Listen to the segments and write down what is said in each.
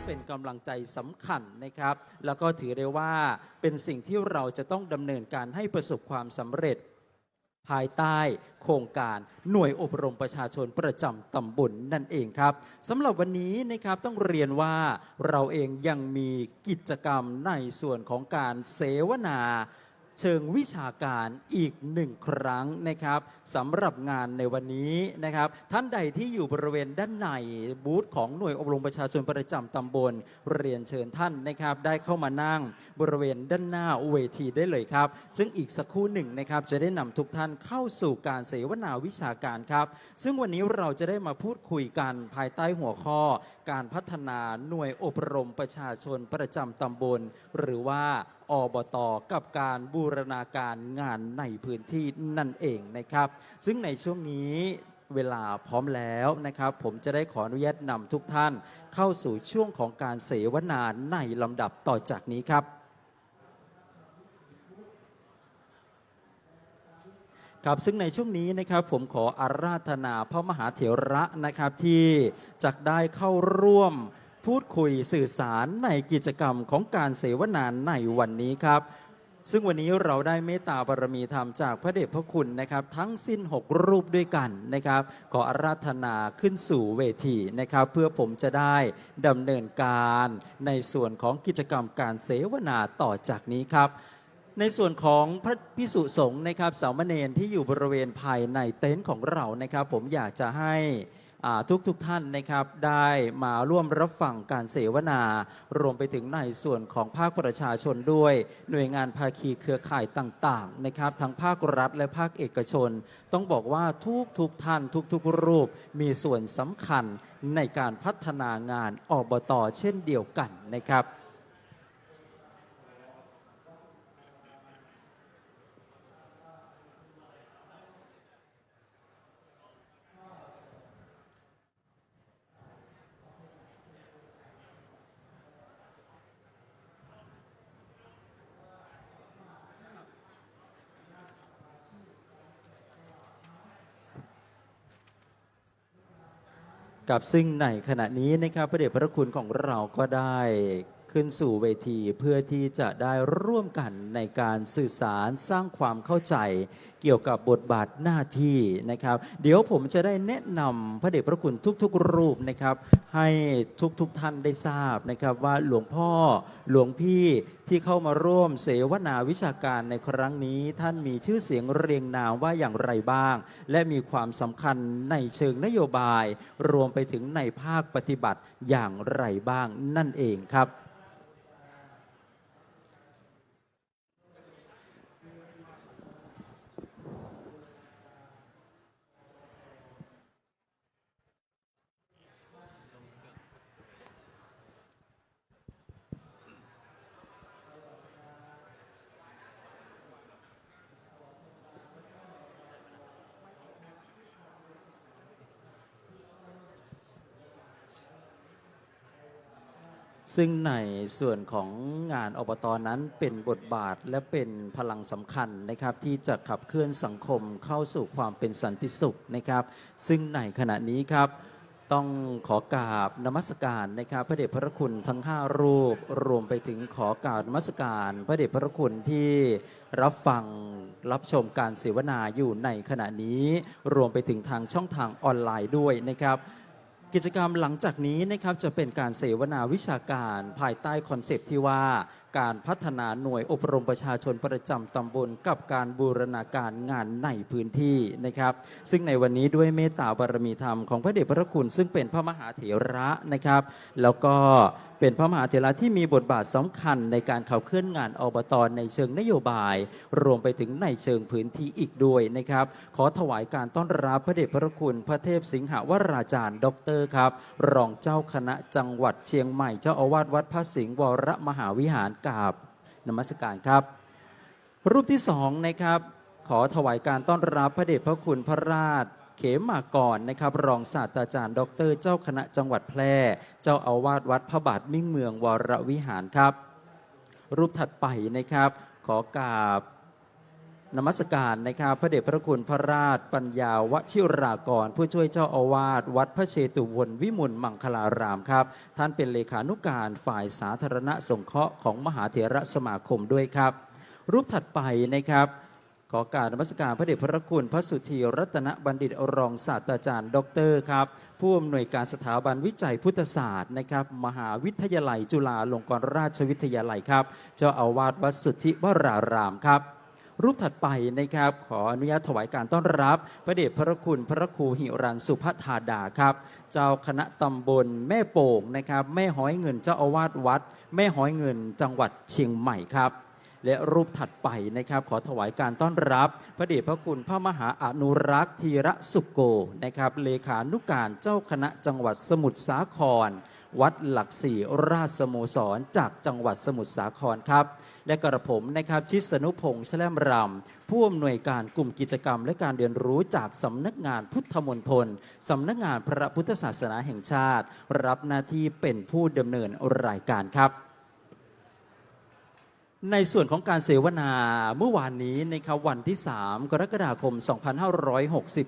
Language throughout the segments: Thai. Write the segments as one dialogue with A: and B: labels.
A: เป็นกำลังใจสำคัญนะครับแล้วก็ถือได้ว่าเป็นสิ่งที่เราจะต้องดำเนินการให้ประสบความสำเร็จภายใต้โครงการหน่วยอบรมประชาชนประจำตำบลนั่นเองครับสำหรับวันนี้นะครับต้องเรียนว่าเราเองยังมีกิจกรรมในส่วนของการเสวนาเชิงวิชาการอีกหนึ่งครั้งนะครับสำหรับงานในวันนี้นะครับท่านใดที่อยู่บริเวณด้านในบูธของหน่วยอบรมประชาชนประจำตำบลเรียนเชิญท่านนะครับได้เข้ามานั่งบริเวณด้านหน้าเวทีได้เลยครับซึ่งอีกสักครู่หนึ่งนะครับจะได้นำทุกท่านเข้าสู่การเสวนาวิชาการครับซึ่งวันนี้เราจะได้มาพูดคุยกันภายใต้หัวข้อการพัฒนาหน่วยอบรมประชาชนประจำตำบลหรือว่าอบต.กับการบูรณาการงานในพื้นที่นั่นเองนะครับซึ่งในช่วงนี้เวลาพร้อมแล้วนะครับผมจะได้ขออนุญาตนำทุกท่านเข้าสู่ช่วงของการเสวนาในลำดับต่อจากนี้ครับครับซึ่งในช่วงนี้นะครับผมขออาราธนาพระมหาเถระนะครับที่จะได้เข้าร่วมพูดคุยสื่อสารในกิจกรรมของการเสวนาในวันนี้ครับซึ่งวันนี้เราได้เมตตาบารมีธรรมจากพระเดชพระคุณนะครับทั้งสิ้น6รูปด้วยกันนะครับขออาราธนาขึ้นสู่เวทีนะครับเพื่อผมจะได้ดำเนินการในส่วนของกิจกรรมการเสวนาต่อจากนี้ครับในส่วนของพระภิกษุสงฆ์นะครับสามเณรที่อยู่บริเวณภายในเต็นท์ของเรานะครับผมอยากจะให้ทุกท่านนะครับได้มาร่วมรับฟังการเสวนา รวมไปถึงในส่วนของภาคประชาชนด้วยหน่วยงานภาคีเครือข่ายต่างๆนะครับทั้งภาครัฐและภาคเอกชนต้องบอกว่าทุกท่านทุกรูปมีส่วนสำคัญในการพัฒนางานอบต.เช่นเดียวกันนะครับกับซึ่งในขณะนี้นะครับพระเดชพระคุณของเราก็ได้ขึ้นสู่เวทีเพื่อที่จะได้ร่วมกันในการสื่อสารสร้างความเข้าใจเกี่ยวกับบทบาทหน้าที่นะครับเดี๋ยวผมจะได้แนะนำพระเดชพระคุณทุกๆรูปนะครับให้ทุกท่านได้ทราบนะครับว่าหลวงพ่อหลวงพี่ที่เข้ามาร่วมเสวนาวิชาการในครั้งนี้ท่านมีชื่อเสียงเรียงนามว่าอย่างไรบ้างและมีความสำคัญในเชิงนโยบายรวมไปถึงในภาคปฏิบัติอย่างไรบ้างนั่นเองครับซึ่งในส่วนของงานอบต.นั้นเป็นบทบาทและเป็นพลังสำคัญนะครับที่จะขับเคลื่อนสังคมเข้าสู่ความเป็นสันติสุขนะครับซึ่งในขณะนี้ครับต้องขอกราบนมัสการนะครับพระเดชพระคุณทั้ง5รูปรวมไปถึงขอกราบนมัสการพระเดชพระคุณที่รับฟังรับชมการเสวนาอยู่ในขณะนี้รวมไปถึงทางช่องทางออนไลน์ด้วยนะครับกิจกรรมหลังจากนี้นะครับจะเป็นการเสวนาวิชาการภายใต้คอนเซปต์ที่ว่าการพัฒนาหน่วยอบรมประชาชนประจำตำบลกับการบูรณาการงานในพื้นที่นะครับซึ่งในวันนี้ด้วยเมตตาบารมีธรรมของพระเดชพระคุณซึ่งเป็นพระมหาเถระนะครับแล้วก็เป็นพระมหาเถระที่มีบทบาทสำคัญในการขับเคลื่อนงานอบต.ในเชิงนโยบายรวมไปถึงในเชิงพื้นที่อีกด้วยนะครับขอถวายการต้อนรับพระเดชพระคุณพระเทพสิงหวราจารย์ด็อกเตอร์ครับรองเจ้าคณะจังหวัดเชียงใหม่เจ้าอาวาสวัดพระสิงห์วรมหาวิหารกราบนมัสการครับรูปที่2นะครับขอถวายการต้อนรับพระเดชพระคุณพระราชเขมากรนะครับรองศาสตราจารย์ด็อกเตอร์เจ้าคณะจังหวัดแพร่เจ้าอาวาสวัดพระบาทมิ่งเมืองวรวิหารครับรูปถัดไปนะครับขอกราบ นมัสการนะครับพระเดชพระคุณพระราชปัญญาวชิรากรผู้ช่วยเจ้าอาวาสวัดพระเชตุวนวิมลมังคลารามครับท่านเป็นเลขานุการฝ่ายสาธารณสงเคราะห์ของมหาเถรสมาคมด้วยครับรูปถัดไปนะครับขอการนมัสการพระเดชพระคุณพระสุธีรัตนบัณฑิตรองศาสตราจารย์ดรครับผู้อำนวยการสถาบันวิจัยพุทธศาสตร์นะครับมหาวิทยาลัยจุฬาลงกรณราชวิทยาลัยครับเจ้าอาวาสวัดสุทธิวรารามครับรูปถัดไปนะครับขออนุญาตถวายการต้อนรับพระเดชพระคุณพระครูหิรันสุภธาดาครับเจ้าคณะตำบลแม่โป่งนะครับแม่ห้อยเงินเจ้าอาวาสวัดแม่ห้อยเงินจังหวัดเชียงใหม่ครับและรูปถัดไปนะครับขอถวายการต้อนรับพระเดชพระคุณพระมหาอนุรักษ์ธีระสุโกนะครับเลขานุการเจ้าคณะจังหวัดสมุทรสาครวัดหลักสี่ราชสโมสรจากจังหวัดสมุทรสาครครับและกระผมนะครับชิสนุพงษ์แชล่มรำผู้อำนวยการกลุ่มกิจกรรมและการเรียนรู้จากสำนักงานพุทธมณฑลสำนักงานพระพุทธศาสนาแห่งชาติรับหน้าที่เป็นผู้ดำเนินรายการครับในส่วนของการเสวนาเมื่อวานนี้นะครับวันที่3 กรกฎาคม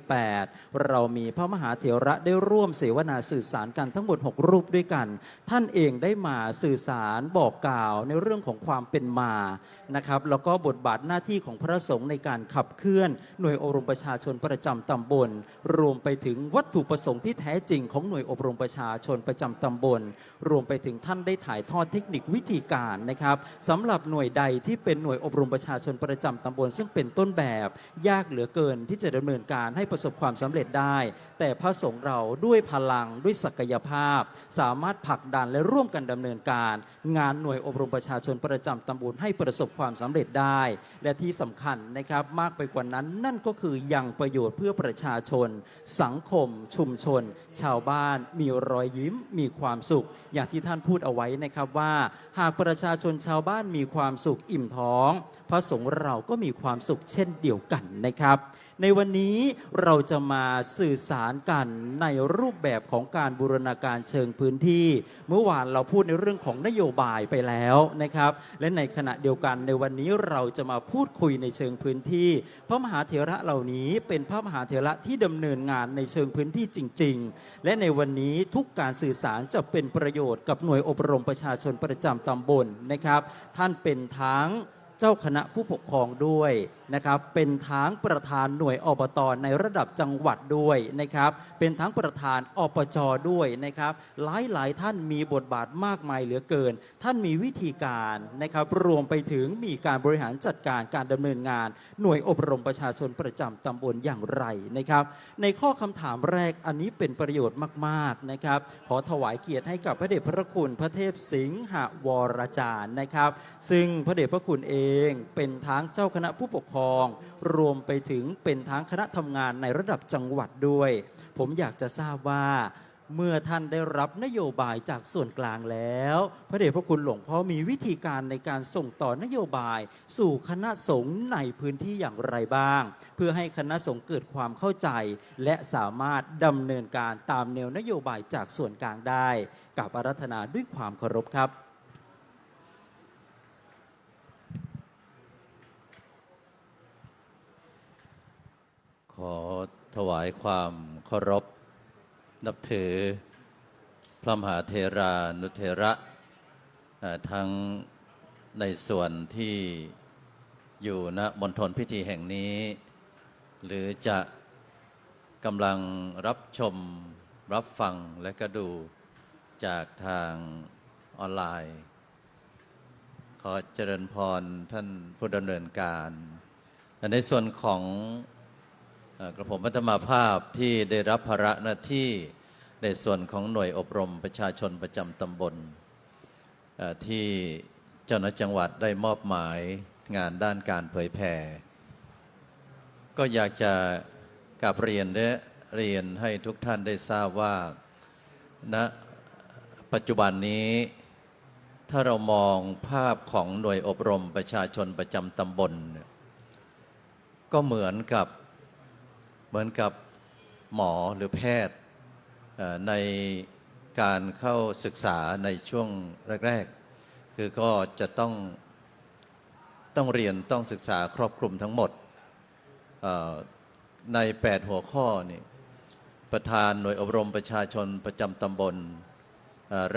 A: 2568 เรามีพระมหาเถระได้ร่วมเสวนาสื่อสารกันทั้งหมด6รูปด้วยกันท่านเองได้มาสื่อสารบอกกล่าวในเรื่องของความเป็นมานะครับแล้วก็บทบาทหน้าที่ของพระสงฆ์ในการขับเคลื่อนหน่วยอบรมประชาชนประจำตำบลรวมไปถึงวัตถุประสงค์ที่แท้จริงของหน่วยอบรมประชาชนประจำตำบลรวมไปถึงท่านได้ถ่ายทอดเทคนิควิธีการนะครับสำหรับหน่วยใดที่เป็นหน่วยอบรมประชาชนประจำตำบลซึ่งเป็นต้นแบบยากเหลือเกินที่จะดำเนินการให้ประสบความสำเร็จได้แต่พระสงฆ์เราด้วยพลังด้วยศักยภาพสามารถผลักดันและร่วมกันดำเนินการงานหน่วยอบรมประชาชนประจำตำบลให้ประสบความสำเร็จได้และที่สำคัญนะครับมากไปกว่านั้นนั่นก็คือยังประโยชน์เพื่อประชาชนสังคมชุมชนชาวบ้านมีรอยยิ้มมีความสุขอย่างที่ท่านพูดเอาไว้นะครับว่าหากประชาชนชาวบ้านมีความสุขอิ่มท้องพระสงฆ์เราก็มีความสุขเช่นเดียวกันนะครับในวันนี้เราจะมาสื่อสารกันในรูปแบบของการบูรณาการเชิงพื้นที่เมื่อวานเราพูดในเรื่องของนโยบายไปแล้วนะครับและในขณะเดียวกันในวันนี้เราจะมาพูดคุยในเชิงพื้นที่พระมหาเถระเหล่านี้เป็นพระมหาเถระที่ดำเนินงานในเชิงพื้นที่จริงๆและในวันนี้ทุกการสื่อสารจะเป็นประโยชน์กับหน่วยอบรมประชาชนประจำตำบลนะครับท่านเป็นทั้งเจ้าคณะผู้ปกครองด้วยนะครับเป็นทั้งประธานหน่วยอบต.ในระดับจังหวัดด้วยนะครับเป็นทั้งประธานอบจ.ด้วยนะครับหลายท่านมีบทบาทมากมายเหลือเกินท่านมีวิธีการนะครับรวมไปถึงมีการบริหารจัดการการดำเนินงานหน่วยอบรมประชาชนประจำตำบลอย่างไรนะครับในข้อคำถามแรกอันนี้เป็นประโยชน์มากๆนะครับขอถวายเกียรติให้กับพระเดชพระคุณพระเทพสิงหวรจารย์นะครับซึ่งพระเดชพระคุณเองเป็นทั้งเจ้าคณะผู้ปกครองรวมไปถึงเป็นทั้งคณะทำงานในระดับจังหวัดด้วยผมอยากจะทราบว่าเมื่อท่านได้รับนโยบายจากส่วนกลางแล้วพระเดชพระคุณหลวงพ่อมีวิธีการในการส่งต่อนโยบายสู่คณะสงฆ์ในพื้นที่อย่างไรบ้างเพื่อให้คณะสงฆ์เกิดความเข้าใจและสามารถดำเนินการตามแนวนโยบายจากส่วนกลางได้กับอาราธนาด้วยความเคารพครับ
B: ขอถวายความเคารพนับถือพระมหาเถรานุเถระทั้งในส่วนที่อยู่ณมณฑลพิธีแห่งนี้ หรือจะกำลังรับชมรับฟังและก็ดูจากทางออนไลน์ ขอเจริญพรท่านผู้ดำเนินการในส่วนของกระผมมัธยมภาพที่ได้รับภาระหน้าที่ในส่วนของหน่วยอบรมประชาชนประจำตำบลที่เจ้าหน้าที่จังหวัดได้มอบหมายงานด้านการเผยแผ่ก็อยากจะกราบเรียนและเรียนให้ทุกท่านได้ทราบว่าณปัจจุบันนี้ถ้าเรามองภาพของหน่วยอบรมประชาชนประจำตำบลก็เหมือนกับหมอหรือแพทย์ในการเข้าศึกษาในช่วงแรกๆคือก็จะต้องเรียนต้องศึกษาครอบคลุมทั้งหมด เอ่อใน 8 หัวข้อนี่ประธานหน่วยอบรมประชาชนประจำตำบล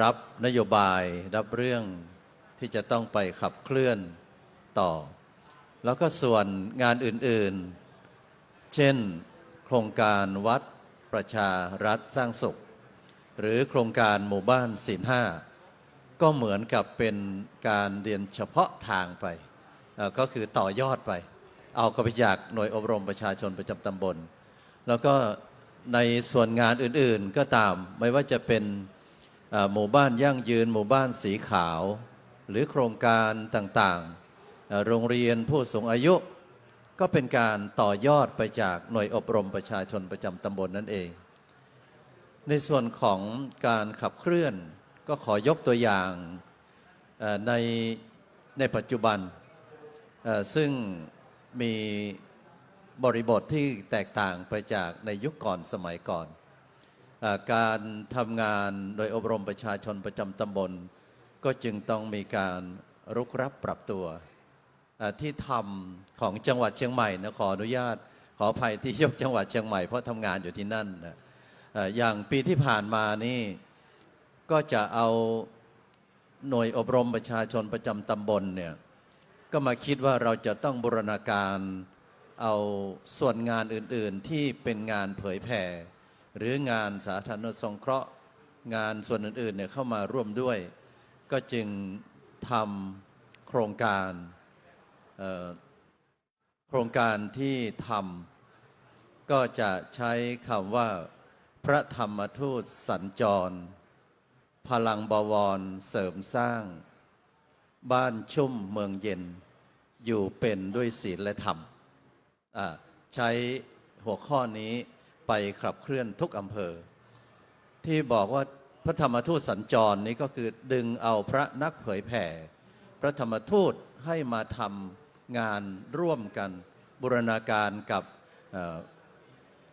B: รับนโยบายรับเรื่องที่จะต้องไปขับเคลื่อนต่อ แล้วก็ส่วนงานอื่นๆ เช่นโครงการวัดประชารัฐสร้างสุข หรือโครงการหมู่บ้านศีลห้าก็เหมือนกับเป็นการเรียนเฉพาะทางไปก็คือต่อยอดไปเอากระไปจากหน่วยอบรมประชาชนประจำตำบลแล้วก็ในส่วนงานอื่นๆก็ตามไม่ว่าจะเป็นหมู่บ้านยั่งยืนหมู่บ้านสีขาวหรือโครงการต่างๆโรงเรียนผู้สูงอายุก็เป็นการต่อยอดไปจากหน่วยอบรมประชาชนประจำตำบลนั่นเองในส่วนของการขับเคลื่อนก็ขอยกตัวอย่างในปัจจุบันซึ่งมีบริบทที่แตกต่างไปจากในยุคก่อนสมัยก่อนการทำงานโดยอบรมประชาชนประจำตำบลก็จึงต้องมีการรุกรับปรับตัวที่ทำของจังหวัดเชียงใหม่นะขออนุญาตขออภัยที่ยกจังหวัดเชียงใหม่เพราะทำงานอยู่ที่นั่นนะอย่างปีที่ผ่านมานี่ก็จะเอาหน่วยอบรมประชาชนประจำตำบลเนี่ยก็มาคิดว่าเราจะต้องบูรณาการเอาส่วนงานอื่นๆที่เป็นงานเผยแผ่หรืองานสาธารณสงเคราะห์งานส่วนอื่นๆเนี่ยเข้ามาร่วมด้วยก็จึงทำโครงการที่ทำก็จะใช้คำว่าพระธรรมทูตสัญจรพลังบวรเสริมสร้างบ้านชุ่มเมืองเย็นอยู่เป็นด้วยศีลและธรรมใช้หัวข้อนี้ไปขับเคลื่อนทุกอำเภอที่บอกว่าพระธรรมทูตสัญจรนี้ก็คือดึงเอาพระนักเผยแผ่พระธรรมทูตให้มาทำงานร่วมกันบูรณาการกับ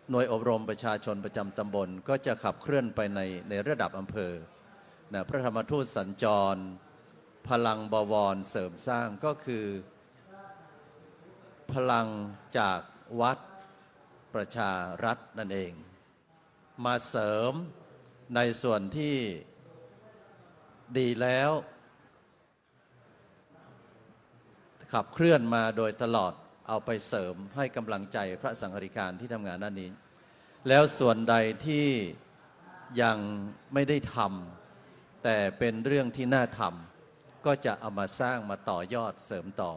B: หน่วยอบรมประชาชนประจำตำบลก็จะขับเคลื่อนไปในระดับอำเภอพระธรรมทูตสัญจรพลังบวรเสริมสร้างก็คือพลังจากวัดประชารัฐนั่นเองมาเสริมในส่วนที่ดีแล้วขับเคลื่อนมาโดยตลอดเอาไปเสริมให้กำลังใจพระสังฆริการที่ทำงานด้านนี้แล้วส่วนใดที่ยังไม่ได้ทำแต่เป็นเรื่องที่น่าทำก็จะเอามาสร้างมาต่อยอดเสริมต่อ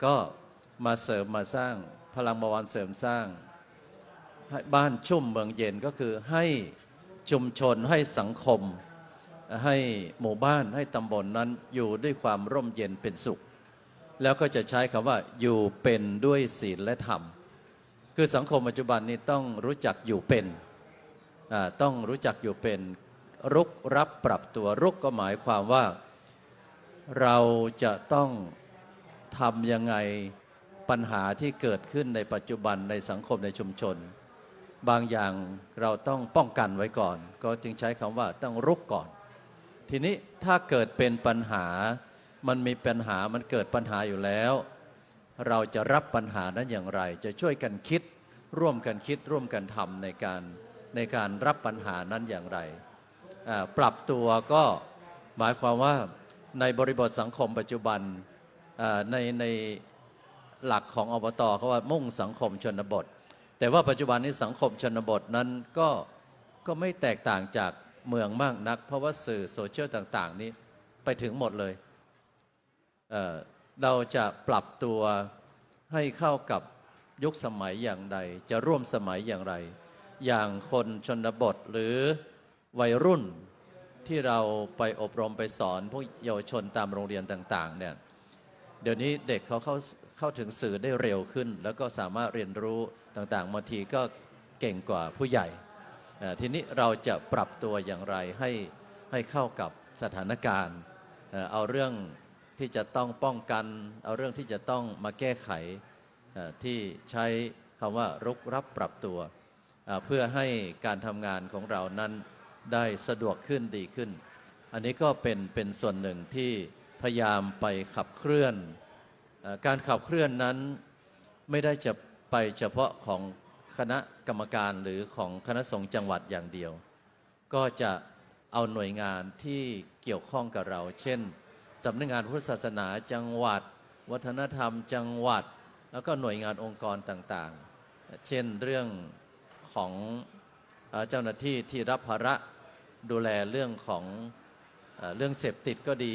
B: ก็มาเสริมมาสร้างพลังบวรเสริมสร้างให้บ้านชุ่มเมืองเย็นก็คือให้ชุมชนให้สังคมให้หมู่บ้านให้ตำบลนั้นอยู่ด้วยความร่มเย็นเป็นสุขแล้วก็จะใช้คำว่าอยู่เป็นด้วยศีลและธรรมคือสังคมปัจจุบันนี้ต้องรู้จักอยู่เป็นต้องรู้จักอยู่เป็นรุกรับปรับตัวรุกก็หมายความว่าเราจะต้องทำยังไงปัญหาที่เกิดขึ้นในปัจจุบันในสังคมในชุมชนบางอย่างเราต้องป้องกันไว้ก่อนก็จึงใช้คำว่าต้องรุกก่อนทีนี้ถ้าเกิดเป็นปัญหามันมีปัญหามันเกิดปัญหาอยู่แล้วเราจะรับปัญหานั้นอย่างไรจะช่วยกันคิดร่วมกันคิดร่วมกันทำในการรับปัญหานั้นอย่างไรปรับตัวก็หมายความว่าในบริบทสังคมปัจจุบันในหลักของอบตเขาว่ามุ่งสังคมชนบทแต่ว่าปัจจุบันนี้สังคมชนบทนั้นก็ไม่แตกต่างจากเมืองมากนักเพราะว่าสื่อโซเชียลต่างๆนี้ไปถึงหมดเลยเราจะปรับตัวให้เข้ากับยุคสมัยอย่างใดจะร่วมสมัยอย่างไรอย่างคนชนบทหรือวัยรุ่นที่เราไปอบรมไปสอนพวกเยาวชนตามโรงเรียนต่างๆเนี่ยเดี๋ยวนี้เด็กเขาเข้าถึงสื่อได้เร็วขึ้นแล้วก็สามารถเรียนรู้ต่างๆบางทีก็เก่งกว่าผู้ใหญ่ทีนี้เราจะปรับตัวอย่างไรให้เข้ากับสถานการณ์เอาเรื่องที่จะต้องป้องกันเอาเรื่องที่จะต้องมาแก้ไขที่ใช้คำว่ารุกรับปรับตัวเพื่อให้การทำงานของเรานั้นได้สะดวกขึ้นดีขึ้นอันนี้ก็เป็นส่วนหนึ่งที่พยายามไปขับเคลื่อนการขับเคลื่อนนั้นไม่ได้จะ ไปเฉพาะของคณะกรรมการหรือของคณะสงฆ์จังหวัดอย่างเดียว ก็จะเอาหน่วยงานที่เกี่ยวข้องกับเรา เช่นสำนักงานพุทธศาสนาจังหวัดวัฒนธรรมจังหวัดแล้วก็หน่วยงานองค์กรต่างๆเช่นเรื่องของเจ้าหน้าที่ที่รับภาระดูแลเรื่องของเรื่องเสพติดก็ดี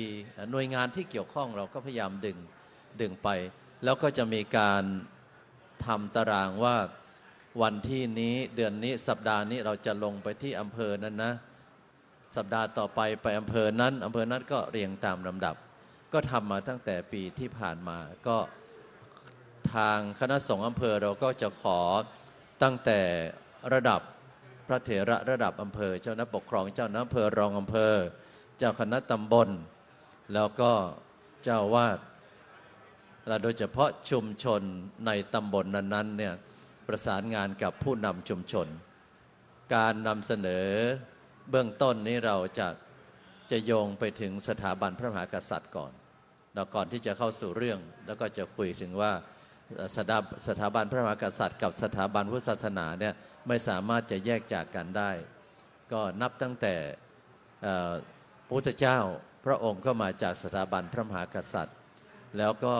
B: หน่วยงานที่เกี่ยวข้องเราก็พยายามดึงไปแล้วก็จะมีการทำตารางว่าวันที่นี้เดือนนี้สัปดาห์นี้เราจะลงไปที่อำเภอนั้นนะสัปดาห์ต่อไปไปอำเภอนั้นก็เรียงตามลำดับก็ทำมาตั้งแต่ปีที่ผ่านมาก็ทางคณะสงฆ์อำเภอเราก็จะขอตั้งแต่ระดับพระเถระระดับอำเภอเจ้าหน้าปกครองเจ้าหน้าอำเภอรองอำเภอเจ้าคณะตำบลแล้วก็เจ้าวาดและโดยเฉพาะชุมชนในตำบลนั้นๆเนี่ยประสานงานกับผู้นำชุมชนการนำเสนอเบื้องต้นนี้เราจะโยงไปถึงสถาบันพระมหากษัตริย์ก่อนแล้วก่อนที่จะเข้าสู่เรื่องแล้วก็จะคุยถึงว่าสถาบันพระมหากษัตริย์กับสถาบันพุทธศาสนาเนี่ยไม่สามารถจะแยกจากกันได้ก็นับตั้งแต่พระพุทธเจ้าพระองค์ก็มาจากสถาบันพระมหากษัตริย์แล้วก็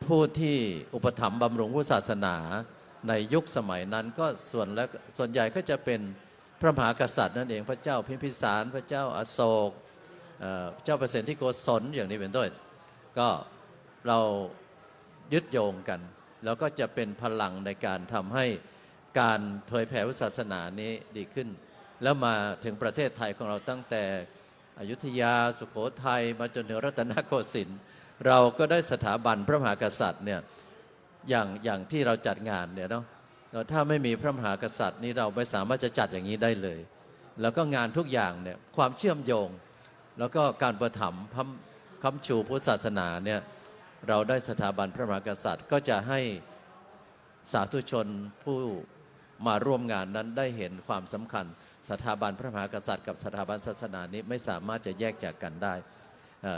B: ผู้ที่อุปถัมภ์บำรุงพุทธศาสนาในยุคสมัยนั้นก็ส่วนใหญ่ก็จะเป็นพระมหากษัตริย์นั่นเองพระเจ้าพิมพิสารพระเจ้าอโศกเจ้าเปรตที่โกศลอย่างนี้เป็นต้นก็เรายึดโยงกันแล้วก็จะเป็นพลังในการทำให้การเผยแผ่พุทธศาสนานี้ดีขึ้นแล้วมาถึงประเทศไทยของเราตั้งแต่อยุธยาสุโขทัยมาจนถึงรัตนโกสินทร์เราก็ได้สถาบันพระมหากษัตริย์เนี่ยอย่างที่เราจัดงานเนี่ยเนาะถ้าไม่มีพระมหากษัตริย์นี่เราไม่สามารถจะจัดอย่างนี้ได้เลยแล้วก็งานทุกอย่างเนี่ยความเชื่อมโยงแล้วก็การประถมค้ำชูพุทธศาสนาเนี่ยเราได้สถาบันพระมหากษัตริย์ก็จะให้สาธุชนผู้มาร่วมงานนั้นได้เห็นความสำคัญสถาบันพระมหากษัตริย์กับสถาบันศาสนานี้ไม่สามารถจะแยกจากกันได้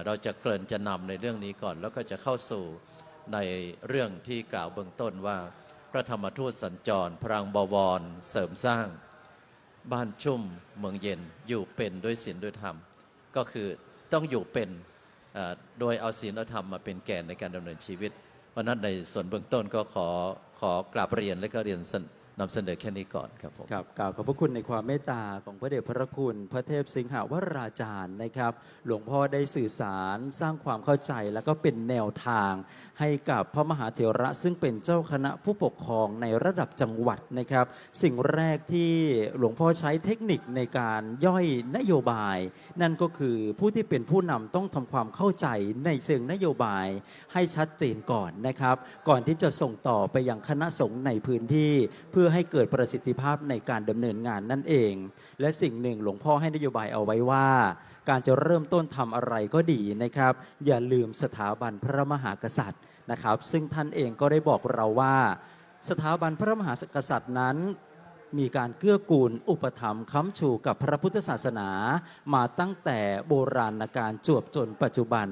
B: เราจะเกริ่นจะนำในเรื่องนี้ก่อนแล้วก็จะเข้าสู่ในเรื่องที่กล่าวเบื้องต้นว่าพระธรรมทูตสัญจรพรางบวรเสริมสร้างบ้านชุ่มเมืองเย็นอยู่เป็นด้วยศีลด้วยธรรมก็คือต้องอยู่เป็นโดยเอาศีลเอาธรรมมาเป็นแกนในการดำเนินชีวิตเพราะนั้นในส่วนเบื้องต้นก็ขอกราบเรียนและก็เรียนนำเสนอแค่นี้ก่อนครับผม
A: ครับกล่าวขอบพระคุณในความเมตตาของพระเดชพระคุณพระเทพสิงหวราจารย์นะครับหลวงพ่อได้สื่อสารสร้างความเข้าใจแล้วก็เป็นแนวทางให้กับพระมหาเถระซึ่งเป็นเจ้าคณะผู้ปกครองในระดับจังหวัดนะครับสิ่งแรกที่หลวงพ่อใช้เทคนิคในการย่อยนโยบายนั่นก็คือผู้ที่เป็นผู้นำต้องทำความเข้าใจในเชิงนโยบายให้ชัดเจนก่อนนะครับก่อนที่จะส่งต่อไปยังคณะสงฆ์ในพื้นที่เพื่อให้เกิดประสิทธิภาพในการดำเนินงานนั่นเองและสิ่งหนึ่งหลวงพ่อให้นโยบายเอาไว้ว่าการจะเริ่มต้นทำอะไรก็ดีนะครับอย่าลืมสถาบันพระมหากษัตริย์นะครับซึ่งท่านเองก็ได้บอกเราว่าสถาบันพระมหากษัตริย์นั้นมีการเกื้อกูลอุปถัมภ์ค้ำชูกับพระพุทธศาสนามาตั้งแต่โบราณกาลจวบจนปัจจุบัน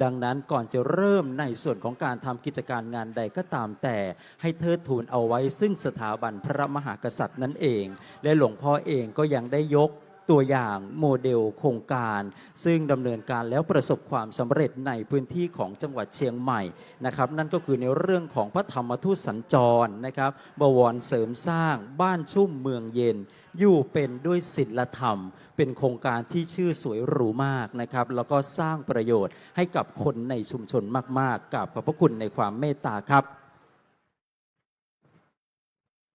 A: ดังนั้นก่อนจะเริ่มในส่วนของการทำกิจการงานใดก็ตามแต่ให้เทิดทูนเอาไว้ซึ่งสถาบันพระมหากษัตริย์นั่นเองและหลวงพ่อเองก็ยังได้ยกตัวอย่างโมเดลโครงการซึ่งดำเนินการแล้วประสบความสำเร็จในพื้นที่ของจังหวัดเชียงใหม่นะครับนั่นก็คือในเรื่องของพระธรรมทูตสัญจรนะครับบวรเสริมสร้างบ้านชุ่มเมืองเย็นอยู่เป็นด้วยศีลธรรมเป็นโครงการที่ชื่อสวยหรูมากนะครับแล้วก็สร้างประโยชน์ให้กับคนในชุมชนมากๆกราบขอบพระคุณในความเมตตาครับ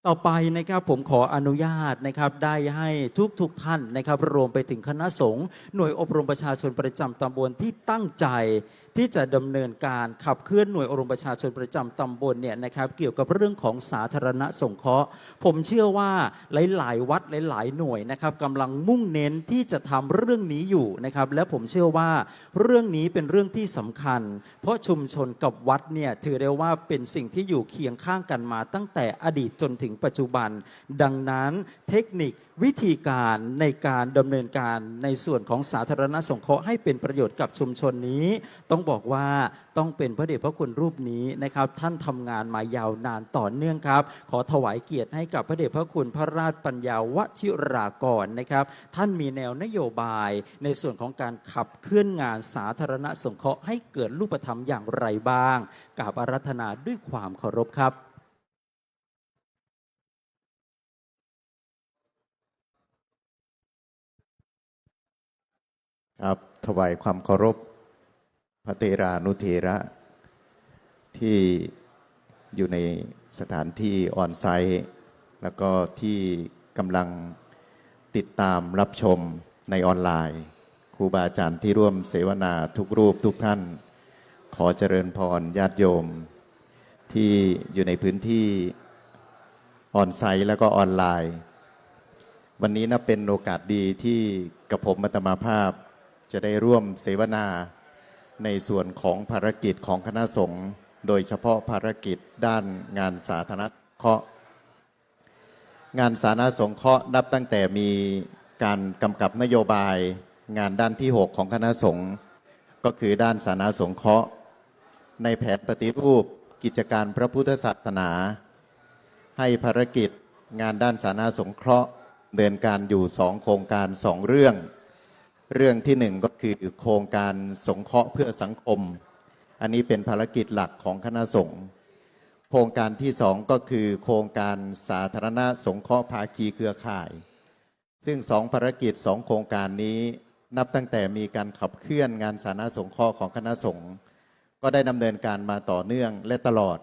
A: ต่อไปนะครับผมขออนุญาตนะครับได้ให้ทุกท่านนะครับรวมไปถึงคณะสงฆ์หน่วยอบรมประชาชนประจำตำบลที่ตั้งใจที่จะดำเนินการขับเคลื่อนหน่วยอบรมประชาชนประจำตำบลเนี่ยนะครับเกี่ยวกับเรื่องของสาธารณสงเคราะห์ผมเชื่อว่าหลายๆวัดหลายๆหน่วยนะครับกำลังมุ่งเน้นที่จะทำเรื่องนี้อยู่นะครับและผมเชื่อว่าเรื่องนี้เป็นเรื่องที่สำคัญเพราะชุมชนกับวัดเนี่ยถือได้ว่าเป็นสิ่งที่อยู่เคียงข้างกันมาตั้งแต่อดีตจนถึงปัจจุบันดังนั้นเทคนิควิธีการในการดำเนินการในส่วนของสาธารณสงเคราะห์ให้เป็นประโยชน์กับชุมชนนี้ต้อง บอกว่าต้องเป็นพระเดชพระคุณรูปนี้นะครับท่านทำงานมายาวนานต่อเนื่องครับขอถวายเกียรติให้กับพระเดชพระคุณพระราชปัญญาวชิรากรนะครับท่านมีแนวนโยบายในส่วนของการขับเคลื่อนงานสาธารณสงเคราะห์ให้เกิดรูปธรรมอย่างไรบ้างกราบอาราธนาด้วยความเคารพครับ
C: ครับถวายความเคารพพระเถรานุเถระที่อยู่ในสถานที่ออนไซต์แล้วก็ที่กำลังติดตามรับชมในออนไลน์ครูบาอาจารย์ที่ร่วมเสวนาทุกรูปทุกท่านขอเจริญพรญาติโยมที่อยู่ในพื้นที่ออนไซต์แล้วก็ออนไลน์วันนี้นับเป็นโอกาสดีที่กับผมมัตมาภาพจะได้ร่วมเสวนาในส่วนของภารกิจของคณะสงฆ์โดยเฉพาะภารกิจด้านงานสาธารณเคราะห์งานสาธารณสงเคราะห์นับตั้งแต่มีการกำกับนโยบายงานด้านที่ 6 ของคณะสงฆ์ก็คือด้านสาธารณสงเคราะห์ในแผนปฏิรูปกิจการพระพุทธศาสนาให้ภารกิจงานด้านสาธารณสงเคราะห์เดินการอยู่2โครงการ2เรื่องที่1ก็คือโครงการสงเคราะห์เพื่อสังคมอันนี้เป็นภารกิจหลักของคณะสงฆ์โครงการที่2ก็คือโครงการสาธารณสงเคราะห์ภาคีเครือข่ายซึ่ง2ภารกิจ2โครงการนี้นับตั้งแต่มีการขับเคลื่อนงานสาธารณสงเคราะห์ของคณะสงฆ์ก็ได้ดำเนินการมาต่อเนื่องและตลอด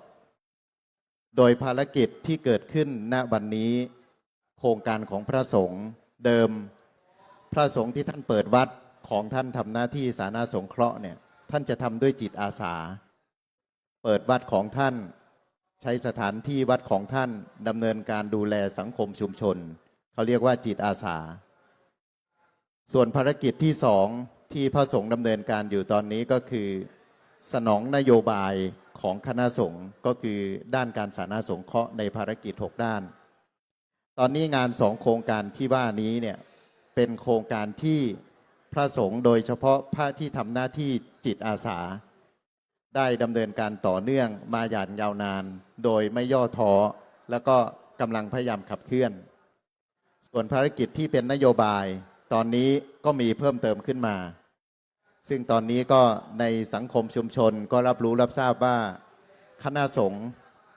C: โดยภารกิจที่เกิดขึ้นณวันนี้โครงการของพระสงฆ์เดิมพระสงฆ์ที่ท่านเปิดวัดของท่านทำหน้าที่สาธารณสงเคราะห์เนี่ยท่านจะทำด้วยจิตอาสาเปิดวัดของท่านใช้สถานที่วัดของท่านดำเนินการดูแลสังคมชุมชนเขาเรียกว่าจิตอาสาส่วนภารกิจที่2ที่พระสงฆ์ดำเนินการอยู่ตอนนี้ก็คือสนองนโยบายของคณะสงฆ์ก็คือด้านการสาธารณสงเคราะห์ในภารกิจ6ด้านตอนนี้งาน2โครงการที่ว่านี้เนี่ยเป็นโครงการที่พระสงฆ์โดยเฉพาะพระที่ทำหน้าที่จิตอาสาได้ดำเนินการต่อเนื่องมาอย่างยาวนานโดยไม่ย่อท้อแล้วก็กำลังพยายามขับเคลื่อนส่วนภารกิจที่เป็นนโยบายตอนนี้ก็มีเพิ่มเติมขึ้นมาซึ่งตอนนี้ก็ในสังคมชุมชนก็รับรู้รับทราบว่าคณะสงฆ์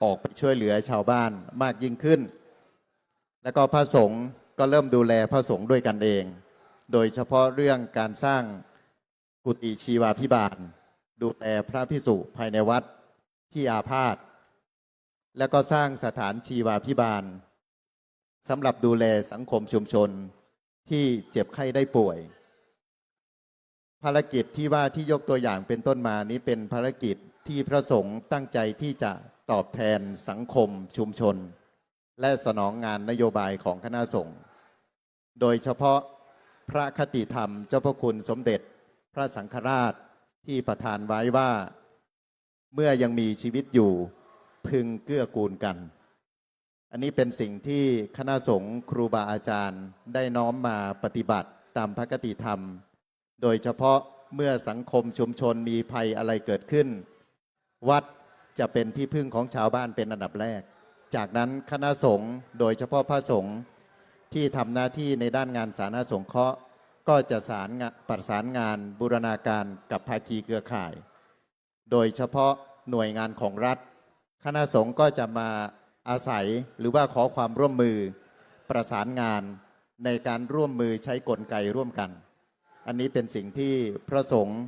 C: ออกไปช่วยเหลือชาวบ้านมากยิ่งขึ้นแล้วก็พระสงฆ์ก็เริ่มดูแลพระสงฆ์ด้วยกันเองโดยเฉพาะเรื่องการสร้างกุฏิชีวาภิบาลดูแลพระภิกษุภายในวัดที่อาพาธแล้วก็สร้างสถานชีวาภิบาลสำหรับดูแลสังคมชุมชนที่เจ็บไข้ได้ป่วยภารกิจที่ว่าที่ยกตัวอย่างเป็นต้นมานี้เป็นภารกิจที่พระสงฆ์ตั้งใจที่จะตอบแทนสังคมชุมชนและสนองงานนโยบายของคณะสงฆ์โดยเฉพาะพระคติธรรมเจ้าพระคุณสมเด็จพระสังฆราชที่ประทานไว้ว่าเมื่อยังมีชีวิตอยู่พึงเกื้อกูลกันอันนี้เป็นสิ่งที่คณะสงฆ์ครูบาอาจารย์ได้น้อมมาปฏิบัติตามพระคติธรรมโดยเฉพาะเมื่อสังคมชุมชนมีภัยอะไรเกิดขึ้นวัดจะเป็นที่พึ่งของชาวบ้านเป็นอันดับแรกจากนั้นคณะสงฆ์โดยเฉพาะพระสงฆ์ที่ทำหน้าที่ในด้านงานสาธารณสงเคราะห์ก็จะประสานงานบูรณาการกับภาคีเครือข่ายโดยเฉพาะหน่วยงานของรัฐคณะสงฆ์ก็จะมาอาศัยหรือว่าขอความร่วมมือประสานงานในการร่วมมือใช้กลไกร่วมกันอันนี้เป็นสิ่งที่พระสงฆ์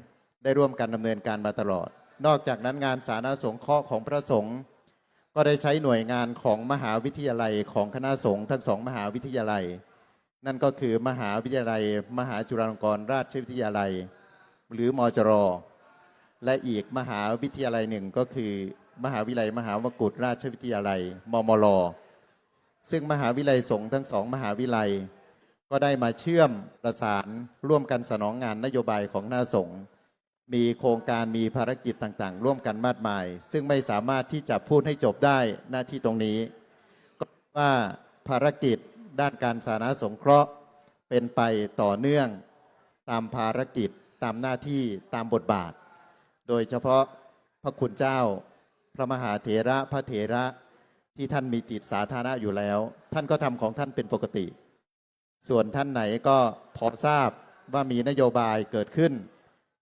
C: ได้ร่วมกันดำเนินการมาตลอดนอกจากนั้นงานสาธารณสงเคราะห์ของพระสงฆ์ก็ได้ใช้หน่วยงานของมหาวิทยาลัยของคณะสงฆ์ทั้ง2มหาวิทยาลัยนั่นก็คือมหาวิทยาลัยมหาจุฬาลงกรณราชวิทยาลัยหรือมจร.และอีกมหาวิทยาลัยหนึ่งก็คือมหาวิทยาลัยมหามกุฏราชวิทยาลัยมมร.ซึ่งมหาวิทยาลัยสงฆ์ทั้ง2มหาวิทยาลัยก็ได้มาเชื่อมประสานร่วมกันสนองงานนโยบายของคณะสงฆ์มีโครงการมีภารกิจต่างๆร่วมกันมากมายซึ่งไม่สามารถที่จะพูดให้จบได้หน้าที่ตรงนี้ก็ว่าภารกิจด้านการสาธารณสงเคราะห์เป็นไปต่อเนื่องตามภารกิจตามหน้าที่ตามบทบาท โดยเฉพาะพระคุณเจ้า พระมหาเถระพระเถระที่ท่านมีจิตสาธารณะอยู่แล้ว ท่านก็ทำของท่านเป็นปกติ ส่วนท่านไหนก็พอทราบว่ามีนโยบายเกิดขึ้น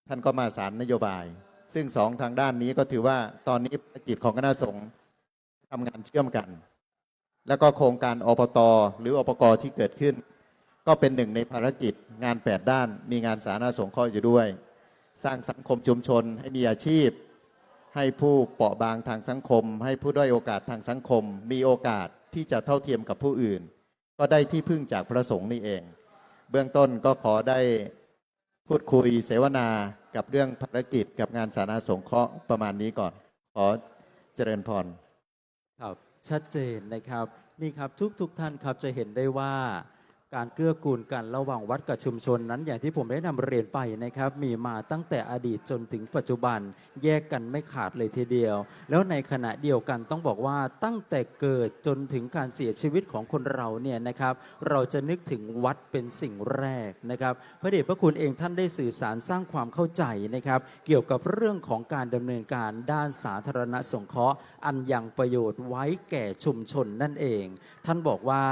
C: ท่านก็มาสารนโยบาย ซึ่งสองทางด้านนี้ก็ถือว่าตอนนี้ภารกิจของคณะสงฆ์ทำงานเชื่อมกัน แล้วก็โครงการอปตหรืออปกที่เกิดขึ้น ก็เป็นหนึ่งในภารกิจงาน8ด้านมีงานสาธารณสงเคราะห์อยู่ด้วย สร้างสังคมชุมชนให้มีอาชีพ ให้ผู้เปราะบางทางสังคม ให้ผู้ด้อยโอกาสทางสังคม มีโอกาสที่จะเท่าเทียมกับผู้อื่น ก็ได้ที่พึ่งจากพระสงฆ์นี่เอง เบื้องต้นก็ขอได้พูดคุยเสวนากับเรื่องภารกิจกับงานสาธารณสงเคราะห์ประมาณนี้ก่อน ขอเจริญพร
A: ครับชัดเจนนะครับนี่ครับทุกท่านครับจะเห็นได้ว่าการเกื้อกูลกันระหว่างวัดกับชุมชนนั้นอย่างที่ผมได้นำเรียนไปนะครับมีมาตั้งแต่อดีตจนถึงปัจจุบันแยกกันไม่ขาดเลยทีเดียว แล้วในขณะเดียวกันต้องบอกว่าตั้งแต่เกิดจนถึงการเสียชีวิตของคนเราเนี่ยนะครับเราจะนึกถึงวัดเป็นสิ่งแรกนะครับพระเดชพระคุณเองท่านได้สื่อสารสร้างความเข้าใจนะครับเกี่ยวกับเรื่องของการดำเนินการด้านสาธารณสงเคราะห์อันยังประโยชน์ไว้แก่ชุมชนนั่นเองท่านบอกว่า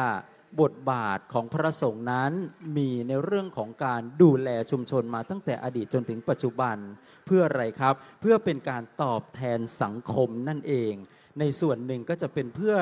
A: บทบาทของพระสงฆ์นั้นมีในเรื่องของการดูแลชุมชนมาตั้งแต่อดีตจนถึงปัจจุบันเพื่ออะไรครับเพื่อเป็นการตอบแทนสังคมนั่นเองในส่วนหนึ่งก็จะเป็นเพื่อ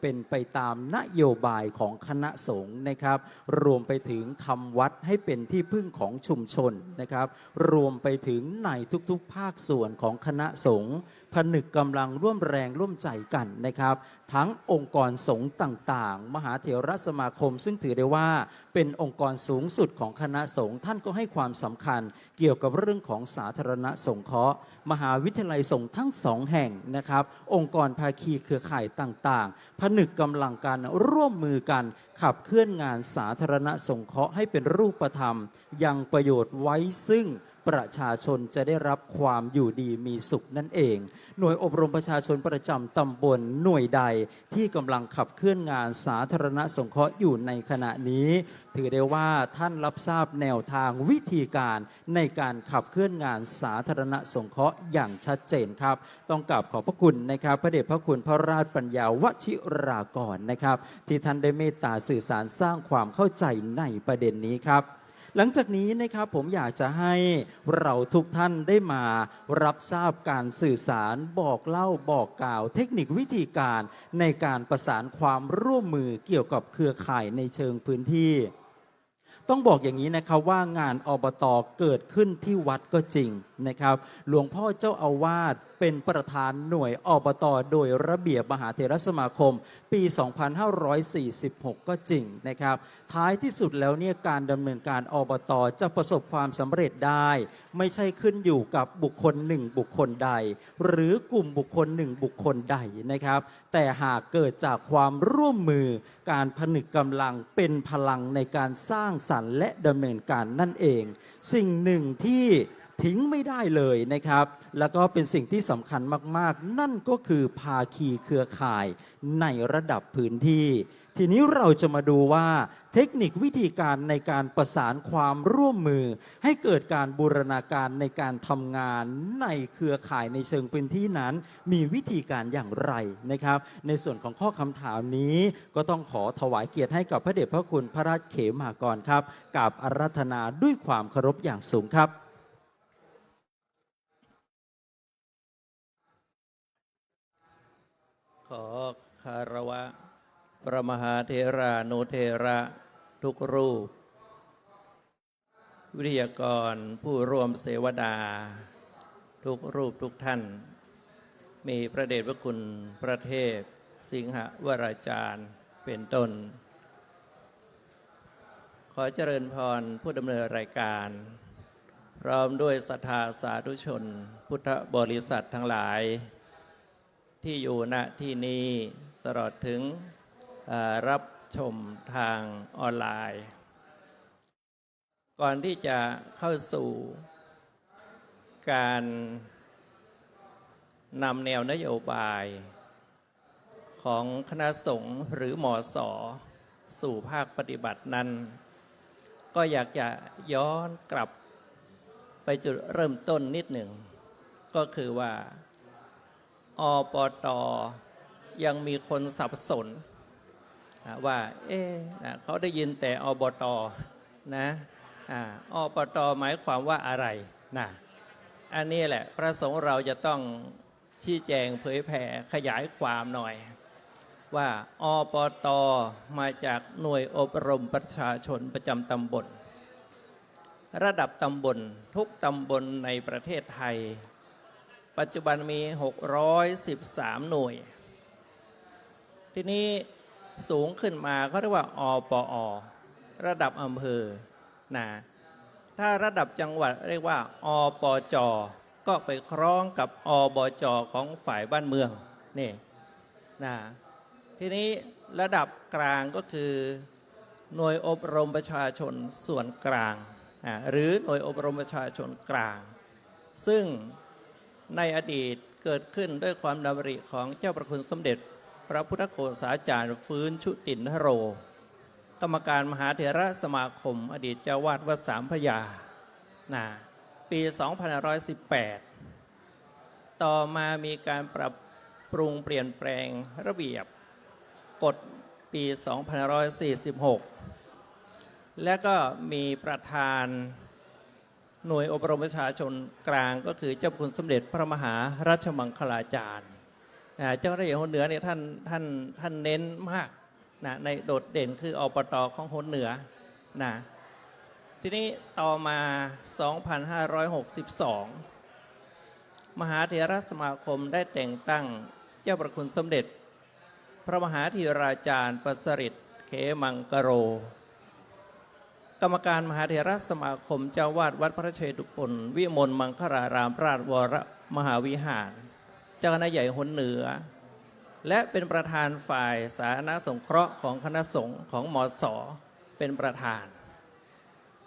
A: เป็นไปตามนโยบายของคณะสงฆ์นะครับรวมไปถึงทำวัดให้เป็นที่พึ่งของชุมชนนะครับรวมไปถึงในทุกๆภาคส่วนของคณะสงฆ์ผนึกกำลังร่วมแรงร่วมใจกันนะครับทั้งองค์กรสงฆ์ต่างๆมหาเถรสมาคมซึ่งถือได้ว่าเป็นองค์กรสูงสุดของคณะสงฆ์ท่านก็ให้ความสำคัญเกี่ยวกับเรื่องของสาธารณสงเคราะห์มหาวิทยาลัยสงฆ์ทั้งสองแห่งนะครับองค์กรภาคีเครือข่ายต่างๆผนึกกำลังกันร่วมมือกันขับเคลื่อนงานสาธารณสงเคราะห์ให้เป็นรูปธรรมยังประโยชน์ไว้ซึ่งประชาชนจะได้รับความอยู่ดีมีสุขนั่นเองหน่วยอบรมประชาชนประจำตำบลหน่วยใดที่กำลังขับเคลื่อนงานสาธารณสงเคราะห์อยู่ในขณะนี้ถือได้ว่าท่านรับทราบแนวทางวิธีการในการขับเคลื่อนงานสาธารณสงเคราะห์อย่างชัดเจนครับต้องกราบขอบพระคุณนะครับพระเดชพระคุณพระราชปัญญาวชิรากรนะครับที่ท่านได้เมตตาสื่อสารสร้างความเข้าใจในประเด็นนี้ครับหลังจากนี้นะครับผมอยากจะให้เราทุกท่านได้มารับทราบการสื่อสารบอกเล่าบอกกล่าวเทคนิควิธีการในการประสานความร่วมมือเกี่ยวกับเครือข่ายในเชิงพื้นที่ต้องบอกอย่างนี้นะครับว่างานอบต.เกิดขึ้นที่วัดก็จริงนะครับหลวงพ่อเจ้าอาวาสเป็นประธานหน่วยอบต.โดยระเบียบมหาเถรสมาคมปี 2546 ก็จริงนะครับท้ายที่สุดแล้วเนี่ยการดำเนินการอบต.จะประสบความสำเร็จได้ไม่ใช่ขึ้นอยู่กับบุคคลหนึ่งบุคคลใดหรือกลุ่มบุคคลหนึ่งบุคคลใดนะครับแต่หากเกิดจากความร่วมมือการผนึกกำลังเป็นพลังในการสร้างสรรค์และดำเนินการนั่นเองสิ่งหนึ่งที่ทิ้งไม่ได้เลยนะครับแล้วก็เป็นสิ่งที่สำคัญมากๆนั่นก็คือภาคีเครือข่ายในระดับพื้นที่ทีนี้เราจะมาดูว่าเทคนิควิธีการในการประสานความร่วมมือให้เกิดการบูรณาการในการทำงานในเครือข่ายในเชิงพื้นที่นั้นมีวิธีการอย่างไรนะครับในส่วนของข้อคำถามนี้ก็ต้องขอถวายเกียรติให้กับพระเดชพระคุณพระราชเขมากรครับกราบอาราธนาด้วยความเคารพอย่างสูงครับ
D: ขอคารวะพระมหาเถรานุเถระทุกรูปวิทยากรผู้ร่วมเสวนาทุกรูปทุกท่านมีพระเดชพระคุณพระเทพสิงหวราจารย์เป็นต้นขอเจริญพรผู้ดำเนินรายการพร้อมด้วยศรัทธาสาธุชนพุทธบริษัททั้งหลายที่อยู่ณที่นี้ตลอดถึงรับชมทางออนไลน์ก่อนที่จะเข้าสู่การนำแนวนโยบายของคณะสงฆ์หรือหมอสอสู่ภาคปฏิบัตินั้นก็อยากจะย้อนกลับไปจุดเริ่มต้นนิดหนึ่ง ก็คือว่าอปตยังมีคนสับสนว่าเขาได้ยินแต่อบตนะอปตหมายความว่าอะไรนะอันนี้แหละพระสงฆ์เราจะต้องชี้แจงเผยแผ่ขยายความหน่อยว่าอปตมาจากหน่วยอบรมประชาชนประจำตำบลระดับตำบลทุกตำบลในประเทศไทยปัจจุบันมี613หน่วยทีนี้สูงขึ้นมาเขาเรียกว่าอปอระดับอำเภอนะถ้าระดับจังหวัดเรียกว่าอปจก็ไปคล้องกับอบจของฝ่ายบ้านเมืองนี่นะทีนี้ระดับกลางก็คือหน่วยอบรมประชาชนส่วนกลางหรือหน่วยอบรมประชาชนกลางซึ่งในอดีตเกิดขึ้นด้วยความดำริของเจ้าประคุณสมเด็จพระพุทธโฆษาจารย์ฟื้นชุตินทโรกรรมการมหาเถรสมาคมอดีตเจ้าวาดวัดสามพระยาปี 2518 ต่อมามีการปรับปรุงเปลี่ยนแปลงระเบียบกฎปี 2546 และก็มีประธานหน่วยอบรมประชาชนกลางก็คือเจ้าคุณสมเด็จพระมหาราชมังคลาจารย์เจ้าหน้าที่คนเหนือเนี่ยท่านเน้นมากในโดดเด่นคืออปตของคนเหนือทีนี้ต่อมา 2562 มหาเถรสมาคมได้แต่งตั้งเจ้าประคุณสมเด็จพระมหาธีราจารย์ประสิทธิ์เขมังกโรกรรมการมหาเถรสมาคมเจ้าวาดวัดพระเชตุพนวิมลมังคลารามราชวรมหาวิหารเจ้าคณะใหญ่หนเหนือและเป็นประธานฝ่ายสาธารณสงเคราะห์ของคณะสงฆ์ของมศ.เป็นประธาน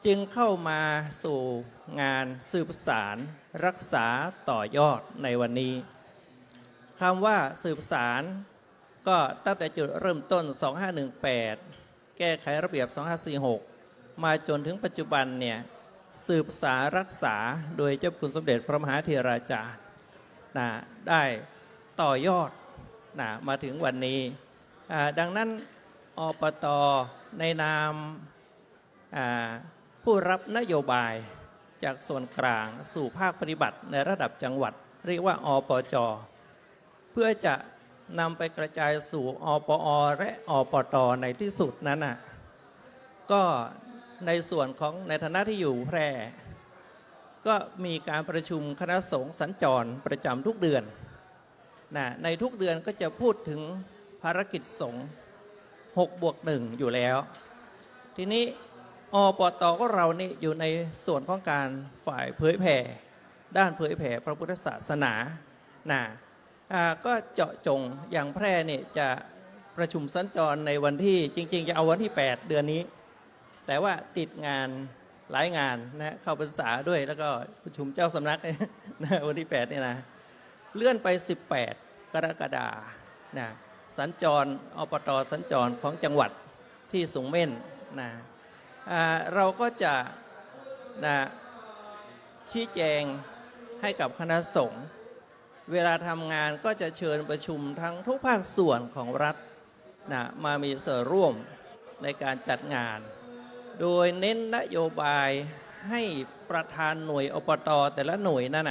D: จึงเข้ามาสู่งานสืบสารรักษาต่อยอดในวันนี้คำว่าสืบสารก็ตั้งแต่จุดเริ่มต้น 2518 แก้ไขระเบียบ 2546 มาจนถึงปัจจุบันเนี่ยสืบสารรักษาโดยเจ้าคุณสมเด็จพระมหาเถราจารย์ได้ต่อยอดมาถึงวันนี้ดังนั้นอปตในนามผู้รับนโยบายจากส่วนกลางสู่ภาคปฏิบัติในระดับจังหวัดเรียกว่าอปจเพื่อจะนำไปกระจายสู่อปอและอปตในที่สุดนั้นก็ในส่วนของในฐานะที่อยู่แพร่ก็มีการประชุมคณะสงฆ์สัญจรประจำทุกเดือนในทุกเดือนก็จะพูดถึงภารกิจสงฆ์6+1อยู่แล้วทีนี้อปตก็เรานี่อยู่ในส่วนของการฝ่ายเผยแผ่ด้านเผยแผ่พระพุทธศาสนาก็เจาะจงอย่างแพร่เนี่ยจะประชุมสัญจรในวันที่จริงๆจะเอาวันที่8เดือนนี้แต่ว่าติดงานหลายงานเข้าพรรษาด้วยแล้วก็ประชุมเจ้าสำนักวันที่8เนี่ยเลื่อนไป 18 กรกฎาคมสัญจรอปตสัญจรของจังหวัดที่สูงเม่นเราก็จะชี้แจงให้กับคณะสงฆ์เวลาทำงานก็จะเชิญประชุมทั้งทุกภาคส่วนของรัฐมามีส่วนร่วมในการจัดงาน โดยเน้นนโยบายให้ประธานหน่วยอปตแต่ละหน่วยนั่น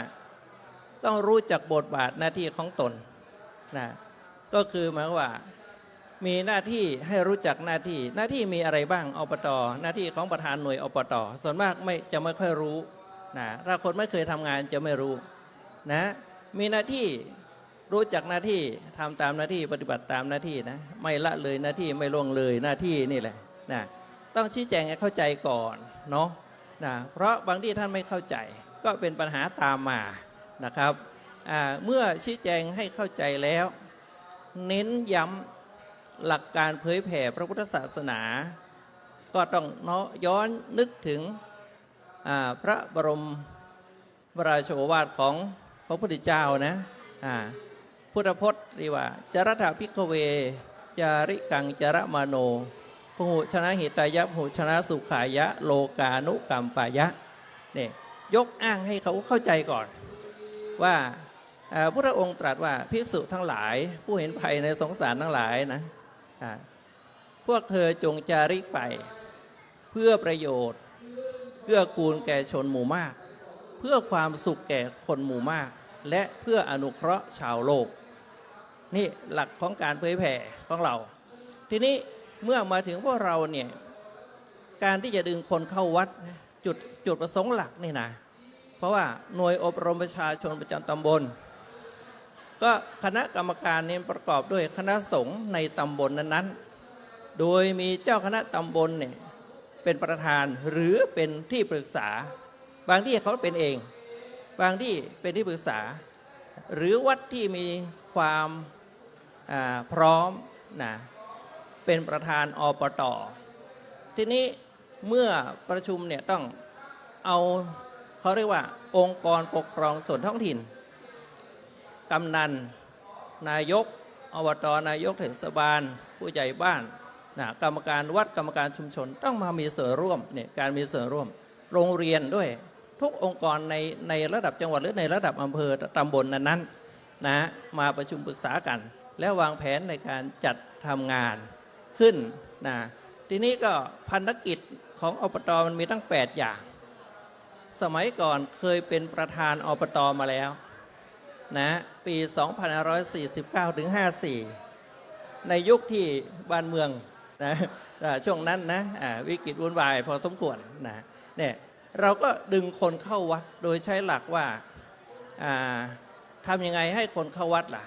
D: ต้องรู้จักบทบาทหน้าที่ของตนก็คือหมายว่ามีหน้าที่ให้รู้จักหน้าที่มีอะไรบ้างอปตหน้าที่ของประธานหน่วยอปตส่วนมากจะไม่ค่อยรู้ถ้าคนไม่เคยทำงานจะไม่รู้มีหน้าที่รู้จักหน้าที่ทำตามหน้าที่ปฏิบัติตามหน้าที่ไม่ละเลยหน้าที่ไม่ล่วงเลยหน้าที่นี่แหละต้องชี้แจงให้เข้าใจก่อนเนาะเพราะบางที่ท่านไม่เข้าใจก็เป็นปัญหาตามมานะครับเมื่อชี้แจงให้เข้าใจแล้วเน้นย้ำหลักการเผยแผ่พระพุทธศาสนาก็ต้องย้อนนึกถึงพระบรมราโชวาทของพระพุทธเจ้าพุทธพจน์เรียกว่าจรัตถภิกขเวจาริกังจระมโนพหุชนะหิตายะพหุชนะสุขายะโลกานุกัมปายะเนี่ยยกอ้างให้เขาเข้าใจก่อน ว่าพุทธองค์ตรัสว่าภิกษุทั้งหลายผู้เห็นภัยในสงสารทั้งหลายนะพวกเธอจงจาริกไปเพื่อประโยชน์เกื้อกูลแก่ชนหมู่มากเพื่อความสุขแก่คนหมู่มากและเพื่ออนุเคราะห์ชาวโลกนี่หลักของการเผยแผ่ของเราทีนี้เมื่อมาถึงพวกเราเนี่ยการที่จะดึงคนเข้าวัดจุดประสงค์หลักนี่นะเพราะว่าหน่วยอบรมประชาชนประจำตำบลก็คณะกรรมการนี้ประกอบด้วยคณะสงฆ์ในตำบลนั้นๆโดยมีเจ้าคณะตำบลเนี่ยเป็นประธานหรือเป็นที่ปรึกษาบางที่เขาเป็นเองบางที่เป็นที่ปรึกษาหรือวัดที่มีความพร้อมนะเป็นประธานปต.ทีนี้เมื่อประชุมเนี่ยต้องเอาเขาเรียกว่าองค์กรปกครองส่วนท้องถิ่นกำนันนายกอบต.นายกเทศบาลผู้ใหญ่บ้านนะกรรมการวัดกรรมการชุมชนต้องมามีส่วนร่วมเนี่ยการมีส่วนร่วมโรงเรียนด้วยทุกองค์กรในระดับจังหวัดหรือในระดับอำเภอตำบลนั้นๆนะมาประชุมปรึกษากันแล้ววางแผนในการจัดทำงานขึ้นนะทีนี้ก็พันธกิจของอบต.มันมีตั้ง8อย่างสมัยก่อนเคยเป็นประธานอบต.มาแล้วนะปี 2549 ถึง 54 ในยุคที่บ้านเมืองนะช่วงนั้นนะวิกฤตวุ่นวายพอสมควรนะเนี่ยเราก็ดึงคนเข้าวัดโดยใช้หลักว่าทำยังไงให้คนเข้าวัดล่ะ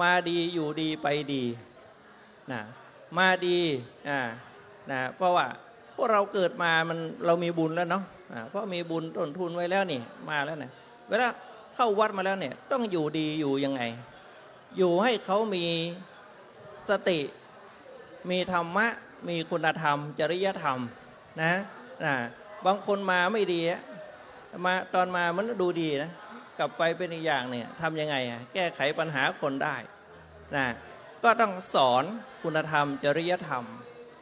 D: มาดีอยู่ดีไปดีนะมาดีนะเพราะว่าพวกเราเกิดมาเรามีบุญแล้วเนาะเพราะมีบุญต้นทุนไว้แล้วนี่มาแล้วเนี่ยเวลาเข้าวัดมาแล้วเนี่ยต้องอยู่ดีอยู่ยังไงอยู่ให้เขามีสติมีธรรมะมีคุณธรรมจริยธรรมนะบางคนมาไม่ดีมาตอนมามันดูดีนะกลับไปเป็นอีกอย่างเนี่ยทำยังไงแก้ไขปัญหาคนได้นะก็ต้องสอนคุณธรรมจริยธรรม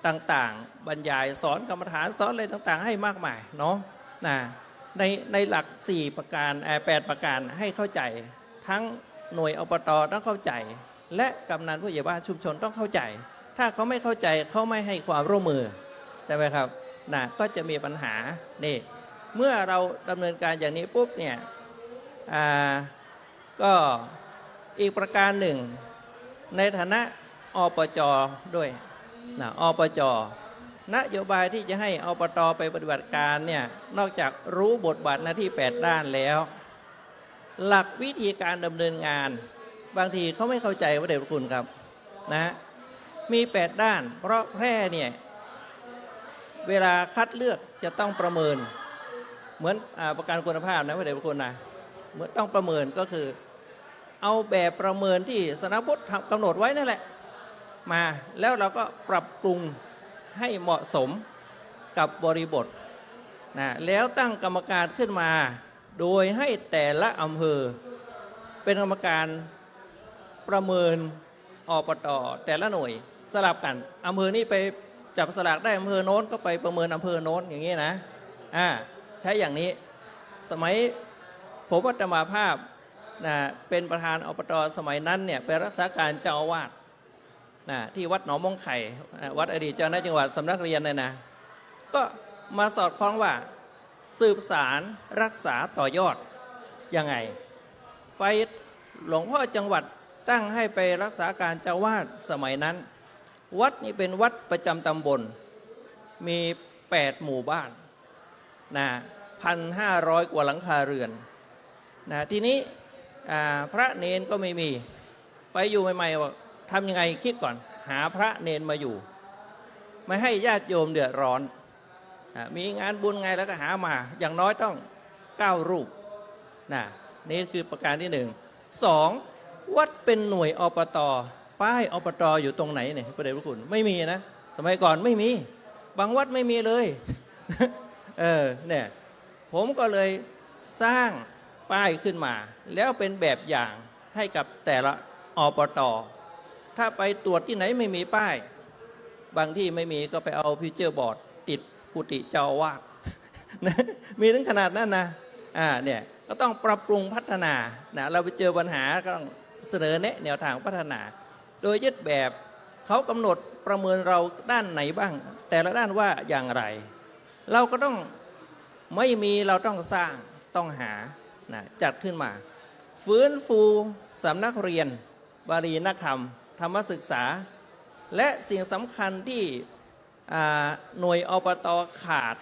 D: ต่างๆบรรยายสอนกรรมฐานสอนอะไรต่างๆให้มากมายเนาะในหลัก4ประการ8ประการให้เข้าใจทั้งหน่วยอบต.ต้องเข้าใจและกำนันผู้ใหญ่บ้านชุมชนต้องเข้าใจถ้าเขาไม่เข้าใจเขาไม่ให้ความร่วมมือใช่ไหมครับก็จะมีปัญหานี่เมื่อเราดำเนินการอย่างนี้ปุ๊บเนี่ยก็อีกประการหนึ่งในฐานะปจ.ด้วยปจ.นโยบายที่จะให้ปต.ไปปฏิบัติการเนี่ยนอกจากรู้บทบาทหน้าที่8ด้านแล้วหลักวิธีการดำเนินงานบางทีเขาไม่เข้าใจพระเดชพระคุณครับนะมี8ด้านเพราะแพร่เนี่ยเวลาคัดเลือกจะต้องประเมินเหมือนประกันคุณภาพนะพระเดชพระคุณนะเมื่อต้องประเมินก็คือเอาแบบประเมินที่สำนักพุทธกำหนดไว้นั่นแหละมาแล้วเราก็ปรับปรุงให้เหมาะสมกับบริบทนะแล้วตั้งกรรมการขึ้นมาโดยให้แต่ละอำเภอเป็นกรรมการประเมินปต.แต่ละหน่วยสลับกันอำเภอนี้ไปจับสลากได้อำเภอโน้นก็ไปประเมินอำเภอโน้นอย่างนี้นะใช้อย่างนี้สมัยผมวัดธรรมาภาพเป็นประธานปต.สมัยนั้นเนี่ยไปรักษาการเจ้าอาวาสที่วัดหนองมงไข่วัดอดีตเจ้าหน้าจังหวัดสำนักเรียนเลยนะก็มาสอดคล้องว่าสืบสารรักษาต่อยอดยังไงไปหลวงพ่อจังหวัดตั้งให้ไปรักษาการเจ้าอาวาสสมัยนั้นวัดนี้เป็นวัดประจำตำบลมี8หมู่บ้าน1,500 กว่าหลังคาเรือนทีนี้พระเนนก็ไม่มีไปอยู่ใหม่ๆว่าทำยังไงคิดก่อนหาพระเนนมาอยู่ไม่ให้ญาติโยมเดือดร้อนมีงานบุญไงแล้วก็หามาอย่างน้อยต้อง9รูปนี่คือประการที่1 2วัดเป็นหน่วยปต.ป้ายปต.อยู่ตรงไหนเนี่ยพระเดชพระคุณไม่มีนะสมัยก่อนไม่มีบางวัดไม่มีเลยเนี่ยผมก็เลยสร้างป้ายขึ้นมาแล้วเป็นแบบอย่างให้กับแต่ละปต.ถ้าไปตรวจที่ไหนไม่มีป้ายบางที่ไม่มีก็ไปเอาพิวเจอร์บอร์ดติดกุฏิเจ้าอาวาสมีถึงขนาดนั้นนะเนี่ย ก็ต้องปรับปรุงพัฒนานะเราไปเจอปัญหาก็ต้องเสนอแนะแนวทางพัฒนา โดยยึดแบบเขากำหนดประเมินเราด้านไหนบ้าง แต่ละด้านว่าอย่างไร เราก็ต้องไม่มีเราต้องสร้างต้องหานะจัดขึ้นมา ฟื้นฟูสำนักเรียนบาลีนักธรรมธรรมศึกษา และสิ่งสำคัญที่หน่วยอบต.ขาด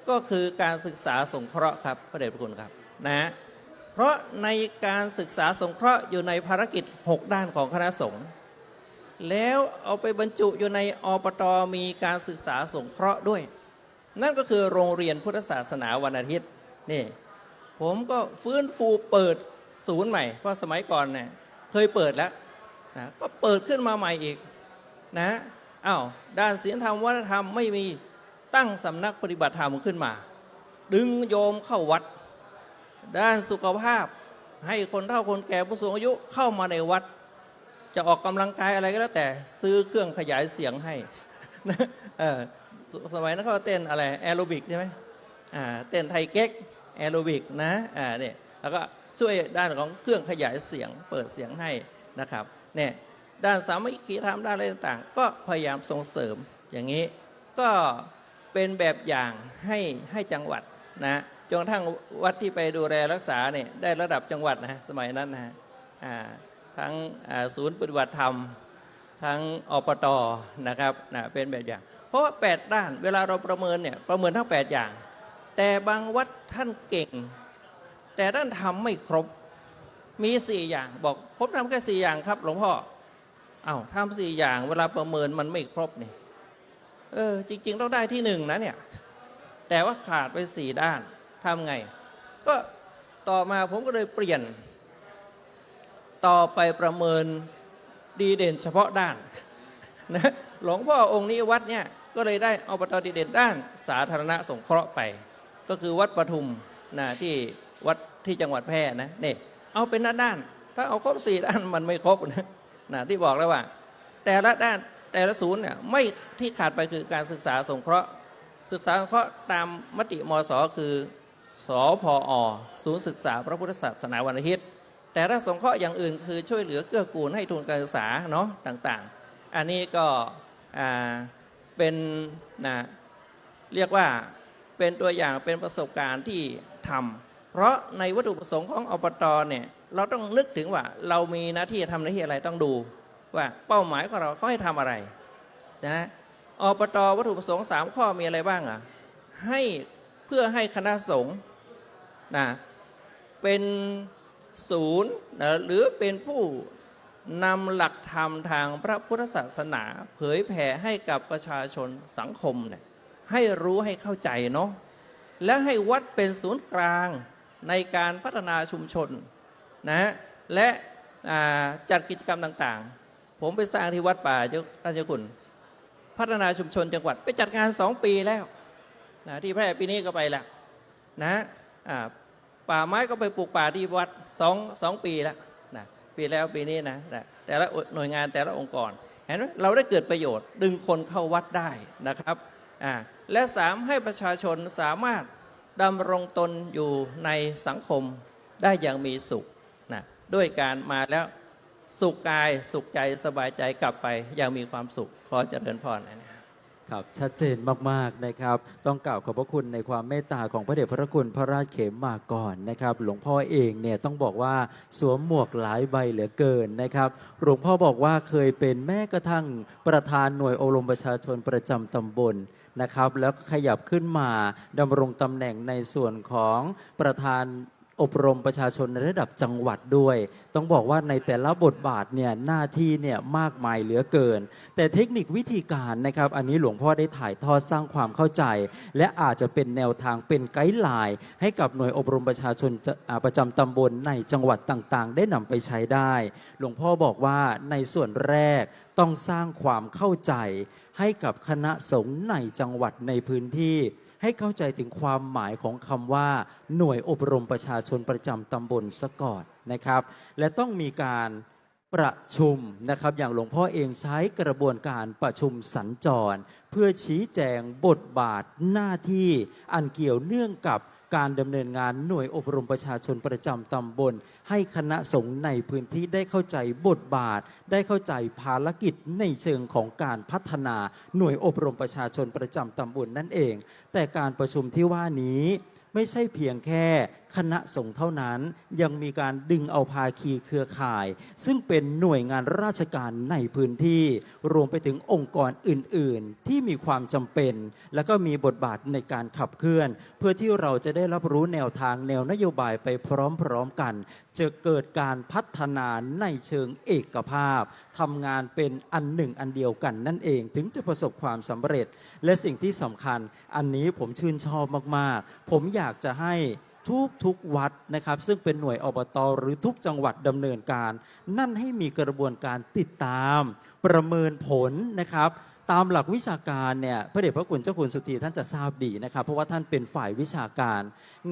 D: ก็คือการศึกษาสงเคราะห์ครับพระเดชพระคุณครับนะเพราะในการศึกษาสงเคราะห์อยู่ในภารกิจ 6 ด้านของคณะสงฆ์แล้วเอาไปบรรจุอยู่ในอบต.มีการศึกษาสงเคราะห์ด้วย นั่นก็คือโรงเรียนพุทธศาสนาวันอาทิตย์นี่ผมก็ฟื้นฟูเปิดศูนย์ใหม่เพราะสมัยก่อนเนี่ยเคยเปิดแล้วนะก็เปิดขึ้นมาใหม่อีกนะอ้าวด้านศีลธรรมวัฒนธรรมไม่มีตั้งสำนักปฏิบัติธรรมขึ้นมาดึงโยมเข้าวัดด้านสุขภาพให้คนเฒ่าคนแก่ผู้สูงอายุเข้ามาในวัดจะออกกำลังกายอะไรก็แล้วแต่ซื้อเครื่องขยายเสียงให้สมัยนั้นเขาเต้นอะไรแอโรบิกใช่ไหมเต้นไทยเก๊กแอโรบิกนะเนี่ยแล้วก็ช่วยด้านของเครื่องขยายเสียงเปิดเสียงให้นะครับเนี่ยด้านสามัคคีธรรมด้านอะไรต่างๆก็พยายามส่งเสริมอย่างนี้ก็เป็นแบบอย่างให้จังหวัดนะจนกระทั่งวัดที่ไปดูแลรักษาเนี่ยได้ระดับจังหวัดนะสมัยนั้นนะทั้งศูนย์ปฏิบัติธรรมทั้งอบต.นะครับเป็นแบบอย่างเพราะว่า8ด้านเวลาเราประเมินเนี่ยประเมินทั้ง8อย่างแต่บางวัดท่านเก่งแต่ท่านทำไม่ครบมี4อย่างบอกผมทำแค่4อย่างครับหลวงพ่อทำ4อย่างเวลาประเมินมันไม่ครบนี่จริงๆต้องได้ที่1นะเนี่ยแต่ว่าขาดไป4ด้านทำไงก็ต่อมาผมก็เลยเปลี่ยนต่อไปประเมินดีเด่นเฉพาะด้านนะหลวงพ่อองค์นี้วัดเนี่ยก็เลยได้อบต.ดีเด่นด้านสาธารณสงเคราะห์ไปก็คือวัดปทุมนะที่วัดที่จังหวัดแพร่นะเนี่ยเอาเป็นด้านถ้าเอาครบ4ด้านมันไม่ครบนะที่บอกแล้วว่าแต่ละด้านแต่ละศูนย์เนี่ยไม่ที่ขาดไปคือการศึกษาสงเคราะห์ศึกษาสงเคราะห์ตามมติมศ.คือสพอ.ศูนย์ศึกษาพระพุทธศาสนาวันอาทิตย์แต่ถ้าสงเคราะห์อย่างอื่นคือช่วยเหลือเกื้อกูลให้ทุนการศึกษาเนาะต่างๆอันนี้ก็เป็นเรียกว่าเป็นตัวอย่างเป็นประสบการณ์ที่ทำเพราะในวัตถุประสงค์ของอบต.เนี่ยเราต้องนึกถึงว่าเรามีหน้าที่ทำหน้าที่อะไรต้องดูว่าเป้าหมายของเราเขาให้ทำอะไรนะอบต.วัตถุประสงค์3ข้อมีอะไรบ้างให้เพื่อให้คณะสงฆ์เป็นศูนย์หรือเป็นผู้นำหลักธรรมทางพระพุทธศาสนาเผยแผ่ให้กับประชาชนสังคมเนี่ยให้รู้ให้เข้าใจเนาะและให้วัดเป็นศูนย์กลางในการพัฒนาชุมชนนะและจัดกิจกรรมต่างๆผมไปสร้างที่วัดป่าท่านเจ้าคุณพัฒนาชุมชนจังหวัดไปจัดงาน2 ปีแล้วที่แพร่ปีนี้ก็ไปแล้วนะป่าไม้ก็ไปปลูกป่าที่วัด2 ปีแล้วปีแล้วปีนี้นะแต่ละหน่วยงานแต่ละองค์กรเห็นไหมเราได้เกิดประโยชน์ดึงคนเข้าวัดได้นะครับและ3ให้ประชาชนสามารถดำรงตนอยู่ในสังคมได้อย่างมีสุขด้วยการมาแล้วสุขกายสุขใจสบายใจกลับไปอย่างมีความสุขขอเจริญพร
A: ครับชัดเจนมากๆนะครับต้องกล่าวขอบพระคุณในความเมตตาของพระเดชพระคุณพระราชเขมมาก่อนนะครับหลวงพ่อเองเนี่ยต้องบอกว่าสวมหมวกหลายใบเหลือเกินนะครับหลวงพ่อบอกว่าเคยเป็นแม้กระทั่งประธานหน่วยอบรมประชาชนประจำตำบลนะครับแล้วขยับขึ้นมาดำรงตำแหน่งในส่วนของประธานอบรมประชาชนในระดับจังหวัดด้วยต้องบอกว่าในแต่ละบทบาทเนี่ยหน้าที่เนี่ยมากมายเหลือเกินแต่เทคนิควิธีการนะครับอันนี้หลวงพ่อได้ถ่ายทอดสร้างความเข้าใจและอาจจะเป็นแนวทางเป็นไกด์ไลน์ให้กับหน่วยอบรมประชาชนประจำตำบลในจังหวัดต่างๆได้นำไปใช้ได้หลวงพ่อบอกว่าในส่วนแรกต้องสร้างความเข้าใจให้กับคณะสงฆ์ในจังหวัดในพื้นที่ให้เข้าใจถึงความหมายของคำว่าหน่วยอบรมประชาชนประจำตำบลซะก่อนนะครับและต้องมีการประชุมนะครับอย่างหลวงพ่อเองใช้กระบวนการประชุมสัญจรเพื่อชี้แจงบทบาทหน้าที่อันเกี่ยวเนื่องกับ การดำเนินงานหน่วยอบรมประชาชนประจำตำบลให้คณะสงฆ์ในพื้นที่ได้เข้าใจบทบาท ได้เข้าใจภารกิจในเชิงของการพัฒนาหน่วยอบรมประชาชนประจำตำบลนั่นเอง แต่การประชุมที่ว่านี้ไม่ใช่เพียงแค่คณะสงฆ์เท่านั้นยังมีการดึงเอาภาคีเครือข่าย ซึ่งเป็นหน่วยงานราชการในพื้นที่รวมไปถึงองค์กรอื่น ๆ ที่มีความจำเป็น และก็มีบทบาทในการขับเคลื่อน เพื่อที่เราจะได้รับรู้แนวทางแนวนโยบายไปพร้อม ๆ กัน จะเกิดการพัฒนาในเชิงเอกภาพทำงานเป็นอันหนึ่งอันเดียวกันนั่นเองถึงจะประสบความสำเร็จ และสิ่งที่สำคัญอันนี้ผมชื่นชอบมากๆผมอยากจะให้ทุกวัดนะครับซึ่งเป็นหน่วยอบต.หรือทุกจังหวัดดำเนินการนั่นให้มีกระบวนการติดตามประเมินผลนะครับตามหลักวิชาการเนี่ยพระเดชพระคุณเจ้าคุณสุธีท่านจะทราบดีนะครับเพราะว่าท่านเป็นฝ่ายวิชาการ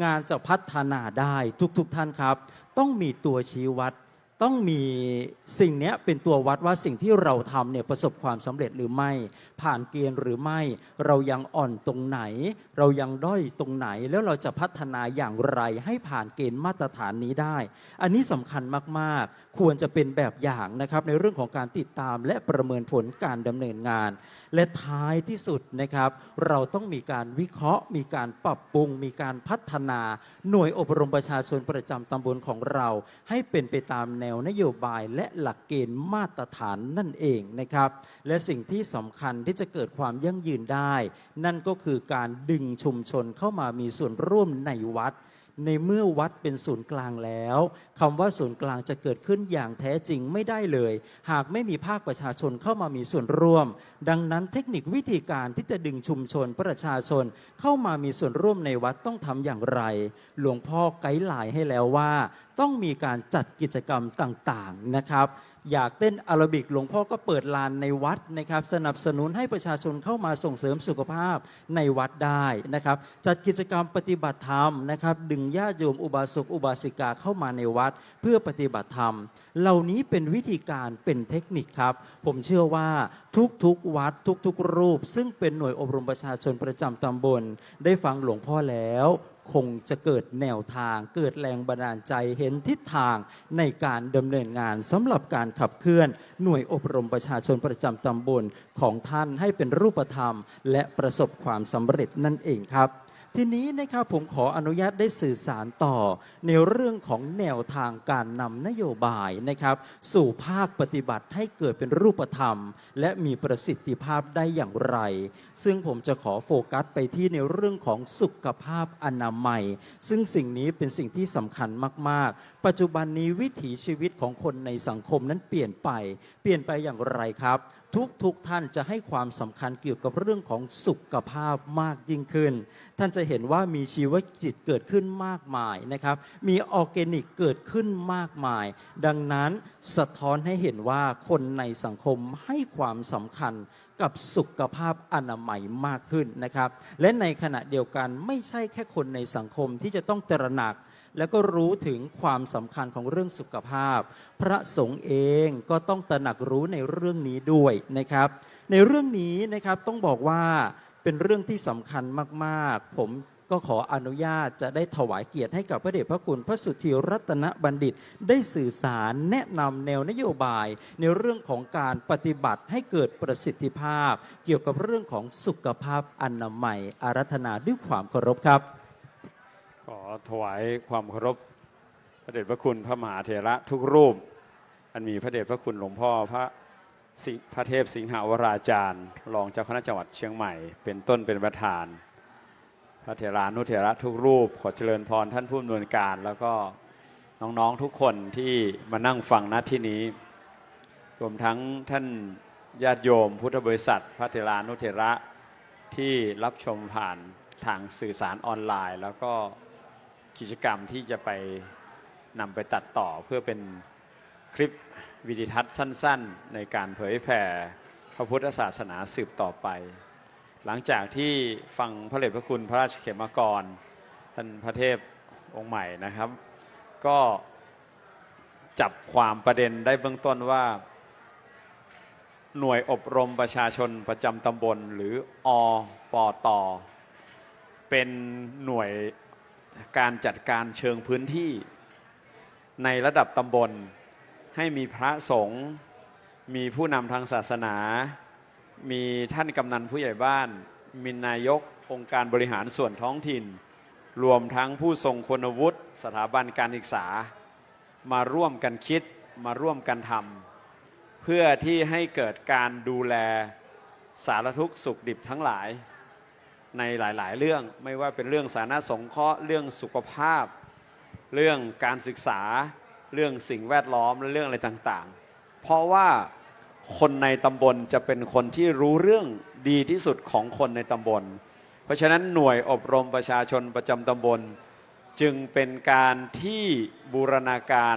A: งานจะพัฒนาได้ทุกท่านครับต้องมีตัวชี้วัดต้องมีสิ่งนี้เป็นตัววัดว่าสิ่งที่เราทำเนี่ยประสบความสำเร็จหรือไม่ผ่านเกณฑ์หรือไม่เรายังอ่อนตรงไหนเรายังด้อยตรงไหนแล้วเราจะพัฒนาอย่างไรให้ผ่านเกณฑ์มาตรฐานนี้ได้อันนี้สำคัญมากๆควรจะเป็นแบบอย่างนะครับในเรื่องของการติดตามและประเมินผลการดำเนินงานและท้ายที่สุดนะครับเราต้องมีการวิเคราะห์มีการปรับปรุงมีการพัฒนาหน่วยอบรมประชาชนประจำตำบลของเราให้เป็นไปตามแนวนโยบายและหลักเกณฑ์มาตรฐานนั่นเองนะครับและสิ่งที่สำคัญที่จะเกิดความยั่งยืนได้นั่นก็คือการดึงชุมชนเข้ามามีส่วนร่วมในวัดในเมื่อวัดเป็นศูนย์กลางแล้วคำว่าศูนย์กลางจะเกิดขึ้นอย่างแท้จริงไม่ได้เลยหากไม่มีภาคประชาชนเข้ามามีส่วนร่วมดังนั้นเทคนิควิธีการที่จะดึงชุมชนประชาชนเข้ามามีส่วนร่วมในวัดต้องทำอย่างไรหลวงพ่อไกด์ไลน์ให้แล้วว่าต้องมีการจัดกิจกรรมต่างๆนะครับอยากเต้นอาราบิกหลวงพ่อก็เปิดลานในวัดนะครับสนับสนุนให้ประชาชนเข้ามาส่งเสริมสุขภาพในวัดได้นะครับจัดกิจกรรมปฏิบัติธรรมนะครับดึงญาติโยมอุบาสกอุบาสิกาเข้ามาในวัดเพื่อปฏิบัติธรรมเหล่านี้เป็นวิธีการเป็นเทคนิคครับผมเชื่อว่าทุกวัดทุกรูปซึ่งเป็นหน่วยอบรมประชาชนประจำตำบลได้ฟังหลวงพ่อแล้วคงจะเกิดแนวทางเกิดแรงบันดาลใจเห็นทิศทางในการดำเนินงานสำหรับการขับเคลื่อนหน่วยอบรมประชาชนประจำตำบลของท่านให้เป็นรูปธรรมและประสบความสำเร็จนั่นเองครับทีนี้นะครับผมขออนุญาตได้สื่อสารต่อในเรื่องของแนวทางการนำนโยบายนะครับสู่ภาคปฏิบัติให้เกิดเป็นรูปธรรมและมีประสิทธิภาพได้อย่างไรซึ่งผมจะขอโฟกัสไปที่ในเรื่องของสุขภาพอนามัยซึ่งสิ่งนี้เป็นสิ่งที่สำคัญมากๆปัจจุบันนี้วิถีชีวิตของคนในสังคมนั้นเปลี่ยนไปอย่างไรครับทุกท่านจะให้ความสำคัญเกี่ยวกับเรื่องของสุขภาพมากยิ่งขึ้นท่านจะเห็นว่ามีชีวจิตเกิดขึ้นมากมายนะครับมีออร์แกนิกเกิดขึ้นมากมายดังนั้นสะท้อนให้เห็นว่าคนในสังคมให้ความสำคัญกับสุขภาพอนามัยมากขึ้นนะครับและในขณะเดียวกันไม่ใช่แค่คนในสังคมที่จะต้องตระหนักแล้วก็รู้ถึงความสำคัญของเรื่องสุขภาพพระสงฆ์เองก็ต้องตระหนักรู้ในเรื่องนี้ด้วยนะครับในเรื่องนี้นะครับต้องบอกว่าเป็นเรื่องที่สำคัญมากๆผมก็ขออนุญาตจะได้ถวายเกียรติให้กับพระเดชพระคุณพระสุทธิรัตนบัณฑิตได้สื่อสารแนะนำแนวนโยบายในเรื่องของการปฏิบัติให้เกิดประสิทธิภาพเกี่ยวกับเรื่องของสุขภาพอนามัยอาราธนาด้วยความเคารพครับ
E: ขอถวายความเคารพพระเดชพระคุณพระมหาเถระทุกรูปอันมีพระเดชพระคุณหลวงพ่อพระเทพสิงหาวราจารย์รองเจ้าคณะจังหวัดเชียงใหม่เป็นต้นเป็นประธานพระเถรานุเถระทุกรูปขอเจริญพรท่านผู้อำนวยการแล้วก็น้องๆทุกคนที่มานั่งฟังณที่นี้รวมทั้งท่านญาติโยมพุทธบริษัทพระเถรานุเถระที่รับชมผ่านทางสื่อสารออนไลน์แล้วก็กิจกรรมที่จะไปนำไปตัดต่อเพื่อเป็นคลิปวิดีทัศน์สั้นๆในการเผยแผ่พระพุทธศาสนาสืบต่อไปหลังจากที่ฟังพระเดชพระคุณพระราชเขมกรท่านพระเทพองค์ใหม่นะครับก็จับความประเด็นได้เบื้องต้นว่าหน่วยอบรมประชาชนประจำตำบลหรืออปตเป็นหน่วย การจัดการเชิงพื้นที่ในระดับตำบลให้มีพระสงฆ์มีผู้นำทางศาสนา มีท่านกำนันผู้ใหญ่บ้านมีนายกองค์การบริหารส่วนท้องถิ่น รวมทั้งผู้ทรงคุณวุฒิสถาบันการศึกษามาร่วมกันคิดมาร่วมกันทำเพื่อที่ให้เกิดการดูแลสารทุกข์สุขดิบทั้งหลายในหลายๆ เรื่องไม่ว่าเป็นเรื่องสาธารณสงเคราะห์เรื่องสุขภาพเรื่องการศึกษาเรื่องสิ่งแวดล้อมและเรื่องอะไรต่างๆเพราะว่าคนในตำบลจะเป็นคนที่รู้เรื่องดีที่สุดของคนในตำบลเพราะฉะนั้นหน่วยอบรมประชาชนประจำตำบลจึงเป็นการที่บูรณาการ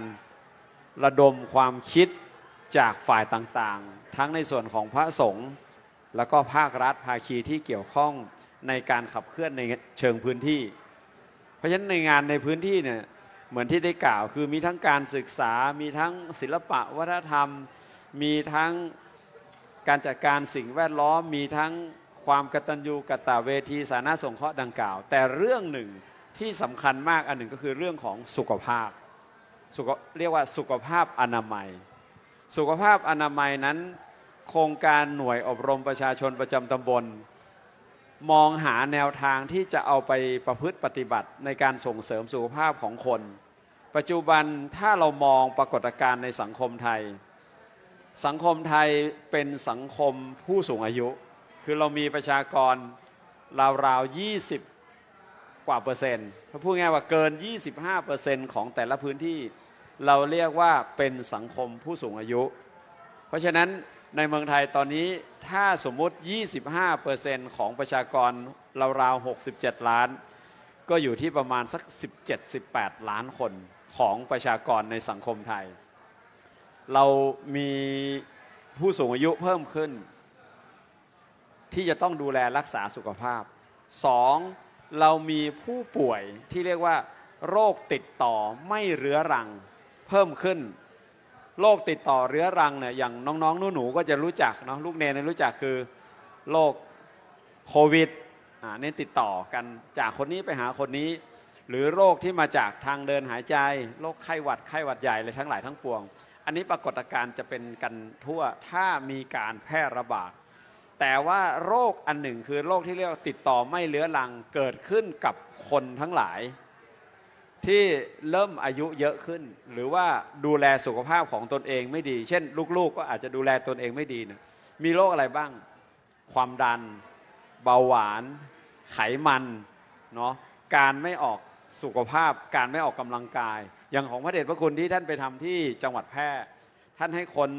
E: ระดมความคิดจากฝ่ายต่างๆทั้งในส่วนของพระสงฆ์แล้วก็ภาครัฐภาคีที่เกี่ยวข้องในการขับเคลื่อนในเชิงพื้นที่เพราะฉะนั้นในงานในพื้นที่เนี่ยเหมือนที่ได้กล่าวคือมีทั้งการศึกษามีทั้งศิลปะวัฒนธรรมมีทั้งการจัดการสิ่งแวดล้อมมีทั้งความกตัญญูกตเวทีสาธารณสงเคราะห์ดังกล่าวแต่เรื่องหนึ่งที่สำคัญมากอันหนึ่งก็คือเรื่องของสุขภาพเรียกว่าสุขภาพอนามัยสุขภาพอนามัยนั้นโครงการหน่วยอบรมประชาชนประจำตำบลมองหาแนวทางที่จะเอาไปประพฤติปฏิบัติในการส่งเสริมสุขภาพของคนปัจจุบันถ้าเรามองปรากฏการณ์ในสังคมไทยเป็นสังคมผู้สูงอายุคือเรามีประชากรราวๆ20กว่าเปอร์เซ็นต์ถ้าพูดง่ายว่าเกิน 25% ของแต่ละพื้นที่เราเรียกว่าเป็นสังคมผู้สูงอายุเพราะฉะนั้นในเมืองไทยตอนนี้ถ้าสมมุติ 25% ของประชากรราวๆ67 ล้านก็อยู่ที่ประมาณสัก 17-18 ล้านคนของประชากรในสังคมไทยเรามีผู้สูงอายุเพิ่มขึ้นที่จะต้องดูแลรักษาสุขภาพ 2. เรามีผู้ป่วยที่เรียกว่าโรคติดต่อไม่เรื้อรังเพิ่มขึ้นโรคติดต่อเรื้อรังเนี่ยอย่างน้องๆหนูๆก็จะรู้จักเนาะลูกเนรรู้จักคือโรคโควิดนี่ติดต่อกันจากคนนี้ไปหาคนนี้หรือโรคที่มาจากทางเดินหายใจโรคไข้หวัดใหญ่เลยทั้งหลายทั้งปวงอันนี้ปรากฏการณ์จะเป็นกันทั่วถ้ามีการแพร่ระบาดแต่ว่าโรคอันหนึ่งคือโรคที่เรียกว่าติดต่อไม่เรื้อรังเกิดขึ้นกับคนทั้งหลายที่เริ่มอายุเยอะขึ้นหรือว่าดูแลสุขภาพของตนเองไม่ดีเช่นลูกๆก็อาจจะดูแลตนเองไม่ดีนะมีโรคอะไรบ้างความดันเบาหวานไขมันเนาะการไม่ออกสุขภาพการไม่ออกกำลังกายอย่างของพระเดชพระคุณที่ท่านไปทำที่จังหวัดแพร่ท่านให้คน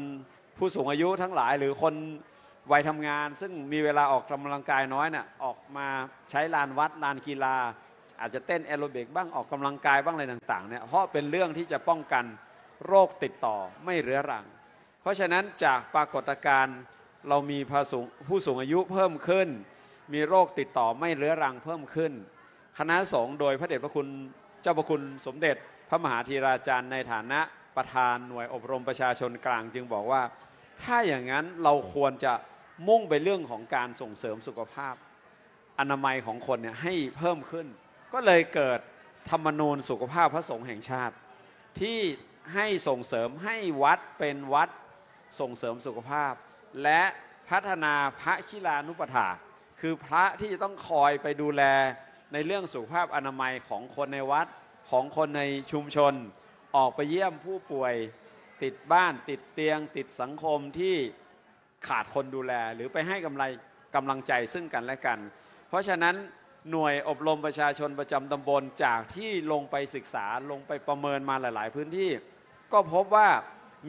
E: ผู้สูงอายุทั้งหลายหรือคนวัยทำงานซึ่งมีเวลาออกกำลังกายน้อยเนี่ยออกมาใช้ลานวัดลานกีฬาอาจจะเต้นแอโรบิกบ้างออกกำลังกายบ้างอะไรต่างๆเนี่ยเพราะเป็นเรื่องที่จะป้องกันโรคติดต่อไม่เรื้อรังเพราะฉะนั้นจากปรากฏการณ์เรามีผู้สูงอายุเพิ่มขึ้นมีโรคติดต่อไม่เรื้อรังเพิ่มขึ้นคณะสงฆ์โดยพระเดชพระคุณเจ้าพระคุณสมเด็จพระมหาธีราจารย์ในฐานะประธานหน่วยอบรมประชาชนกลางจึงบอกว่าถ้าอย่างนั้นเราควรจะมุ่งไปเรื่องของการส่งเสริมสุขภาพอนามัยของคนเนี่ยให้เพิ่มขึ้นก็เลยเกิดธรรมนูญสุขภาพพระสงฆ์แห่งชาติที่ให้ส่งเสริมให้วัดเป็นวัดส่งเสริมสุขภาพและพัฒนาพระคิลานุปถากคือพระที่จะต้องคอยไปดูแลในเรื่องสุขภาพอนามัยของคนในวัดของคนในชุมชนออกไปเยี่ยมผู้ป่วยติดบ้านติดเตียงติดสังคมที่ขาดคนดูแลหรือไปให้กำลังใจซึ่งกันและกันเพราะฉะนั้นหน่วยอบรมประชาชนประจำตำบลจากที่ลงไปศึกษาลงไปประเมินมาหลายๆพื้นที่ก็พบว่า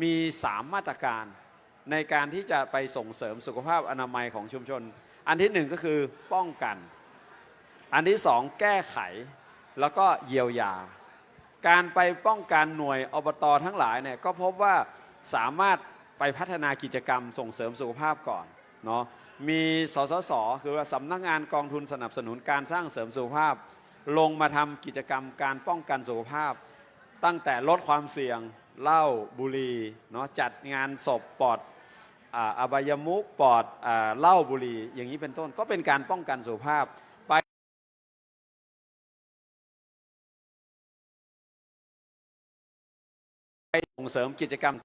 E: มี3มาตรการในการที่จะไปส่งเสริมสุขภาพอนามัยของชุมชนอันที่1ก็คือป้องกันอันที่2แก้ไขแล้วก็เยียวยาการไปป้องกันหน่วยอบต.ทั้งหลายเนี่ยก็พบว่าสามารถไปพัฒนากิจกรรมส่งเสริมสุขภาพก่อนเนาะมีสสส.คือว่าสำนักงานกองทุนสนับสนุนการสร้างเสริมสุขภาพลงมาทำกิจกรรมการป้องกันสุขภาพตั้งแต่ลดความเสี่ยงเหล้าบุหรี่เนาะจัดงานศพปลอดอบายมุขปลอดเหล้าบุหรี่อย่างนี้เป็นต้นก็เป็นการป้องกันสุขภาพ ส่งเสริมกิจกรรม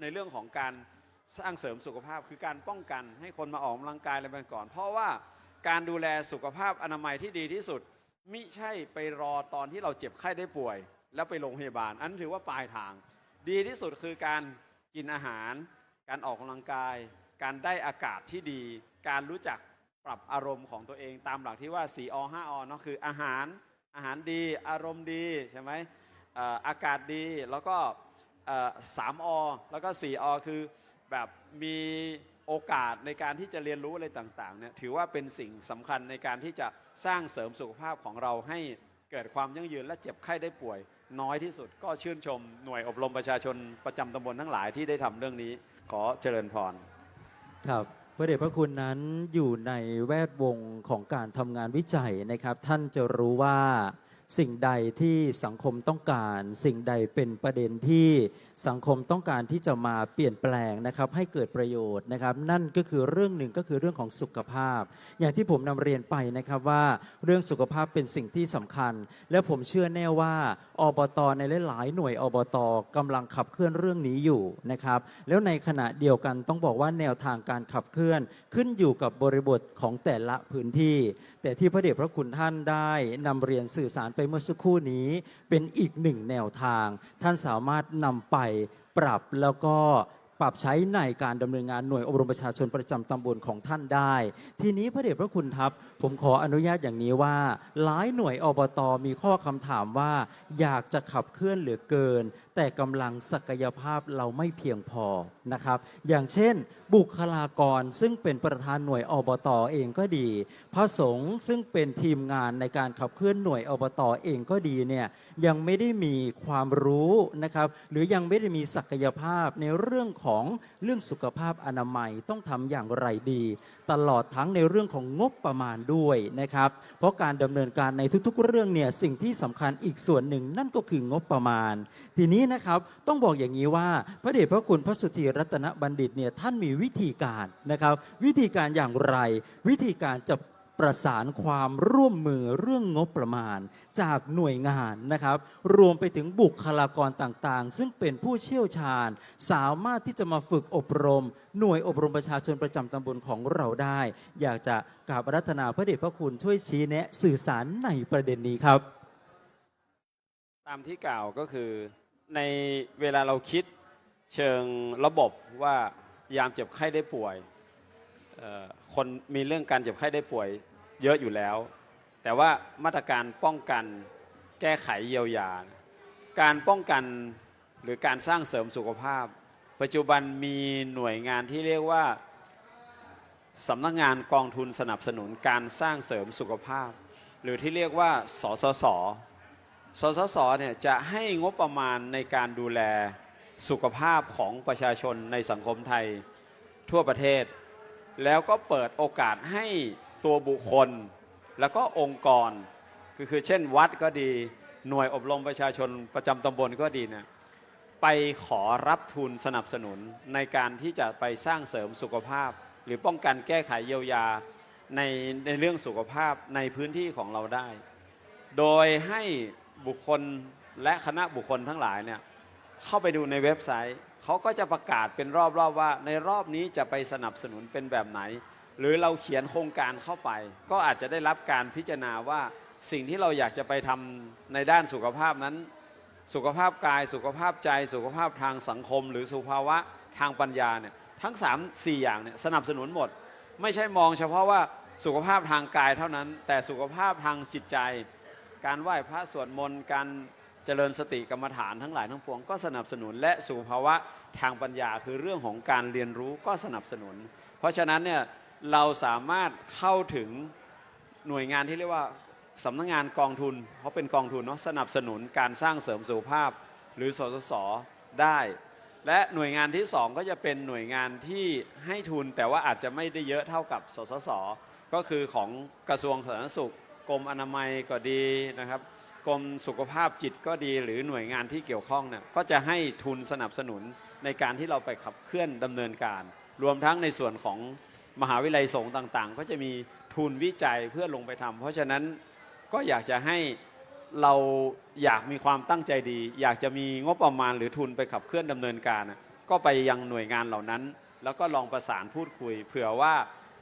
E: ในเรื่องของการสร้างเสริมสุขภาพคือการป้องกันให้คนมาออกกำลังกายอะไรไปก่อน เพราะว่าการดูแลสุขภาพอนามัยที่ดีที่สุดมิใช่ไปรอตอนที่เราเจ็บไข้ได้ป่วย แล้วไปโรงพยาบาลอันถือว่าปลายทาง ดีที่สุดคือการกินอาหาร การออกกำลังกาย การได้อากาศที่ดี การรู้จักปรับอารมณ์ของตัวเองตามหลักที่ว่า 4 อ 5 อเนาะคืออาหารดีอารมณ์ดีใช่ไหมอากาศดีแล้วก็3 อ แล้วก็ 4 อ คือแบบมีโอกาสในการที่จะเรียนรู้อะไรต่างๆเนี่ยถือว่าเป็นสิ่งสำคัญในการที่จะสร้างเสริมสุขภาพของเราให้เกิดความยั่งยืนและเจ็บไข้ได้ป่วยน้อยที่สุดก็ชื่นชมหน่วยอบรมประชาชนประจำตำบลทั้งหลายที่ได้ทำเรื่องนี้ขอเจริญพร
A: ครับพระเดชพระคุณนั้นอยู่ในแวดวงของการทำงานวิจัยนะครับ ท่านจะรู้ว่าสิ่งใดที่สังคมต้องการ สิ่งใดเป็นประเด็นที่สังคมต้องการที่จะมาเปลี่ยนแปลงนะครับให้เกิดประโยชน์นะครับนั่นก็คือเรื่องหนึ่งก็คือเรื่องของสุขภาพ อย่างที่ผมนำเรียนไปนะครับว่าเรื่องสุขภาพเป็นสิ่งที่สำคัญ และผมเชื่อแน่ว่าอบต.ในหลายๆหน่วยอบต.กำลังขับเคลื่อนเรื่องนี้อยู่นะครับแล้วในขณะเดียวกันต้องบอกว่าแนวทางการขับเคลื่อนขึ้นอยู่กับบริบทของแต่ละพื้นที่ แต่ที่พระเดชพระคุณท่านได้นำเรียนสื่อสารไปเมื่อสักครู่นี้เป็นอีกหนึ่งแนวทางท่านสามารถนำไปปรับแล้วก็ปรับใช้ในการดำเนินงานหน่วยอบรมประชาชนประจำตำบลของท่านได้ทีนี้พระเดชพระคุณครับผมขออนุญาตอย่างนี้ว่าหลายหน่วยอบต.มีข้อคำถามว่าอยากจะขับเคลื่อนเหลือเกินแต่กำลังศักยภาพเราไม่เพียงพอนะครับอย่างเช่นบุคลากรซึ่งเป็นประธานหน่วยอบต.เองก็ดีพระสงฆ์ซึ่งเป็นทีมงานในการขับเคลื่อนหน่วยอบต.เองก็ดีเนี่ยยังไม่ได้มีความรู้นะครับหรือยังไม่ได้มีศักยภาพในเรื่องของสุขภาพอนามัยต้องทำอย่างไรดีตลอดทั้งในเรื่องของงบประมาณด้วยนะครับเพราะการดำเนินการในทุกๆเรื่องเนี่ยสิ่งที่สำคัญอีกส่วนหนึ่งนั่นก็คืองบประมาณทีนี้นะครับต้องบอกอย่างนี้ว่าพระเดชพระคุณพระสุธีรัตนบัณฑิตเนี่ยท่านมีวิธีการนะครับวิธีการอย่างไรวิธีการจะป ประสานความร่วมมือเรื่องงบประมาณจากหน่วยงานนะครับรวมไปถึงบุคลากรต่างๆ ซึ่งเป็นผู้เชี่ยวชาญสามารถที่จะมาฝึกอบรมหน่วยอบรมประชาชนประจำตำบลของเราได้ อยากจะกราบอาราธนาพระเดชพระคุณช่วยชี้แนะสื่อสารในประเด็นนี้ครับ
E: ตามที่กล่าวก็คือในเวลาเราคิดเชิงระบบว่ายามเจ็บไข้ได้ป่วยคนมีเรื่องการเจ็บไข้ได้ป่วยเยอะอยู่แล้ว แต่ว่ามาตรการป้องกันแก้ไขเยียวยาการป้องกันหรือการสร้างเสริมสุขภาพ ปัจจุบันมีหน่วยงานที่เรียกว่าสำนักงานกองทุนสนับสนุนการสร้างเสริมสุขภาพ หรือที่เรียกว่าสสส.สสส.เนี่ยจะให้งบประมาณในการดูแลสุขภาพของประชาชนในสังคมไทยทั่วประเทศ แล้วก็เปิดโอกาสให้ตัวบุคคลแล้วก็องค์กรคือเช่นวัดก็ดีหน่วยอบรมประชาชนประจำตำบลก็ดีเนี่ยไปขอรับทุนสนับสนุนในการที่จะไปสร้างเสริมสุขภาพ หรือป้องกันแก้ไขเยียวยาในเรื่องสุขภาพในพื้นที่ของเราได้ โดยให้บุคคลและคณะบุคคลทั้งหลายเนี่ยเข้าไปดูในเว็บไซต์เขาก็จะประกาศเป็นรอบๆว่าในรอบนี้จะไปสนับสนุนเป็นแบบไหน หรือเราเขียนโครงการเข้าไป ก็อาจจะได้รับการพิจารณาว่าสิ่งที่เราอยากจะไปทำในด้านสุขภาพนั้นสุขภาพกายสุขภาพใจสุขภาพทางสังคม หรือสุขภาวะทางปัญญาเนี่ยทั้ง 3-4 อย่างเนี่ยสนับสนุนหมดไม่ใช่มองเฉพาะว่าสุขภาพทางกายเท่านั้นแต่สุขภาพทางจิตใจการไหว้พระสวดมนต์การเจริญสติกรรมฐานทั้งหลายทั้งปวงก็สนับสนุนและสุขภาวะทางปัญญาคือเรื่องของการเรียนรู้ก็สนับสนุนเพราะฉะนั้นเนี่ยเราสามารถเข้าถึงหน่วยงานที่เรียกว่าสำนักงานกองทุนเพราะเป็นกองทุนเนาะสนับสนุนการสร้างเสริมสุขภาพหรือสสส.ได้และหน่วยงานที่2ก็จะเป็นหน่วยงานที่ให้ทุนแต่ว่าอาจจะไม่ได้เยอะเท่ากับสสส.ก็คือของกระทรวงสาธารณสุขกรมอนามัยก็ดีนะครับกรมสุขภาพจิตก็ดีหรือหน่วยงานที่เกี่ยวข้องเนี่ยก็จะให้ทุนสนับสนุนในการที่เราไปขับเคลื่อนดำเนินการรวมทั้งในส่วนของมหาวิทยาลัยสงฆ์ต่างๆก็จะมีทุนวิจัยเพื่อลงไปทำเพราะฉะนั้นก็อยากจะให้เราอยากมีความตั้งใจดีอยากจะมีงบประมาณหรือทุนไปขับเคลื่อนดำเนินการก็ไปยังหน่วยงานเหล่านั้นแล้วก็ลองประสานพูดคุยเผื่อว่า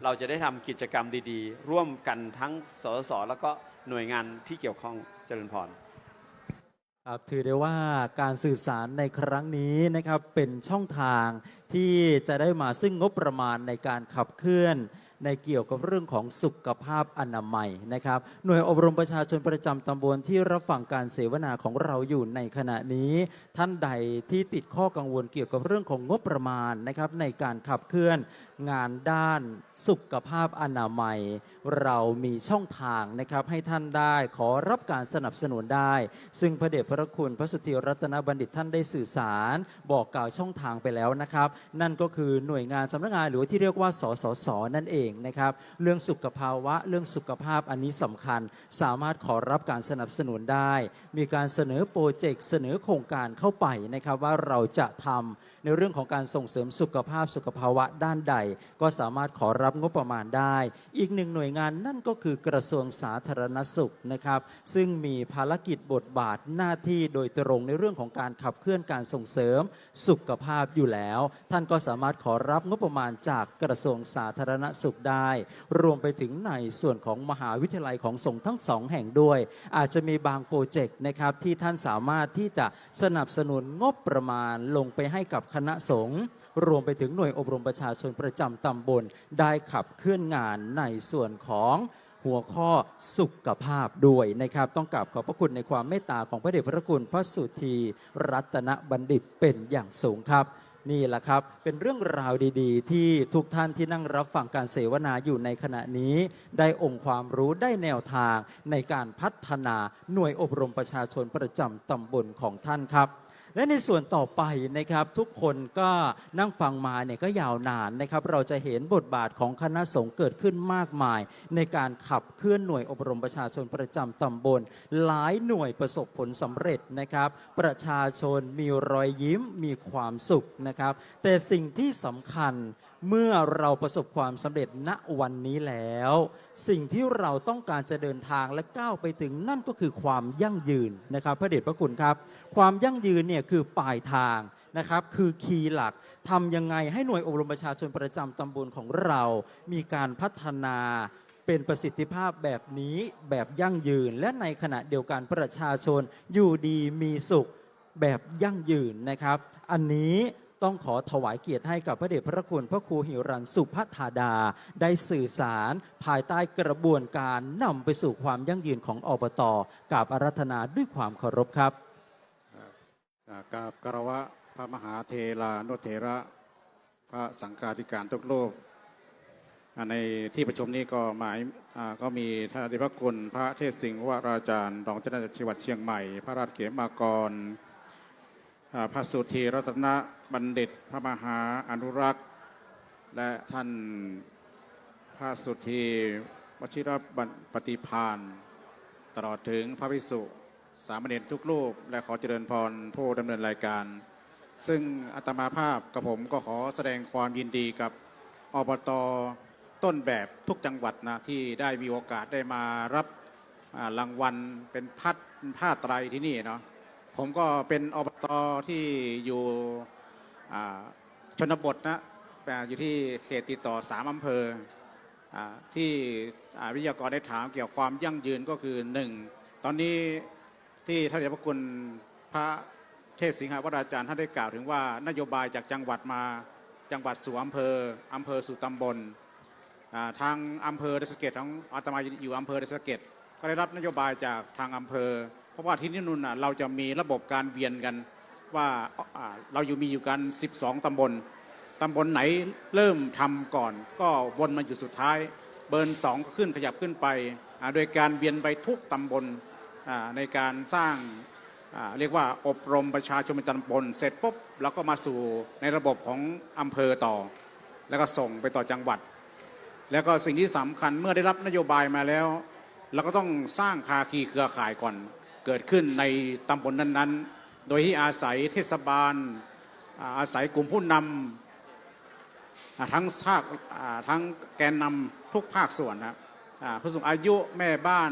E: เราจะได้ทำกิจกรรมดีๆร่วมกันทั้งสสส.แล้วก็หน่วยงานที่เกี่ยวข้องเจริญพร
A: ครับถือได้ว่าการสื่อสารในครั้งนี้นะครับเป็นช่องทางที่จะได้มาซึ่งงบประมาณในการขับเคลื่อนในเกี่ยวกับเรื่องของสุขภาพอนามัยนะครับหน่วยอบรมประชาชนประจำตำบลที่รับฟังการเสวนาของเราอยู่ในขณะนี้ท่านใดที่ติดข้อกังวลเกี่ยวกับเรื่องของงบประมาณนะครับในการขับเคลื่อนงานด้านสุขภาพอนามัยเรามีช่องทางนะครับให้ท่านได้ขอรับการสนับสนุนได้ซึ่งพระเดชพระคุณพระสุทธิรัตนบัณฑิตท่านได้สื่อสารบอกกล่าวช่องทางไปแล้วนะครับนั่นก็คือหน่วยงานสำนักงานหรือที่เรียกว่าสสส.นั่นเองนะครับเรื่องสุขภาวะเรื่องสุขภาพอันนี้สำคัญสามารถขอรับการสนับสนุนได้มีการเสนอโปรเจกต์เสนอโครงการเข้าไปนะครับว่าเราจะทำในเรื่องของการส่งเสริมสุขภาพสุขภาวะด้านใดก็สามารถขอรับงบประมาณได้อีกหนึ่งหน่วยงานนั่นก็คือกระทรวงสาธารณสุขนะครับซึ่งมีภารกิจบทบาทหน้าที่โดยตรงในเรื่องของการขับเคลื่อนการส่งเสริมสุขภาพอยู่แล้วท่านก็สามารถขอรับงบประมาณจากกระทรวงสาธารณสุขได้รวมไปถึงในส่วนของมหาวิทยาลัยของสงฆ์ทั้ง2แห่งด้วยอาจจะมีบางโปรเจกต์นะครับที่ท่านสามารถที่จะสนับสนุนงบประมาณลงไปให้กับคณะสงฆ์รวมไปถึงหน่วยอบรมประชาชนประจำตำบลได้ขับเคลื่อนงานในส่วนของหัวข้อสุขภาพด้วยนะครับต้องกราบขอบพระคุณในความเมตตาของพระเดชพระคุณพระสุทธีรัตนบัณฑิตเป็นอย่างสูงครับนี่แหละครับเป็นเรื่องราวดีๆที่ทุกท่านที่นั่งรับฟังการเสวนาอยู่ในขณะนี้ได้องค์ความรู้ได้แนวทางในการพัฒนาหน่วยอบรมประชาชนประจำตำบลของท่านครับและในส่วนต่อไปนะครับทุกคนก็นั่งฟังมาเนี่ยก็ยาวนานนะครับเราจะเห็นบทบาทของคณะสงฆ์เกิดขึ้นมากมายในการขับเคลื่อนหน่วยอบรมประชาชนประจำตำบลหลายหน่วยประสบผลสำเร็จนะครับประชาชนมีรอยยิ้มมีความสุขนะครับแต่สิ่งที่สำคัญ เมื่อเราประสบความสำเร็จณวันนี้แล้ว สิ่งที่เราต้องการจะเดินทางและก้าวไปถึงนั่นก็คือความยั่งยืนนะครับพระเดชพระคุณครับความยั่งยืนเนี่ยคือปลายทางนะครับคือคีย์หลักทำยังไงให้หน่วยอบรมประชาชนประจำตำบลของเรามีการพัฒนาเป็นประสิทธิภาพแบบนี้แบบยั่งยืน และในขณะเดียวกันประชาชนอยู่ดีมีสุขแบบยั่งยืนนะครับอันนี้ต้องขอถวายเกียรติให้กับพระเดชพระคุณพระครูหิรันสุภัทธาดาได้สื่อสารภายใต้กระบวนการนำไปสู่ความยั่งยืนของอบต.กราบอาราธนาด้วยความเคารพครับ
F: กราบคารวะพระมหาเทรานุเถระพระสังฆาธิการทุกรูปในที่ประชุมนี้ก็มีท่านอธิพระคุณพระเทพสิงห์วราจารย์รองเจ้าคณะจังหวัดเชียงใหม่พระราชเขมากรพระสุธีรัตนบัณฑิตพระมหาอนุรักษ์และท่านพระสุธีวชิรปฏิภาณตลอดถึงพระภิกษุสามเณรทุกรูปและขอเจริญพรผู้ดำเนินรายการซึ่งอาตมาภาพกับผมก็ขอแสดงความยินดีกับอบต.ต้นแบบทุกจังหวัดนะที่ได้มีโอกาสได้มารับรางวัลเป็นผ้าไตรที่นี่เนาะผมก็เป็นอบต.ที่อยู่ชนบทนะอยู่ที่เขตติดต่อ3 อำเภอที่วิทยากรได้ถามเกี่ยวกับความยั่งยืนก็คือ1ตอนนี้ที่ท่านเดชพระคุณพระเทพสิงหวราจารย์ท่านได้กล่าวถึงว่านโยบายจากจังหวัดมาจังหวัดสู่อำเภอสู่ตำบลทางอำเภอดอยสะเก็ดของอาตมาอยู่อำเภอดอยสะเก็ดก็ได้รับนโยบายจากทางอำเภอเพราะว่าที่นี่นู่นเราจะมีระบบการเวียนกันว่าเรามีอยู่กัน12 ตำบลไหนเริ่มทำก่อนก็วนมาอยู่สุดท้ายเบิร์น2ก็ขึ้นขยับขึ้นไปโดยการเวียนไปทุกตำบลในการสร้างเรียกว่าอบรมประชาชนประจำตำบลเสร็จปุ๊บเราก็มาสู่ในระบบของอำเภอต่อแล้วก็ส่งไปต่อจังหวัดแล้วก็สิ่งที่สำคัญเมื่อได้รับนโยบายมาแล้วเราก็ต้องสร้างภาคีเครือข่ายก่อนเกิดขึ้นในตำบลนั้นๆโดยที่อาศัยเทศบาลอาศัยกลุ่มผู้นำทั้งแกนนำทุกภาคส่วนนะผู้สูงอายุแม่บ้าน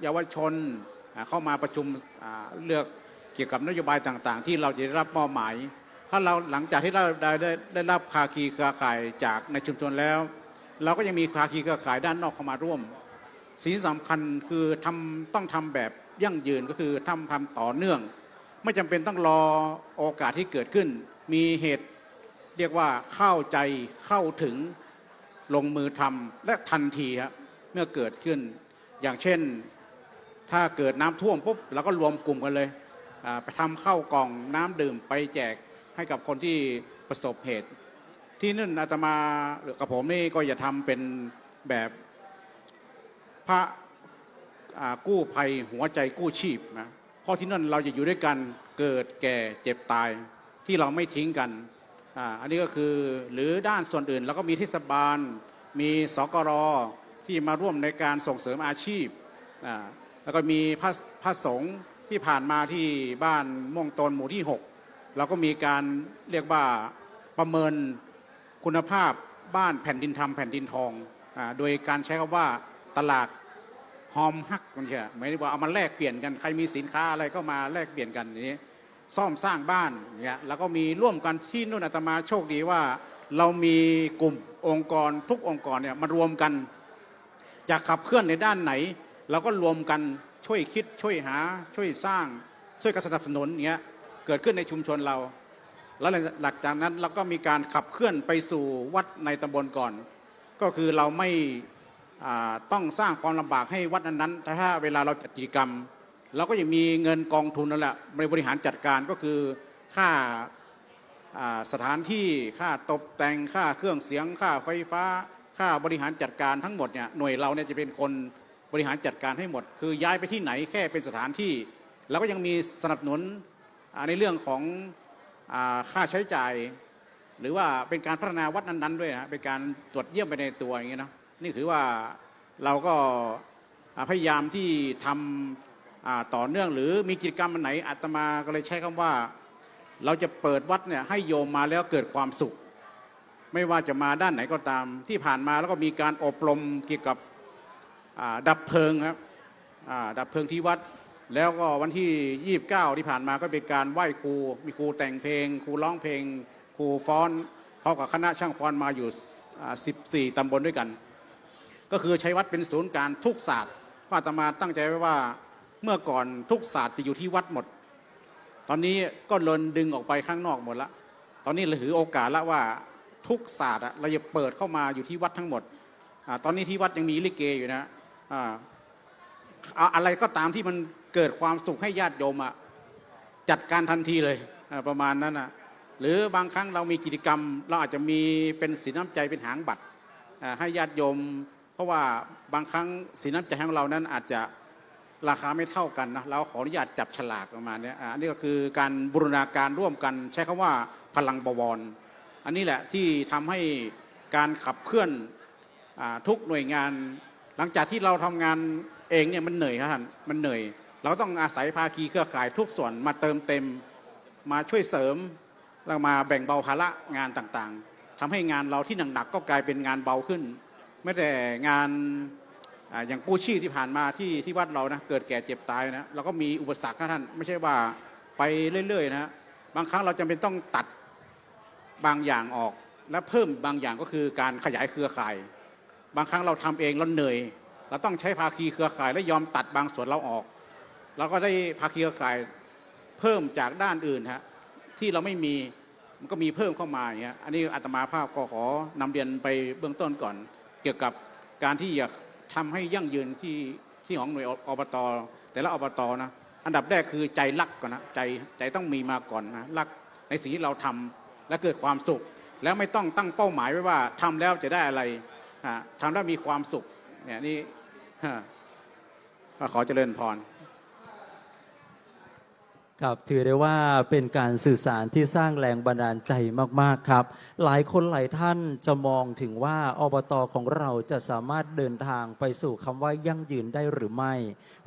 F: เยาวชนเข้ามาประชุมเลือกเกี่ยวกับนโยบายต่างๆที่เราจะได้รับมอบหมายถ้าเราหลังจากที่เราได้รับภาคีเครือข่ายจากในชุมชนแล้วเราก็ยังมีภาคีเครือข่ายด้านนอกเข้ามาร่วมสิ่งสำคัญคือต้องทำแบบยั่งยืนก็คือทำต่อเนื่องไม่จำเป็นต้องรอโอกาสที่เกิดขึ้นมีเหตุเรียกว่าเข้าใจเข้าถึงลงมือทำและทันทีครับเมื่อเกิดขึ้นอย่างเช่นถ้าเกิดน้ำท่วมปุ๊บเราก็รวมกลุ่มกันเลยไปทำข้าวกล่องน้ำดื่มไปแจกให้กับคนที่ประสบเหตุที่นั่นอาตมากับผมนี่ก็อย่าทำเป็นแบบพระกู้ภัยหัวใจกู้ชีพนะเพราะที่นั่นเราจะอยู่ด้วยกันเกิดแก่เจ็บตายที่เราไม่ทิ้งกันอันนี้ก็คือหรือด้านส่วนอื่นเราก็มีเทศบาลมีสกร.ที่มาร่วมในการส่งเสริมอาชีพแล้วก็มีพระสงฆ์ที่ผ่านมาที่บ้านม่วงตนหมู่ที่6เราก็มีการเรียกว่าประเมินคุณภาพบ้านแผ่นดินธรรมแผ่นดินทองโดยการใช้คำว่าตลาดหอมฮักกันเถอะหมายถึงว่าเอามาแลกเปลี่ยนกันใครมีสินค้าอะไรก็มาแลกเปลี่ยนกันอย่างนี้ซ่อมสร้างบ้านเนี่ยแล้วก็มีร่วมกันที่นู่นอาตมาโชคดีว่าเรามีกลุ่มองค์กรทุกองค์กรเนี่ยมารวมกันจะขับเคลื่อนในด้านไหนเราก็รวมกันช่วยคิดช่วยหาช่วยสร้างช่วยกันสนับสนุนเงี้ยเกิดขึ้นในชุมชนเราแล้วหลังจากนั้นเราก็มีการขับเคลื่อนไปสู่วัดในตำบลก่อนก็คือเราไม่ต้องสร้างความลำบากให้วัดนั้นๆถ้าเวลาเราจัดกิจกรรมเราก็ยังมีเงินกองทุนนั่นแหละบริหารจัดการก็คือค่าสถานที่ค่าตกแต่งค่าเครื่องเสียงค่าไฟฟ้าค่าบริหารจัดการทั้งหมดเนี่ยหน่วยเราเนี่ยจะเป็นคนบริหารจัดการให้หมดคือย้ายไปที่ไหนแค่เป็นสถานที่แล้วก็ยังมีสนับสนุนในเรื่องของค่าใช้จ่ายหรือว่าเป็นการพัฒนาวัดนั้นๆด้วยนะเป็นการตรวจเยี่ยมไปในตัวอย่างเงี้ยนะนี่ถือว่าเราก็พยายามที่ทำต่อเนื่องหรือมีกิจกรรมอันไหนอาตมาก็เลยใช้คำว่าเราจะเปิดวัดเนี่ยให้โยมมาแล้วเกิดความสุข ไม่ว่าจะมาด้านไหนก็ตามที่ผ่านมาแล้วก็มีการอบรมเกี่ยวกับดับเพลิงครับดับเพลิงที่วัดแล้วก็วันที่29ที่ผ่านมาก็เป็นการไหว้ครูมีครูแต่งเพลงครูร้องเพลงครูฟ้อนพร้อมกับคณะช่างฟ้อนมาอยู่14ตำบลด้วยกันก็คือใช้วัดเป็นศูนย์การทุกศาสตร์อาตมาตั้งใจไว้ว่าเมื่อก่อนทุกศาสตร์จะอยู่ที่วัดหมดตอนนี้ก็เลินดึงออกไปข้างนอกหมดละตอนนี้เราถือโอกาสแล้วว่าทุกศาสตร์เราจะเปิดเข้ามาอยู่ที่วัดทั้งหมดตอนนี้ที่วัดยังมีลิเกอยู่นะอะไรก็ตามที่มันเกิดความสุขให้ญาติโยมจัดการทันทีเลยประมาณนั้นนะหรือบางครั้งเรามีกิจกรรมเราอาจจะมีเป็นสินน้ำใจเป็นหางบัตรให้ญาติโยมเพราะว่าบางครั้งสินน้ำใจของเรานั้นอาจจะราคาไม่เท่ากันนะเราขออนุญาตจับฉลากประมาณนี้อันนี้ก็คือการบูรณาการร่วมกันใช้คำว่าพลังบวรอันนี้แหละที่ทำให้การขับเคลื่อนทุกหน่วยงานหลังจากที่เราทำงานเองเนี่ยมันเหนื่อยครับท่านมันเหนื่อยเราต้องอาศัยภาคีเครือข่ายทุกส่วนมาเติมเต็มมาช่วยเสริมแล้วมาแบ่งเบาภาระงานต่างๆทำให้งานเราที่หนักๆก็กลายเป็นงานเบาขึ้นไม่แต่งานอย่างกู้ชีพที่ผ่านมาที่วัดเรานะเกิดแก่เจ็บตายนะเราก็มีอุปสรรคนะท่านไม่ใช่ว่าไปเรื่อยๆนะบางครั้งเราจำเป็นต้องตัดบางอย่างออกและเพิ่มบางอย่างก็คือการขยายเครือข่ายบางครั้งเราทำเองเราเหนื่อยเราต้องใช้ภาคีเครือข่ายและยอมตัดบางส่วนเราออกเราก็ได้ภาคีเครือข่ายเพิ่มจากด้านอื่นฮะที่เราไม่มีมันก็มีเพิ่มเข้ามาอย่างเงี้ยอันนี้อาตมาภาพก็ขอนำเรียนไปเบื้องต้นก่อนเกี่ยวกับการที่อยากทำให้ยั่งยืนที่ของหน่วยอบต.แต่ละอบต.นะอันดับแรกคือใจรักก่อนนะใจต้องมีมาก่อนนะรักในสิ่งที่เราทำและเกิดความสุขแล้วไม่ต้องตั้งเป้าหมายไว้ว่าทำแล้วจะได้อะไรทำแล้วมีความสุขเนี่ยนี่ขอเจริญพร
A: ครับถือได้ว่าเป็นการสื่อสารที่สร้างแรงบันดาลใจมากๆครับหลายคนหลายท่านจะมองถึงว่าอบต.ของเราจะสามารถเดินทางไปสู่คำว่ายั่งยืนได้หรือไม่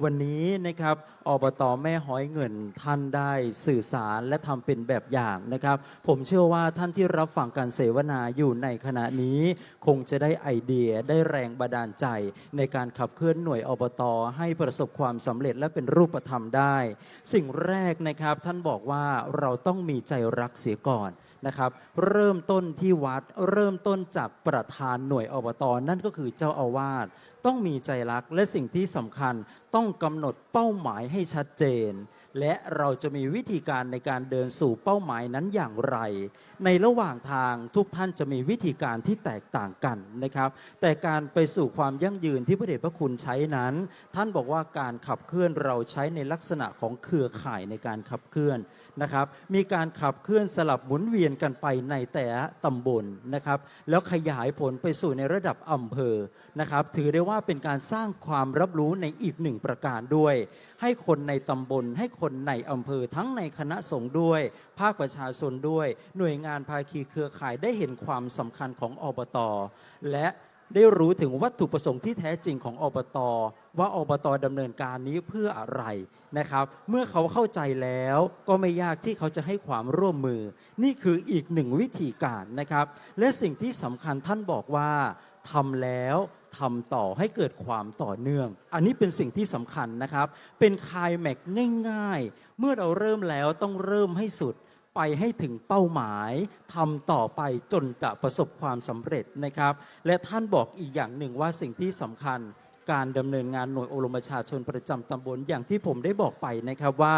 A: วันนี้นะครับอบต.แม่ฮ้อยเงินท่านได้สื่อสารและทำเป็นแบบอย่างนะครับผมเชื่อว่าท่านที่รับฟังการเสวนาอยู่ในขณะนี้คงจะได้ไอเดียได้แรงบันดาลใจในการขับเคลื่อนหน่วยอบต.ให้ประสบความสำเร็จและเป็นรูปธรรมได้สิ่งแรกนะครับท่านบอกว่าเราต้องมีใจรักเสียก่อนนะครับเริ่มต้นที่วัดเริ่มต้นจากประธานหน่วยอบต.นั่นก็คือเจ้าอาวาสต้องมีใจรักและสิ่งที่สำคัญต้องกำหนดเป้าหมายให้ชัดเจนและเราจะมีวิธีการในการเดินสู่เป้าหมายนั้นอย่างไรในระหว่างทางทุกท่านจะมีวิธีการที่แตกต่างกันนะครับแต่การไปสู่ความยั่งยืนที่พระเดชพระคุณใช้นั้นท่านบอกว่าการขับเคลื่อนเราใช้ในลักษณะของเครือข่ายในการขับเคลื่อนนะครับมีการขับเคลื่อนสลับหมุนเวียนกันไปในแต่ละตำบลนะครับแล้วขยายผลไปสู่ในระดับอำเภอนะครับถือได้ว่าเป็นการสร้างความรับรู้ในอีกหนึ่งประการด้วยให้คนในตำบลให้คนในอำเภอทั้งในคณะสงฆ์ด้วยภาคประชาชนด้วยหน่วยงานภาคีเครือข่ายได้เห็นความสำคัญของอบต.และได้รู้ถึงวัตถุประสงค์ที่แท้จริงของอบต.ว่าอบต.ดำเนินการนี้เพื่ออะไรนะครับเมื่อเขาเข้าใจแล้วก็ไม่ยากที่เขาจะให้ความร่วมมือนี่คืออีกหนึ่งวิธีการนะครับและสิ่งที่สำคัญท่านบอกว่าทำแล้วทำต่อให้เกิดความต่อเนื่องอันนี้เป็นสิ่งที่สำคัญนะครับเป็นไคลแม็กซ์ง่ายๆเมื่อเราเริ่มแล้วต้องเริ่มให้สุดไปให้ถึงเป้าหมายทำต่อไปจนจะประสบความสำเร็จนะครับและท่านบอกอีกอย่างหนึ่งว่าสิ่งที่สำคัญการดำเนินงานหน่วยอบรมประชาชนประจำตำบลอย่างที่ผมได้บอกไปนะครับว่า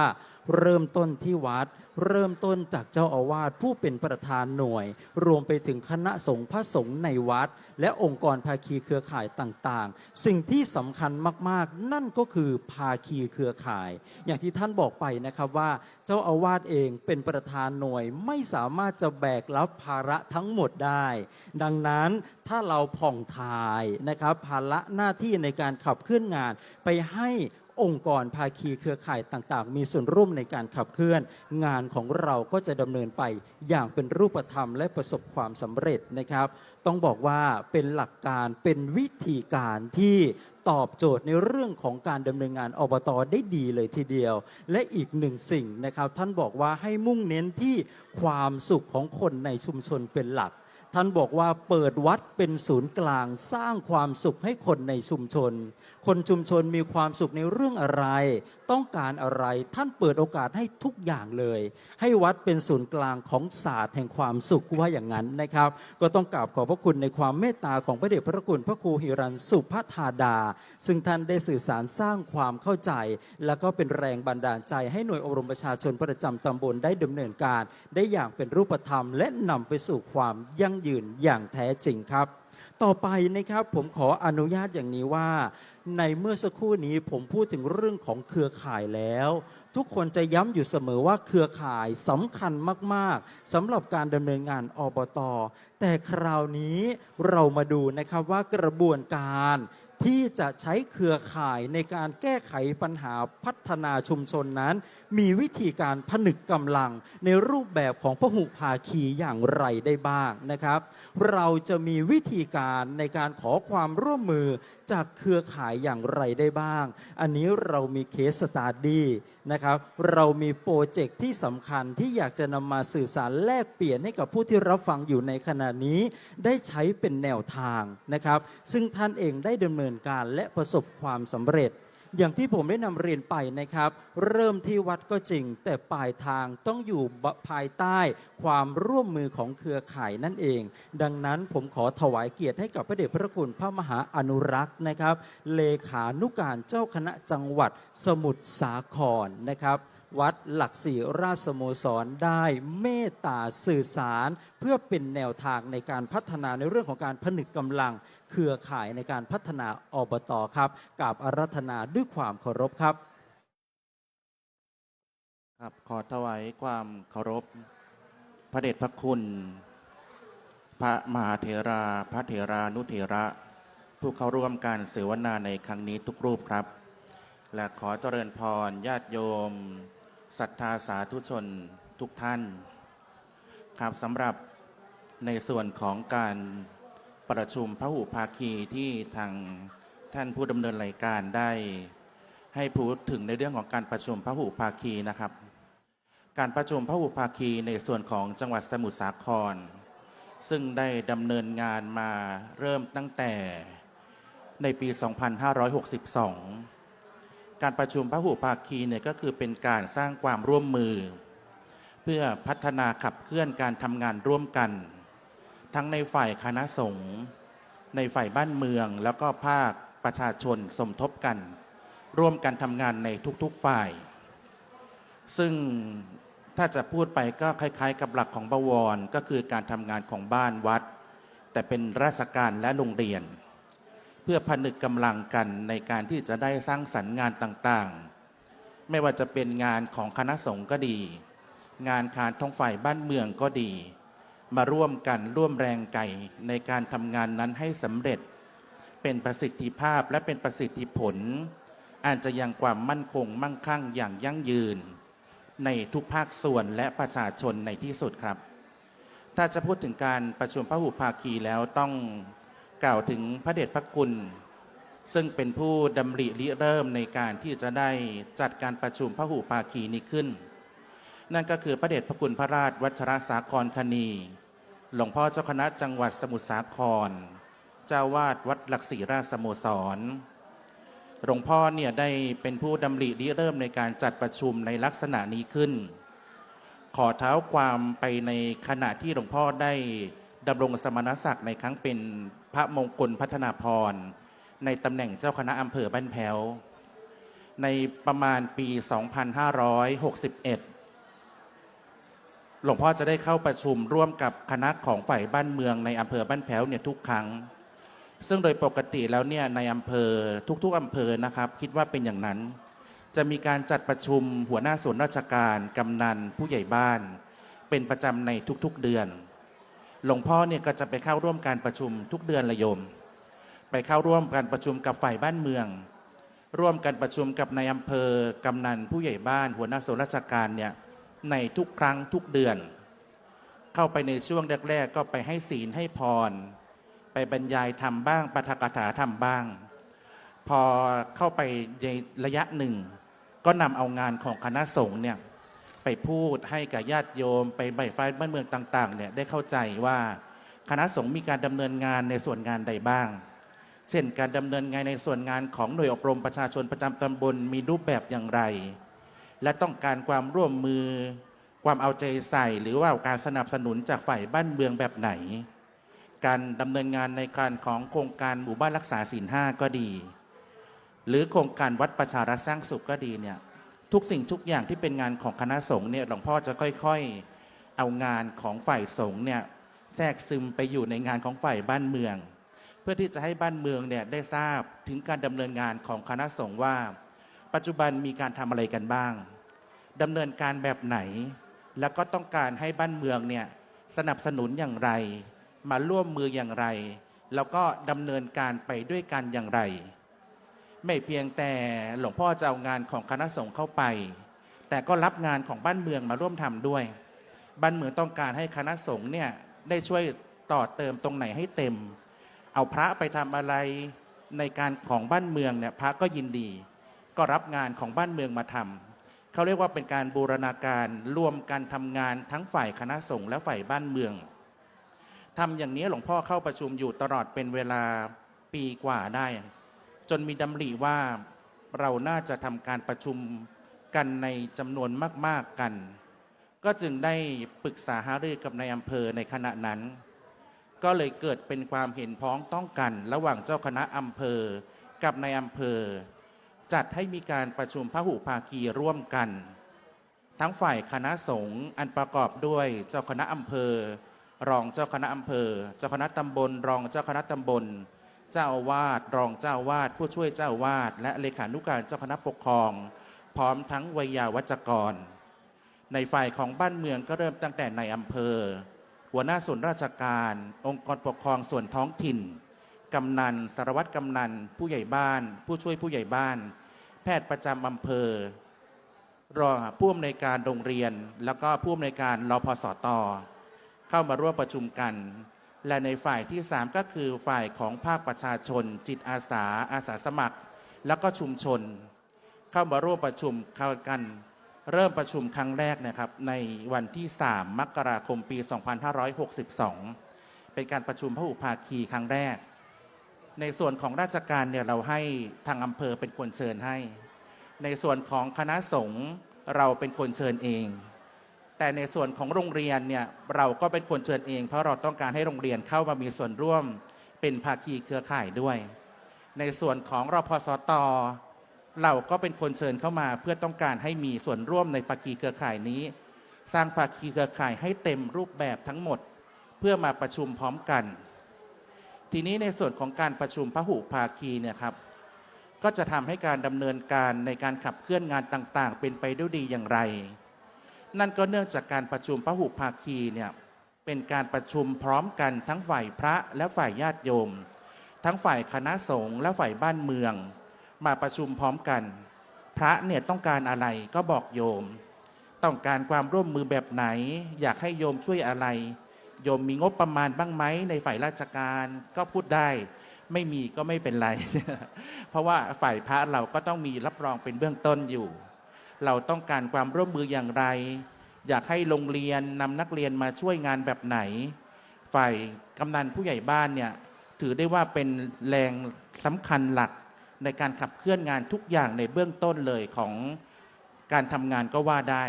A: เริ่มต้นที่วัดเริ่มต้นจากเจ้าอาวาสผู้เป็นประธานหน่วยรวมไปถึงคณะสงฆ์พระสงฆ์ในวัดและองค์กรภาคีเครือข่ายต่างๆสิ่งที่สำคัญมากๆนั่นก็คือภาคีเครือข่ายอย่างที่ท่านบอกไปนะครับว่าเจ้าอาวาสเองเป็นประธานหน่วยไม่สามารถจะแบกรับภาระทั้งหมดได้ดังนั้นถ้าเราผ่องทายนะครับภาระหน้าที่ในการขับเคลื่อนงานไปให้องค์กรภาคีเครือข่ายต่างๆมีส่วนร่วมในการขับเคลื่อนงานของเราก็จะดำเนินไปอย่างเป็นรูปธรรมและประสบความสำเร็จนะครับต้องบอกว่าเป็นหลักการเป็นวิธีการที่ตอบโจทย์ในเรื่องของการดำเนินงานอบต.ได้ดีเลยทีเดียวและอีกหนึ่งสิ่งนะครับท่านบอกว่าให้มุ่งเน้นที่ความสุขของคนในชุมชนเป็นหลัก ท่านบอกว่าเปิดวัดเป็นศูนย์กลางสร้างความสุขให้คนในชุมชน คนชุมชนมีความสุขในเรื่องอะไร ต้องการอะไรท่านเปิดโอกาสให้ทุกอย่างเลย ให้วัดเป็นศูนย์กลางของศาสตร์แห่งความสุขว่าอย่างนั้นนะครับ ก็ต้องกราบขอบพระคุณในความเมตตาของพระเดชพระคุณพระครูหิรันสุภธาดา ซึ่งท่านได้สื่อสารสร้างความเข้าใจ และก็เป็นแรงบันดาลใจให้หน่วยอบรมประชาชนประจำตำบลได้ดำเนินการ ได้อย่างเป็นรูปธรรม และนำไปสู่ความยั่งยืนอย่างแท้จริงครับ ต่อไปนะครับผมขออนุญาตอย่างนี้ว่า ในเมื่อสักครู่นี้ผมพูดถึงเรื่องของเครือข่ายแล้ว ทุกคนจะย้ำอยู่เสมอว่าเครือข่ายสำคัญมากๆสำหรับการดำเนินงานอบต.แต่คราวนี้เรามาดูนะครับว่ากระบวนการที่จะใช้เครือข่ายในการแก้ไขปัญหาพัฒนาชุมชนนั้น มีวิธีการผนึกกำลังในรูปแบบของพหุภาคีอย่างไรได้บ้างนะครับ เราจะมีวิธีการในการขอความร่วมมือจากเครือข่ายอย่างไรได้บ้าง อันนี้เรามีเคสสตาร์ดี้นะครับเรามีโปรเจกต์ที่สำคัญที่อยากจะนำมาสื่อสารแลกเปลี่ยนให้กับผู้ที่รับฟังอยู่ในขณะนี้ได้ใช้เป็นแนวทางนะครับซึ่งท่านเองได้ดำเนินการและประสบความสำเร็จ อย่างที่ผมได้นำเรียนไปนะครับเริ่มที่วัดก็จริงแต่ปลายทางต้องอยู่ภายใต้ความร่วมมือของเครือข่ายนั่นเองดังนั้นผมขอถวายเกียรติให้กับพระเดชพระคุณพระมหาอนุรักษ์นะครับเลขานุการเจ้าคณะจังหวัดสมุทรสาครนะครับวัดหลักสี่ราชสโมสรได้เมตตาสื่อสารเพื่อเป็นแนวทางในการพัฒนาในเรื่องของการผนึกกำลังเครือข่ายในการพัฒนาอบต.ครับกราบอาราธนาด้วยความเคารพครับ
G: ครับขอถวายความเคารพพระเดชพระคุณพระมหาเถราพระเถรานุเถระ ผู้เข้าร่วมการเสวนาในครั้งนี้ทุกรูปครับ และขอเจริญพรญาติโยมศรัทธาสาธุชนทุกท่านครับสำหรับในส่วนของการประชุมพหุภาคีที่ทางท่านผู้ดำเนินรายการได้ให้พูดถึงในเรื่องของการประชุมพหุภาคีนะครับการประชุมพหุภาคีในส่วนของจังหวัดสมุทรสาครซึ่งได้ดำเนินงานมาเริ่มตั้งแต่ในปี 2562 การประชุมพหุภาคีเนี่ยก็คือเป็นการสร้างความร่วมมือเพื่อพัฒนาขับเคลื่อนการทำงานร่วมกันทั้งในฝ่ายคณะสงฆ์ในฝ่ายบ้านเมืองแล้วก็ภาคประชาชนสมทบกันร่วมกันทำงานในทุกๆฝ่ายซึ่งถ้าจะพูดไปก็คล้ายๆกับหลักของบวรก็คือการทำงานของบ้านวัดแต่เป็นราชการและโรงเรียนเพื่อผนึกกำลังกันในการที่จะได้สร้างสรรค์งานต่างๆไม่ว่าจะเป็นงานของคณะสงฆ์ก็ดีงานการท้องฝ่ายบ้านเมืองก็ดีมาร่วมกันร่วมแรงใจในการทำงานนั้นให้สำเร็จเป็นประสิทธิภาพและเป็นประสิทธิผลอาจจะยังความมั่นคงมั่งคั่งอย่างยั่งยืนในทุกภาคส่วนและประชาชนในที่สุดครับถ้าจะพูดถึงการประชุมพหุภาคีแล้วต้องกล่าวถึงพระเดชพระคุณซึ่งเป็นผู้ดำริริเริ่มในการที่จะได้จัดการประชุมพหุภาคีนี้ขึ้นนั่นก็คือพระเดชพระคุณพระราชวัชรสาครคณีหลวงพ่อเจ้าคณะจังหวัดสมุทรสาครเจ้าวาดวัดหลักศรีราชสโมสรหลวงพ่อเนี่ยได้เป็นผู้ดำริริเริ่มในการจัดประชุมในลักษณะนี้ขึ้นขอเท้าความไปในขณะที่หลวงพ่อได้ดำรงสมณศักดิ์ในครั้งเป็นพระมงคลพัฒนาพรในตำแหน่งเจ้าคณะอำเภอบ้านแพ้วในประมาณปี 2561หลวงพ่อจะได้เข้าประชุมร่วมกับคณะของฝ่ายบ้านเมืองในอำเภอบ้านแพ้วเนี่ยทุกครั้งซึ่งโดยปกติแล้วเนี่ยในอำเภอทุกๆอำเภอนะครับคิดว่าเป็นอย่างนั้นจะมีการจัดประชุมหัวหน้าส่วนราชการกำนันผู้ใหญ่บ้านเป็นประจำในทุกๆเดือนหลวงพ่อเนี่ยก็จะไปเข้าร่วมการประชุมทุกเดือนละโยมไปเข้าร่วมการประชุมกับฝ่ายบ้านเมืองร่วมกันประชุมกับนายอำเภอกำนันผู้ใหญ่บ้านหัวหน้าส่วนราชการเนี่ยในทุกครั้งทุกเดือนเข้าไปในช่วงแรกๆก็ไปให้ศีลให้พรไปบรรยายธรรมบ้างปาฐกถาธรรมบ้างพอเข้าไปในระยะหนึ่งก็นำเอางานของคณะสงฆ์เนี่ยไปพูดให้กับญาติโยมไปใบไฟบ้านเมืองต่างๆเนี่ยได้เข้าใจว่า คณะสงฆ์มีการดำเนินงานในส่วนงานใดบ้าง เช่นการดำเนินงานในส่วนงานของหน่วยอบรมประชาชนประจำตำบลมีรูปแบบอย่างไร และต้องการความร่วมมือความเอาใจใส่ หรือว่าการสนับสนุนจากฝ่ายบ้านเมืองแบบไหน การดำเนินงานในการของโครงการหมู่บ้านรักษาศีล 5ก็ดี หรือโครงการวัดประชารัฐสร้างสุขก็ดีเนี่ยทุกสิ่งทุกอย่างที่เป็นงานของคณะสงฆ์เนี่ยหลวงพ่อจะค่อยๆเอางานของฝ่ายสงฆ์เนี่ยแทรกซึมไปอยู่ในงานของฝ่ายบ้านเมือง เพื่อที่จะให้บ้านเมืองเนี่ยได้ทราบถึงการดำเนินงานของคณะสงฆ์ว่า ปัจจุบันมีการทำอะไรกันบ้างดำเนินการแบบไหน แล้วก็ต้องการให้บ้านเมืองเนี่ยสนับสนุนอย่างไร มาร่วมมืออย่างไร แล้วก็ดำเนินการไปด้วยกันอย่างไร ไม่เพียงแต่หลวงพ่อจะเอางานของคณะสงฆ์เข้าไป แต่ก็รับงานของบ้านเมืองมาร่วมทำด้วย บ้านเมืองต้องการให้คณะสงฆ์เนี่ยได้ช่วยต่อเติมตรงไหนให้เต็ม เอาพระไปทำอะไรในการของบ้านเมืองเนี่ยพระก็ยินดี ก็รับงานของบ้านเมืองมาทำเขาเรียกว่าเป็นการบูรณาการรวมกันทำงานทั้งฝ่ายคณะสงฆ์และฝ่ายบ้านเมืองทำอย่างนี้หลวงพ่อเข้าประชุมอยู่ตลอดเป็นเวลาปีกว่าได้ จนมีดำริว่าเราน่าจะทำการประชุมกันในจำนวนมากๆกัน ก็จึงได้ปรึกษาหารือกับนายอำเภอในขณะนั้น ก็เลยเกิดเป็นความเห็นพ้องต้องกันระหว่างเจ้าคณะอำเภอกับนายอำเภอ จัดให้มีการประชุมพหุภาคีร่วมกัน ทั้งฝ่ายคณะสงฆ์อันประกอบด้วยเจ้าคณะอำเภอ รองเจ้าคณะอำเภอ เจ้าคณะตำบล รองเจ้าคณะตำบล เจ้าอาวาสรองเจ้าอาวาสผู้ช่วยเจ้าอาวาสและเลขานุการเจ้าคณะปกครอง พร้อมทั้งไวยาวัจกร ในฝ่ายของบ้านเมืองก็เริ่มตั้งแต่ในอำเภอ หัวหน้าส่วนราชการ องค์กรปกครองส่วนท้องถิ่นกำนันสารวัตรกำนันผู้ใหญ่บ้านผู้ช่วยผู้ใหญ่บ้านแพทย์ประจำอำเภอรองผู้อำนวยการโรงเรียนแล้วก็ผู้อำนวยการรพสต.เข้ามาร่วมประชุมกันและในฝ่ายที่3ก็คือฝ่ายของภาคประชาชนจิตอาสาอาสาสมัครแล้วก็ชุมชนเข้ามาร่วมประชุมเข้ากันเริ่มประชุมครั้งแรกนะครับในวันที่3 มกราคมปี 2562 เป็นการประชุมพหุภาคีครั้งแรกในส่วนของราชการเนี่ยเราให้ทางอำเภอเป็นคนเชิญให้ในส่วนของคณะสงฆ์เราเป็นคนเชิญเองแต่ในส่วนของโรงเรียนเนี่ยเราก็เป็นคนเชิญเองเพราะเราต้องการให้โรงเรียนเข้ามามีส่วนร่วมเป็นภาคีเครือข่ายด้วยในส่วนของรพสต.เราก็เป็นคนเชิญเข้ามาเพื่อต้องการให้มีส่วนร่วมในภาคีเครือข่ายนี้สร้างภาคีเครือข่ายให้เต็มรูปแบบทั้งหมดเพื่อมาประชุมพร้อมกันทีนี้ในส่วนของการประชุมพหุภาคีเนี่ยครับก็จะทำให้การดำเนินการในการขับเคลื่อนงานต่างๆเป็นไปด้วยดีอย่างไรนั่นก็เนื่องจากการประชุมพหุภาคีเนี่ยเป็นการประชุมพร้อมกันทั้งฝ่ายพระและฝ่ายญาติโยมทั้งฝ่ายคณะสงฆ์และฝ่ายบ้านเมืองมาประชุมพร้อมกันพระเนี่ยต้องการอะไรก็บอกโยมต้องการความร่วมมือแบบไหนอยากให้โยมช่วยอะไรโยมมีงบประมาณบ้างไหมในฝ่ายราชการก็พูดได้ไม่มีก็ไม่เป็นไร เพราะว่าฝ่ายพระเราก็ต้องมีรับรองเป็นเบื้องต้นอยู่เราต้องการความร่วมมืออย่างไรอยากให้โรงเรียนนำนักเรียนมาช่วยงานแบบไหนฝ่ายกำนันผู้ใหญ่บ้านเนี่ยถือได้ว่าเป็นแรงสำคัญหลักในการขับเคลื่อนงานทุกอย่างในเบื้องต้นเลยของการทำงานก็ว่าได้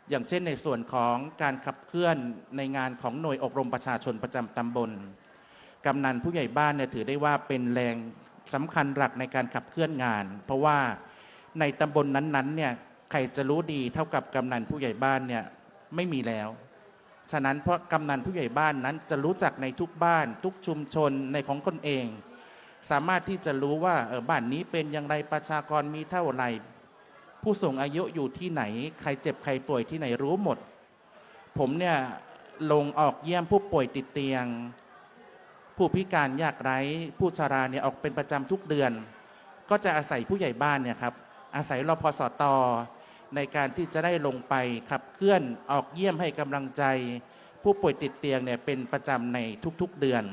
G: อย่างเช่นในส่วนของการขับเคลื่อนในงานของหน่วยอบรมประชาชนประจำตำบลกำนันผู้ใหญ่บ้านเนี่ยถือได้ว่าเป็นแรงสำคัญหลักในการขับเคลื่อนงานเพราะว่าในตำบลนั้นๆเนี่ยใครจะรู้ดีเท่ากับกำนันผู้ใหญ่บ้านเนี่ยไม่มีแล้วฉะนั้นเพราะกำนันผู้ใหญ่บ้านนั้นจะรู้จักในทุกบ้านทุกชุมชนในของตนเองสามารถที่จะรู้ว่าบ้านนี้เป็นอย่างไรประชากรมีเท่าไหร่ผู้สูงอายุอยู่ที่ไหนใครเจ็บใครป่วยที่ไหนรู้หมดผมเนี่ยลงออกเยี่ยมผู้ป่วยติดเตียงผู้พิการยากไร้ผู้ชราเนี่ยออกเป็นประจำทุกเดือนก็จะอาศัยผู้ใหญ่บ้านเนี่ยครับอาศัยรพสต.ในการที่จะได้ลงไปขับเคลื่อนออกเยี่ยมให้กำลังใจผู้ป่วยติดเตียงเนี่ยเป็นประจำในทุกๆเดือน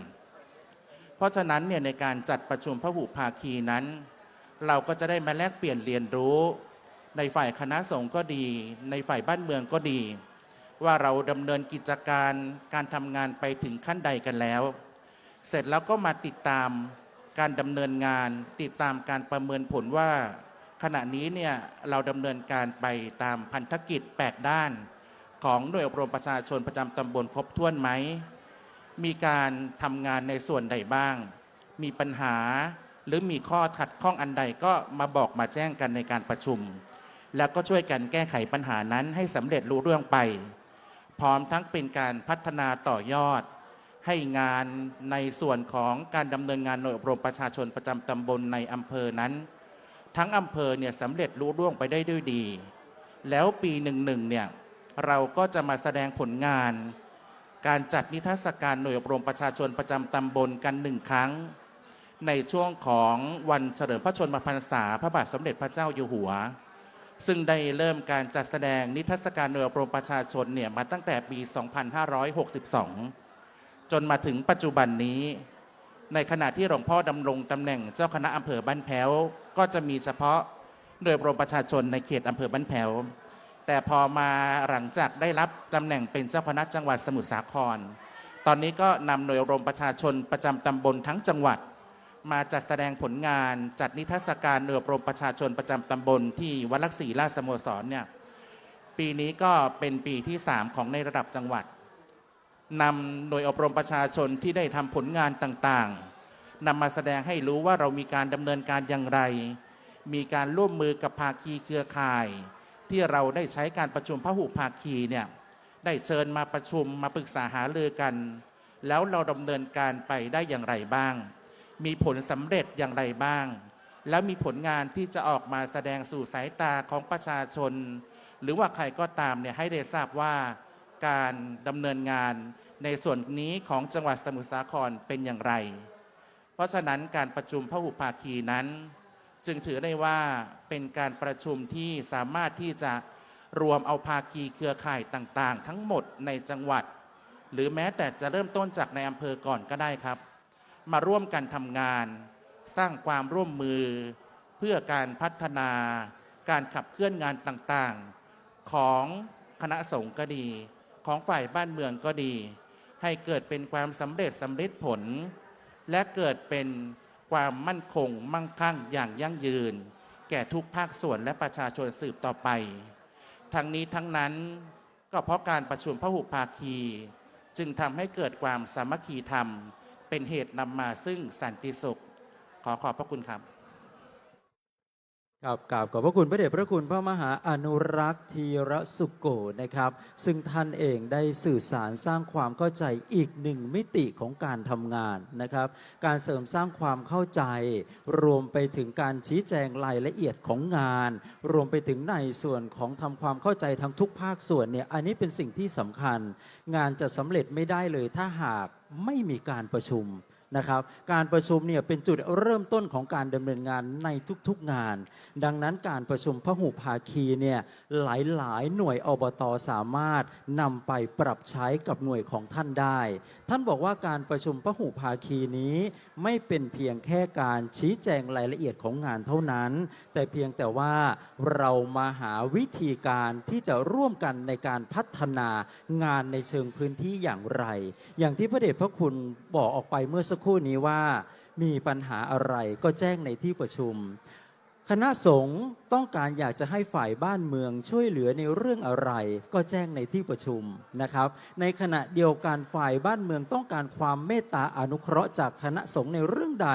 G: เพราะฉะนั้นเนี่ยในการจัดประชุมพหุภาคีนั้นเราก็จะได้มาแลกเปลี่ยนเรียนรู้ในฝ่ายคณะสงฆ์ก็ดีในฝ่ายบ้านเมืองก็ดี ว่าเราดำเนินกิจการการทำงานไปถึงขั้นใดกันแล้ว เสร็จแล้วก็มาติดตามการดำเนินงาน ติดตามการประเมินผลว่าขณะนี้เนี่ยเราดำเนินการไปตามพันธกิจ 8 ด้านของหน่วยอบรมประชาชนประจำตำบลครบถ้วนไหม มีการทำงานในส่วนใดบ้าง มีปัญหาหรือมีข้อขัดข้องอันใดก็มาบอกมาแจ้งกันในการประชุม แล้วก็ช่วยกันแก้ไขปัญหานั้นให้สำเร็จรู้เรื่องไป พร้อมทั้งเป็นการพัฒนาต่อยอด ให้งานในส่วนของการดำเนินงานหน่วยอบรมประชาชนประจำตำบลในอำเภอนั้น ทั้งอำเภอเนี่ยสำเร็จรู้ร่วงไปได้ด้วยดี แล้วปี11เนี่ยเราก็จะมาแสดงผลงาน การจัดนิทรรศการหน่วยอบรมประชาชนประจำตำบลกัน1 ครั้ง ในช่วงของวันเฉลิมพระชนมพรรษาพระบาทสมเด็จพระเจ้าอยู่หัว ซึ่งได้เริ่มการจัดแสดงนิทรรศการหน่วยอบรมประชาชนเนี่ยมาตั้งแต่ปี 2562 จนมาถึงปัจจุบันนี้ ในขณะที่หลวงพ่อดำรงตำแหน่งเจ้าคณะอำเภอบ้านแพ้วก็จะมีเฉพาะหน่วยอบรมประชาชนในเขตอำเภอบ้านแพ้วแต่พอมาหลังจากได้รับตำแหน่งเป็นเจ้าคณะจังหวัดสมุทรสาคร ตอนนี้ก็นำหน่วยอบรมประชาชนประจำตำบลทั้งจังหวัด มาจัดแสดงผลงานจัดนิทรรศการหน่วยอบรมประชาชนประจำตำบลที่วัดลักษีราชสโมสรเนี่ยปีนี้ก็เป็นปีที่ 3 ของในระดับจังหวัดนำหน่วยอบรมประชาชนที่ได้ทำผลงานต่างๆนำมาแสดงให้รู้ว่าเรามีการดำเนินการอย่างไร มีการร่วมมือกับภาคีเครือข่าย ที่เราได้ใช้การประชุมพหุภาคีเนี่ยได้เชิญมาประชุมมาปรึกษาหารือกัน แล้วเราดำเนินการไปได้อย่างไรบ้าง มีผลสำเร็จอย่างไรบ้าง แล้วมีผลงานที่จะออกมาแสดงสู่สายตาของประชาชน หรือว่าใครก็ตามเนี่ยให้ได้ทราบว่าการดำเนินงานในส่วนนี้ของจังหวัดสมุทรสาครเป็นอย่างไร เพราะฉะนั้นการประชุมพหุภาคีนั้น จึงถือได้ว่าเป็นการประชุมที่สามารถที่จะรวมเอาภาคีเครือข่ายต่างๆ ทั้งหมดในจังหวัด หรือแม้แต่จะเริ่มต้นจากในอำเภอก่อนก็ได้ครับ มาร่วมกันทำงาน สร้างความร่วมมือ เพื่อการพัฒนาการขับเคลื่อนงานต่างๆของคณะสงฆ์ก็ดี ของฝ่ายบ้านเมืองก็ดี ให้เกิดเป็นความสำเร็จสำเร็จผล และเกิดเป็นความมั่นคงมั่งคั่งอย่างยั่งยืน แก่ทุกภาคส่วนและประชาชนสืบต่อไป ทั้งนี้ทั้งนั้นก็เพราะการประชุมพหุภาคีจึงทำให้เกิดความสามัคคีธรรมเป็นเหตุนำมาซึ่งสันติสุขขอบพระคุณครับ
A: กราบขอบพระคุณพระเดชพระคุณพระมหาอนุรักษ์ธีรสุโกนะครับซึ่งท่านเองได้สื่อสารสร้างความเข้าใจอีกหนึ่งมิติของการทำงานนะครับการเสริมสร้างความเข้าใจ รวมไปถึงการชี้แจงรายละเอียดของงาน รวมไปถึงในส่วนของทำความเข้าใจทั้งทุกภาคส่วนเนี่ยอันนี้เป็นสิ่งที่สำคัญ งานจะสำเร็จไม่ได้เลยถ้าหากไม่มีการประชุมนะครับการประชุมเนี่ยเป็นจุดเริ่มต้นของการดำเนินงานในทุกๆงาน ดังนั้นการประชุมพหุภาคีเนี่ยหลายๆหน่วยอบต.สามารถนำไปปรับใช้กับหน่วยของท่านได้ ท่านบอกว่าการประชุมพหุภาคีนี้ไม่เป็นเพียงแค่การชี้แจงรายละเอียดของงานเท่านั้น แต่เพียงแต่ว่าเรามาหาวิธีการที่จะร่วมกันในการพัฒนางานในเชิงพื้นที่อย่างไร อย่างที่พระเดชพระคุณบอกออกไปเมื่อสักครู่นี้ว่ามีปัญหาอะไรก็แจ้งในที่ประชุม คณะสงฆ์ต้องการอยากจะให้ฝ่ายบ้านเมืองช่วยเหลือในเรื่องอะไรก็แจ้งในที่ประชุมนะครับในขณะเดียวกันฝ่ายบ้านเมืองต้องการความเมตตาอนุเคราะห์จากคณะสงฆ์ในเรื่องใด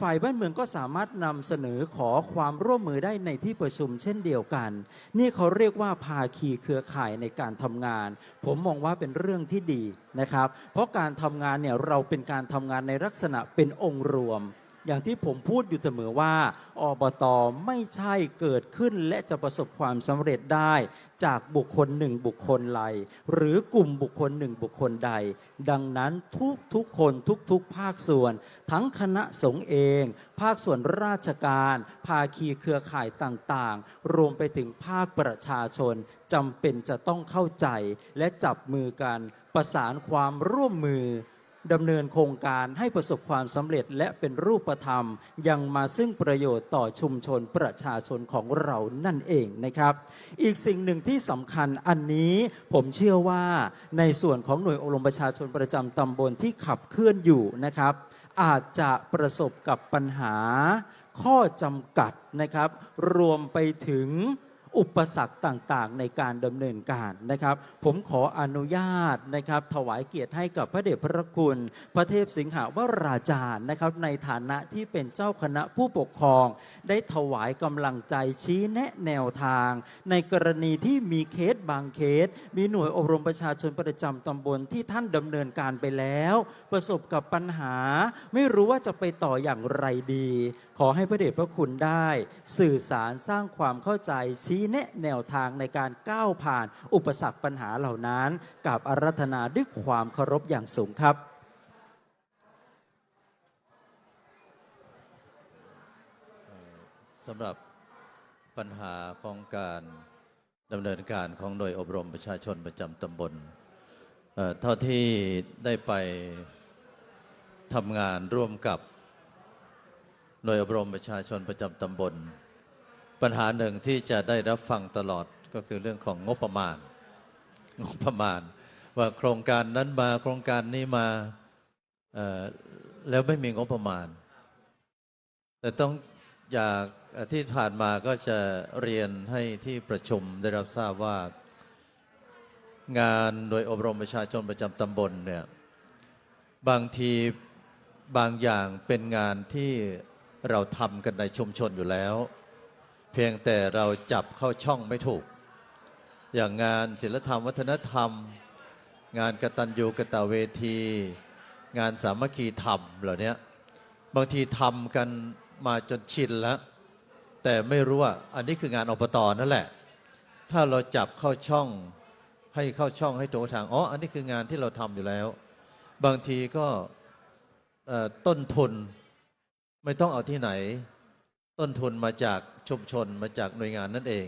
A: ฝ่ายบ้านเมืองก็สามารถนำเสนอขอความร่วมมือได้ในที่ประชุมเช่นเดียวกันนี่เขาเรียกว่าภาคีเครือข่ายในการทำงานผมมองว่าเป็นเรื่องที่ดีนะครับเพราะการทำงานเนี่ยเราเป็นการทำงานในลักษณะเป็นองค์รวมอย่างที่ผมพูดอยู่เสมอว่าอบต.ไม่ใช่เกิดขึ้นและจะประสบความสำเร็จได้จากบุคคลหนึ่งบุคคลใดหรือกลุ่มบุคคลหนึ่งบุคคลใดดังนั้นทุกคนทุกภาคส่วนทั้งคณะสงฆ์เองภาคส่วนราชการภาคีเครือข่ายต่างๆรวมไปถึงภาคประชาชนจำเป็นจะต้องเข้าใจและจับมือกันประสานความร่วมมือ ดำเนินโครงการให้ประสบความสำเร็จและเป็นรูปธรรมยังมาซึ่งประโยชน์ต่อชุมชนประชาชนของเรานั่นเองนะครับอีกสิ่งหนึ่งที่สำคัญอันนี้ผมเชื่อว่าในส่วนของหน่วยอบรมประชาชนประจำตำบลที่ขับเคลื่อนอยู่นะครับอาจจะประสบกับปัญหาข้อจำกัดนะครับรวมไปถึงอุปสรรคต่างๆในการดำเนินการนะครับผมขออนุญาตนะครับถวายเกียรติให้กับพระเดชพระคุณพระเทพสิงหวราจารย์นะครับในฐานะที่เป็นเจ้าคณะผู้ปกครองได้ถวายกำลังใจชี้แนะแนวทางในกรณีที่มีเคสบางเคสมีหน่วยอบรมประชาชนประจำตำบลที่ท่านดำเนินการไปแล้วประสบกับปัญหาไม่รู้ว่าจะไปต่ออย่างไรดีขอให้พระเดชพระคุณได้สื่อสารสร้างความเข้าใจชี้แนะแนวทางในการก้าวผ่านอุปสรรคปัญหาเหล่านั้นกับอาราธนาด้วยความเคารพอย่างสูงครับ
B: สำหรับปัญหาของการดำเนินการของหน่วยอบรมประชาชนประจำตำบลเท่าที่ได้ไปทำงานร่วมกับหน่วยอบรมประชาชนประจำตำบลปัญหาหนึ่งที่จะได้รับฟังตลอดก็คือเรื่องของงบประมาณว่าโครงการนั้นมาโครงการนี้มาแล้วไม่มีงบประมาณแต่ต้องอยากที่ผ่านมาก็จะเรียนให้ที่ประชุมได้รับทราบว่างานหน่วยอบรมประชาชนประจำตำบลเนี่ยบางทีบางอย่างเป็นงานที่เราทำกันในชุมชนอยู่แล้วเพียงแต่เราจับเข้าช่องไม่ถูกอย่างงานศิลธรรมวัฒนธรรมงานกตัญญูกตเวทีงานสามัคคีธรรมเหล่านี้บางทีทำกันมาจนชินแล้วแต่ไม่รู้ว่าอันนี้คืองานอบต.นั่นแหละถ้าเราจับเข้าช่องให้เข้าช่องให้ตรงทางอ๋ออันนี้คืองานที่เราทำอยู่แล้วบางทีก็ต้นทุนไม่ต้องเอาที่ไหนต้นทุนมาจากชุมชนมาจากหน่วยงานนั่นเอง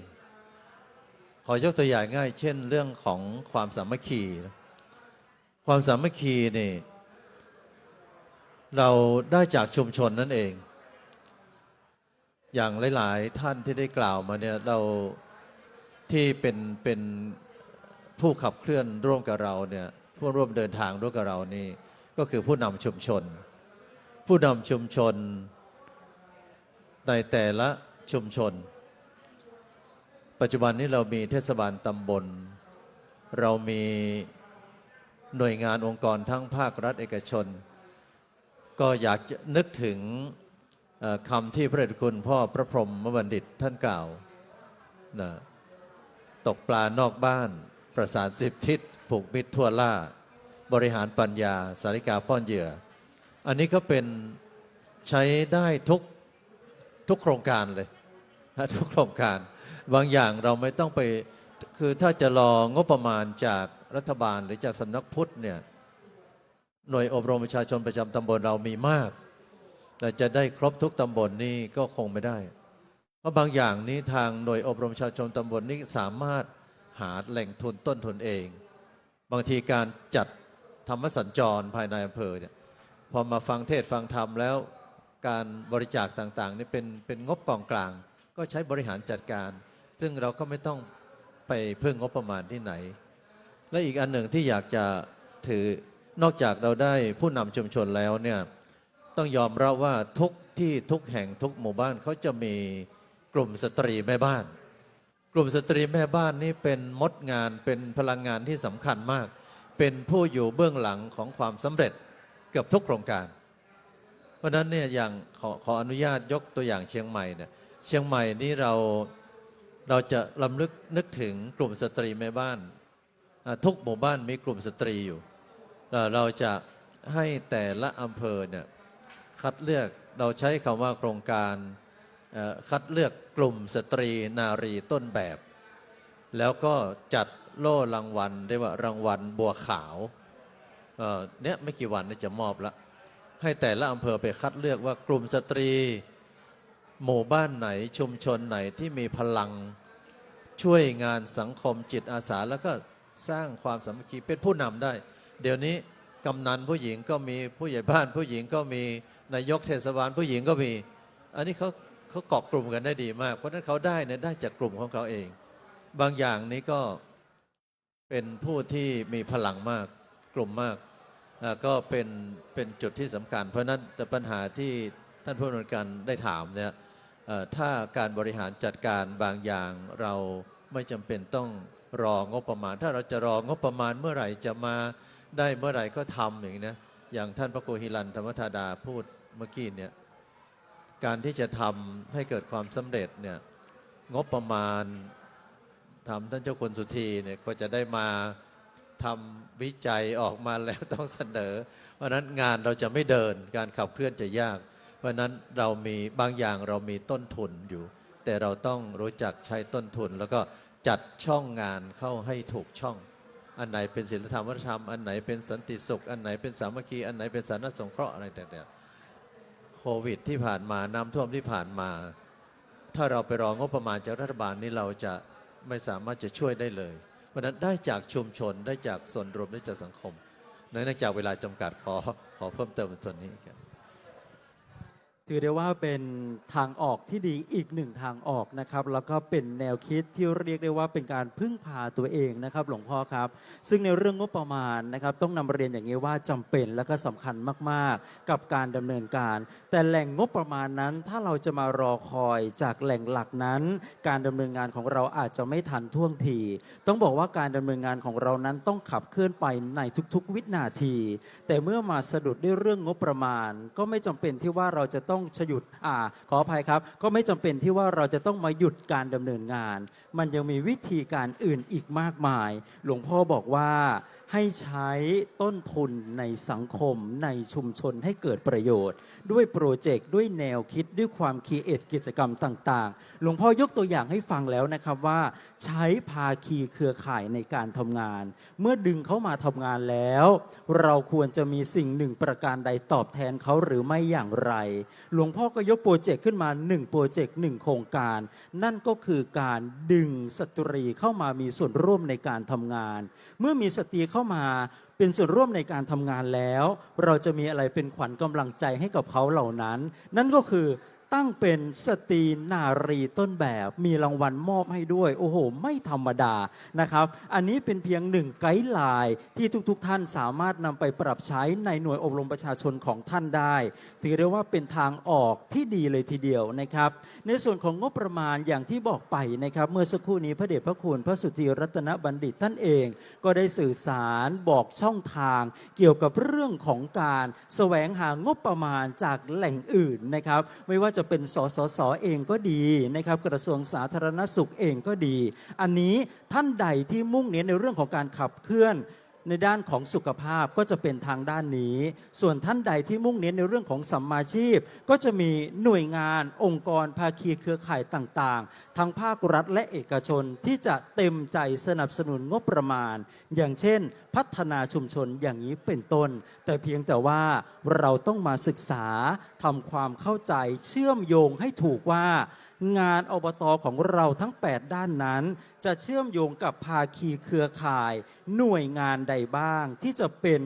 B: ขอยกตัวอย่างง่ายเช่นเรื่องของความสามัคคีความสามัคคีนี่เราได้จากชุมชนนั่นเองอย่างหลายๆท่านที่ได้กล่าวมาเนี่ยเราที่เป็นผู้ขับเคลื่อนร่วมกับเราเนี่ยผู้ร่วมเดินทางร่วมกับเรานี่ก็คือผู้นำชุมชนผู้นำชุมชนในแต่ละชุมชนปัจจุบันนี้เรามีเทศบาลตำบลเรามีหน่วยงานองค์กรทั้งภาครัฐเอกชนก็อยากจะนึกถึงคำที่พระเดชคุณพ่อพระพรหมบัณฑิตท่านกล่าวนะตกปลานอกบ้านประสาน10 ทิศผูกมิตรทั่วล่าบริหารปัญญาสาริกาป้อนเหยื่ออันนี้ก็เป็นใช้ได้ทุกโครงการเลยทุกโครงการบางอย่างเราไม่ต้องไปคือถ้าจะรองบประมาณจากรัฐบาลหรือจากสำนักพุทธเนี่ยหน่วยอบรมประชาชนประจำตำบลเรามีมากแต่จะได้ครบทุกตำบลนี่ก็คงไม่ได้เพราะบางอย่างนี้ทางหน่วยอบรมประชาชนตำบลนี้สามารถหาแหล่งทุนต้นทุนเองบางทีการจัดธรรมสัญจรภายในอำเภอเนี่ยพอมาฟังเทศน์ฟังธรรมแล้วการบริจาคต่างๆนี่เป็นงบกองกลางก็ใช้บริหารจัดการซึ่งเราก็ไม่ต้องไปพึ่งงบประมาณที่ไหนและอีกอันหนึ่งที่อยากจะถือนอกจากเราได้ผู้นำชุมชนแล้วเนี่ยต้องยอมรับว่าทุกที่ทุกแห่งทุกหมู่บ้านเขาจะมีกลุ่มสตรีแม่บ้านกลุ่มสตรีแม่บ้านนี่เป็นมดงานเป็นพลังงานที่สำคัญมากเป็นผู้อยู่เบื้องหลังของความสำเร็จเกือบทุกโครงการเพราะฉะนั้นเนี่ยอย่างขออนุญาตยกตัวอย่างเชียงใหม่เนี่ยเชียงใหม่นี่เราจะรำลึกนึกถึงกลุ่มสตรีแม่บ้านทุกหมู่บ้านมีกลุ่มสตรีอยู่เราจะให้แต่ละอำเภอเนี่ยคัดเลือกเราใช้คำว่าโครงการคัดเลือกกลุ่มสตรีนารีต้นแบบแล้วก็จัดโล่รางวัลได้ว่ารางวัลบัวขาวเนี่ยไม่กี่วันจะมอบละให้แต่ละอำเภอไปคัดเลือกว่ากลุ่มสตรีหมู่บ้านไหนชุมชนไหนที่มีพลังช่วยงานสังคมจิตอาสาแล้วก็สร้างความสามัคคีเป็นผู้นำได้เดี๋ยวนี้ กำนันผู้หญิงก็มีผู้ใหญ่บ้านผู้หญิงก็มีนายกเทศบาลผู้หญิงก็มี อันนี้เขาเกาะกลุ่มกันได้ดีมากเพราะฉะนั้นเขาได้เนี่ยได้จากกลุ่มของเขาเอง บางอย่างนี้ก็เป็นผู้ที่มีพลังมากกลุ่มมากก็เป็นจุดที่สำคัญเพราะฉะนั้นแต่ปัญหาที่ท่านผู้อำนวยการได้ถามเนี่ยถ้าการบริหารจัดการบางอย่างเราไม่จำเป็นต้องรองบประมาณถ้าเราจะรองบประมาณเมื่อไหร่จะมาได้เมื่อไหร่ก็ทำอย่างนี้นะอย่างท่านพระครูฮิรันธรรมธาดาพูดเมื่อกี้เนี่ยการที่จะทำให้เกิดความสำเร็จเนี่ยงบประมาณทำท่านเจ้าคุณสุธีเนี่ยก็จะได้มาทำวิจัยออกมาแล้วต้องเสนอเพราะนั้นงานเราจะไม่เดินการขับเคลื่อนจะยากเพราะนั้นเรามีบางอย่างเรามีต้นทุนอยู่แต่เราต้องรู้จักใช้ต้นทุนแล้วก็จัดช่องงานเข้าให้ถูกช่องอันไหนเป็นศีลธรรมวัฒนธรรมอันไหนเป็นสันติสุขอันไหนเป็นสามัคคีอันไหนเป็นสาธารณสงเคราะห์อะไรต่างๆโควิดที่ผ่านมาน้ำท่วมที่ผ่านมาถ้าเราไปรองบประมาณจากรัฐบาลนี้เราจะไม่สามารถจะช่วยได้เลยเพราะนั้นได้จากชุมชนได้จากส่วนรวมได้จากสังคมเนื่องจากเวลาจำกัดขอเพิ่มเติมในส่วนนี้ครับ
A: ถือได้ว่าเป็นทางออกที่ดีอีกหนึ่งทางออกนะครับแล้วก็เป็นแนวคิดที่เรียกได้ว่าเป็นการพึ่งพาตัวเองนะครับหลวงพ่อครับซึ่งในเรื่องงบประมาณนะครับต้องนำเรียนอย่างนี้ว่าจำเป็นและก็สำคัญมากๆกับการดำเนินการแต่แหล่งงบประมาณนั้นถ้าเราจะมารอคอยจากแหล่งหลักนั้นการดำเนินงานของเราอาจจะไม่ทันท่วงทีต้องบอกว่าการดำเนินงานของเรานั้นต้องขับเคลื่อนไปในทุกๆวินาทีแต่เมื่อมาสะดุดด้วยเรื่องงบประมาณก็ไม่จำเป็นที่ว่าเราจะต้องหยุดขออภัยครับก็ไม่จำเป็นที่ว่าเราจะต้องมาหยุดการดำเนินงานมันยังมีวิธีการอื่นอีกมากมายหลวงพ่อบอกว่าให้ใช้ต้นทุนในสังคมในชุมชนให้เกิดประโยชน์ด้วยโปรเจกต์ด้วยแนวคิดด้วยความคิดกิจกรรมต่างๆหลวงพ่อยกตัวอย่างให้ฟังแล้วนะครับว่าใช้ภาคีเครือข่ายในการทำงานเมื่อดึงเขามาทำงานแล้วเราควรจะมีสิ่งหนึ่งประการใดตอบแทนเขาหรือไม่อย่างไรหลวงพ่อก็ยกโปรเจกต์ขึ้นมา1โปรเจกต์1โครงการนั่นก็คือการดึงสตรีเข้ามามีส่วนร่วมในการทำงานเมื่อมีสตรีเข้ามาเป็นส่วนร่วมในการทำงานแล้วเราจะมีอะไรเป็นขวัญกำลังใจให้กับเขาเหล่านั้นนั่นก็คือตั้งเป็นสตรีนารีต้นแบบมีรางวัลมอบให้ด้วยโอ้โหไม่ธรรมดานะครับอันนี้เป็นเพียง1ไกด์ไลน์ที่ทุกท่านสามารถนำไปปรับใช้ในหน่วยอบรมประชาชนของท่านได้ถือได้ว่าเป็นทางออกที่ดีเลยทีเดียวนะครับในส่วนของงบประมาณอย่างที่บอกไปนะครับเมื่อสักครู่นี้พระเดชพระคุณพระสุธีรัตนบัณฑิตท่านเองก็ได้สื่อสารบอกช่องทางเกี่ยวกับเรื่องของการแสวงหางบประมาณจากแหล่งอื่นนะครับไม่ว่าจะเป็นสสสเองก็ดีนะครับกระทรวงสาธารณสุขเองก็ดีอันนี้ท่านใดที่มุ่งเน้นในเรื่องของการขับเคลื่อนในด้านของสุขภาพก็จะเป็นทางด้านนี้ส่วนท่านใดที่มุ่งเน้นในเรื่องของสัมมาชีพก็จะมีหน่วยงานองค์กรภาคีเครือข่ายต่างๆทั้งภาครัฐและเอกชนที่จะเต็มใจสนับสนุนงบประมาณอย่างเช่นพัฒนาชุมชนอย่างนี้เป็นต้นแต่เพียงแต่ว่าเราต้องมาศึกษาทำความเข้าใจเชื่อมโยงให้ถูกว่างานอบต.ของเราทั้ง8ด้านนั้นจะเชื่อมโยงกับภาคีเครือข่ายหน่วยงานใดบ้างที่จะเป็น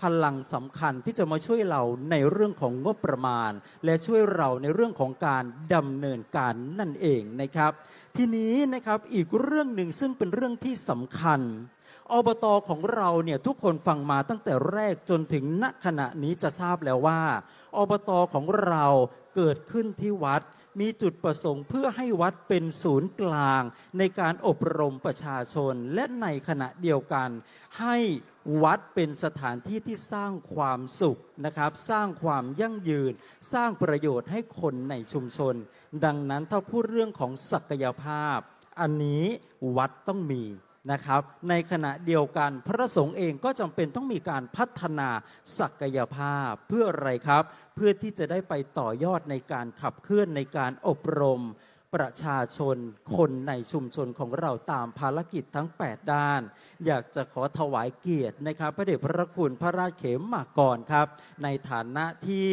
A: พลังสำคัญที่จะมาช่วยเราในเรื่องของงบประมาณและช่วยเราในเรื่องของการดำเนินการนั่นเองนะครับทีนี้นะครับอีกเรื่องหนึ่งซึ่งเป็นเรื่องที่สำคัญอบต.ของเราเนี่ยทุกคนฟังมาตั้งแต่แรกจนถึงณขณะนี้จะทราบแล้วว่าอบต.ของเราเกิดขึ้นที่วัดมีจุดประสงค์เพื่อให้วัดเป็นศูนย์กลางในการอบรมประชาชนและในขณะเดียวกันให้วัดเป็นสถานที่ที่สร้างความสุขนะครับสร้างความยั่งยืนสร้างประโยชน์ให้คนในชุมชนดังนั้นถ้าพูดเรื่องของศักยภาพอันนี้วัดต้องมีนะครับในขณะเดียวกันพระสงฆ์เองก็จำเป็นต้องมีการพัฒนาศักยภาพเพื่ออะไรครับเพื่อที่จะได้ไปต่อยอดในการขับเคลื่อนในการอบรมประชาชนคนในชุมชนของเราตามภารกิจทั้ง8ด้านอยากจะขอถวายเกียรตินะครับพระเดชพระคุณพระราชเขมมากรครับในฐานะที่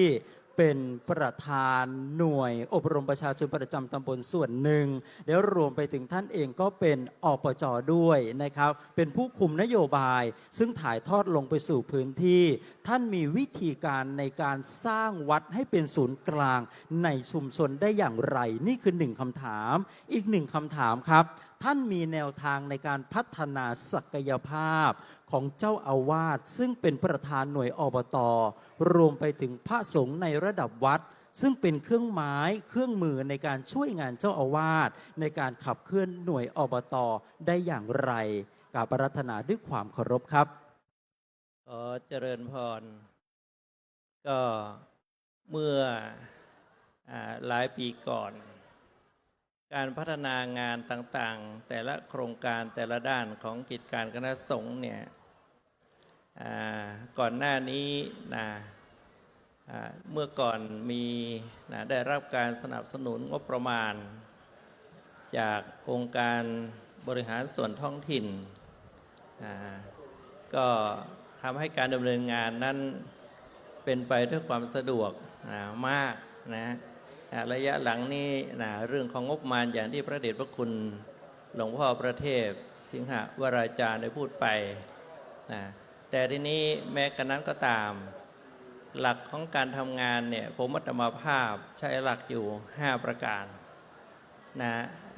A: เป็นประธานหน่วยอบรมประชาชนประจำตำบลส่วนหนึ่งแล้วรวมไปถึงท่านเองก็เป็นอปจ.ด้วยนะครับเป็นผู้คุมนโยบายซึ่งถ่ายทอดลงไปสู่พื้นที่ท่านมีวิธีการในการสร้างวัดให้เป็นศูนย์กลางในชุมชนได้อย่างไรนี่คือหนึ่งคำถามอีกหนึ่งคำถามครับท่านมีแนวทางในการพัฒนาศักยภาพของเจ้าอาวาสซึ่งเป็นประธานหน่วยอบต.รวมไปถึงพระสงฆ์ในระดับวัดซึ่งเป็นเครื่องไม้เครื่องมือในการช่วยงานเจ้าอาวาสในการขับเคลื่อนหน่วยอบต.ได้อย่างไรกราบอาราธนาด้วยความเคารพครับ
D: ขอเจริญพรก็เมื่อหลายปีก่อน การพัฒนางานต่างๆแต่ละโครงการแต่ละด้านของกิจการคณะสงฆ์เนี่ยก่อนหน้านี้นะเมื่อก่อนมีได้รับการสนับสนุนงบประมาณจากองค์การบริหารส่วนท้องถิ่นก็ทำให้การดำเนินงานนั้นเป็นไปด้วยความสะดวกมากนะระยะหลังนี้เรื่องของงบประมาณอย่างที่พระเดชพระคุณหลวงพ่อพระเทพสิงหวราจารย์ได้พูดไปแต่ทีนี้แม้กระนั้นก็ตามหลักของการทำงานเนี่ยผมอัตมาภาพใช้หลักอยู่5ประการนะ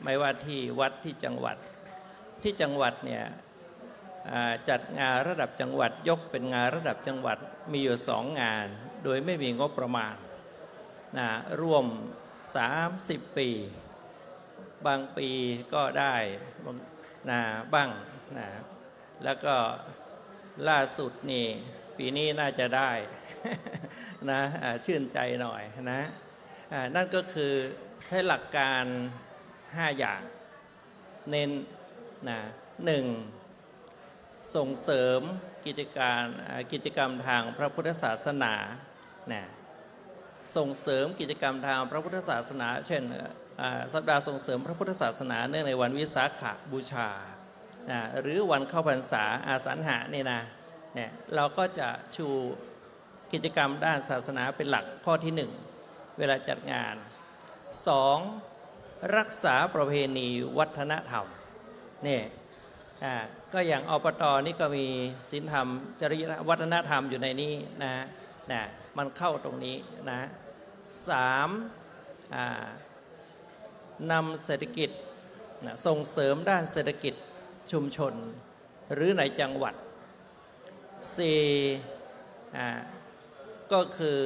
D: ไม่ว่าที่วัดที่จังหวัดเนี่ยจัดงานระดับจังหวัดยกเป็นงานระดับจังหวัดมีอยู่2 งานโดยไม่มีงบประมาณร่วม30 ปีบางปีก็ได้บ้างแล้วก็ล่าสุดนี่ปีนี้น่าจะได้นะชื่นใจหน่อยนะนั่นก็คือใช้หลักการ5 อย่างเน้น1ส่งเสริมกิจกรรมทางพระพุทธศาสนาส่งเสริมกิจกรรมทางพระพุทธศาสนาเช่นสัปดาห์ส่งเสริมพระพุทธศาสนาเนื่องในวันวิสาขบูชาหรือวันเข้าพรรษาอาสันหะนี่นะเราก็จะชูกิจกรรมด้านศาสนาเป็นหลักข้อที่1เวลาจัดงาน 2. รักษาประเพณีวัฒนธรรมนี่ก็อย่างอบต.นี่ก็มีศีลธรรมจริยวัฒนธรรมอยู่ในนี้นะมันเข้าตรงนี้นะ 3. นำเศรษฐกิจส่งเสริมด้านเศรษฐกิจชุมชนหรือในจังหวัด 4. ก็คือ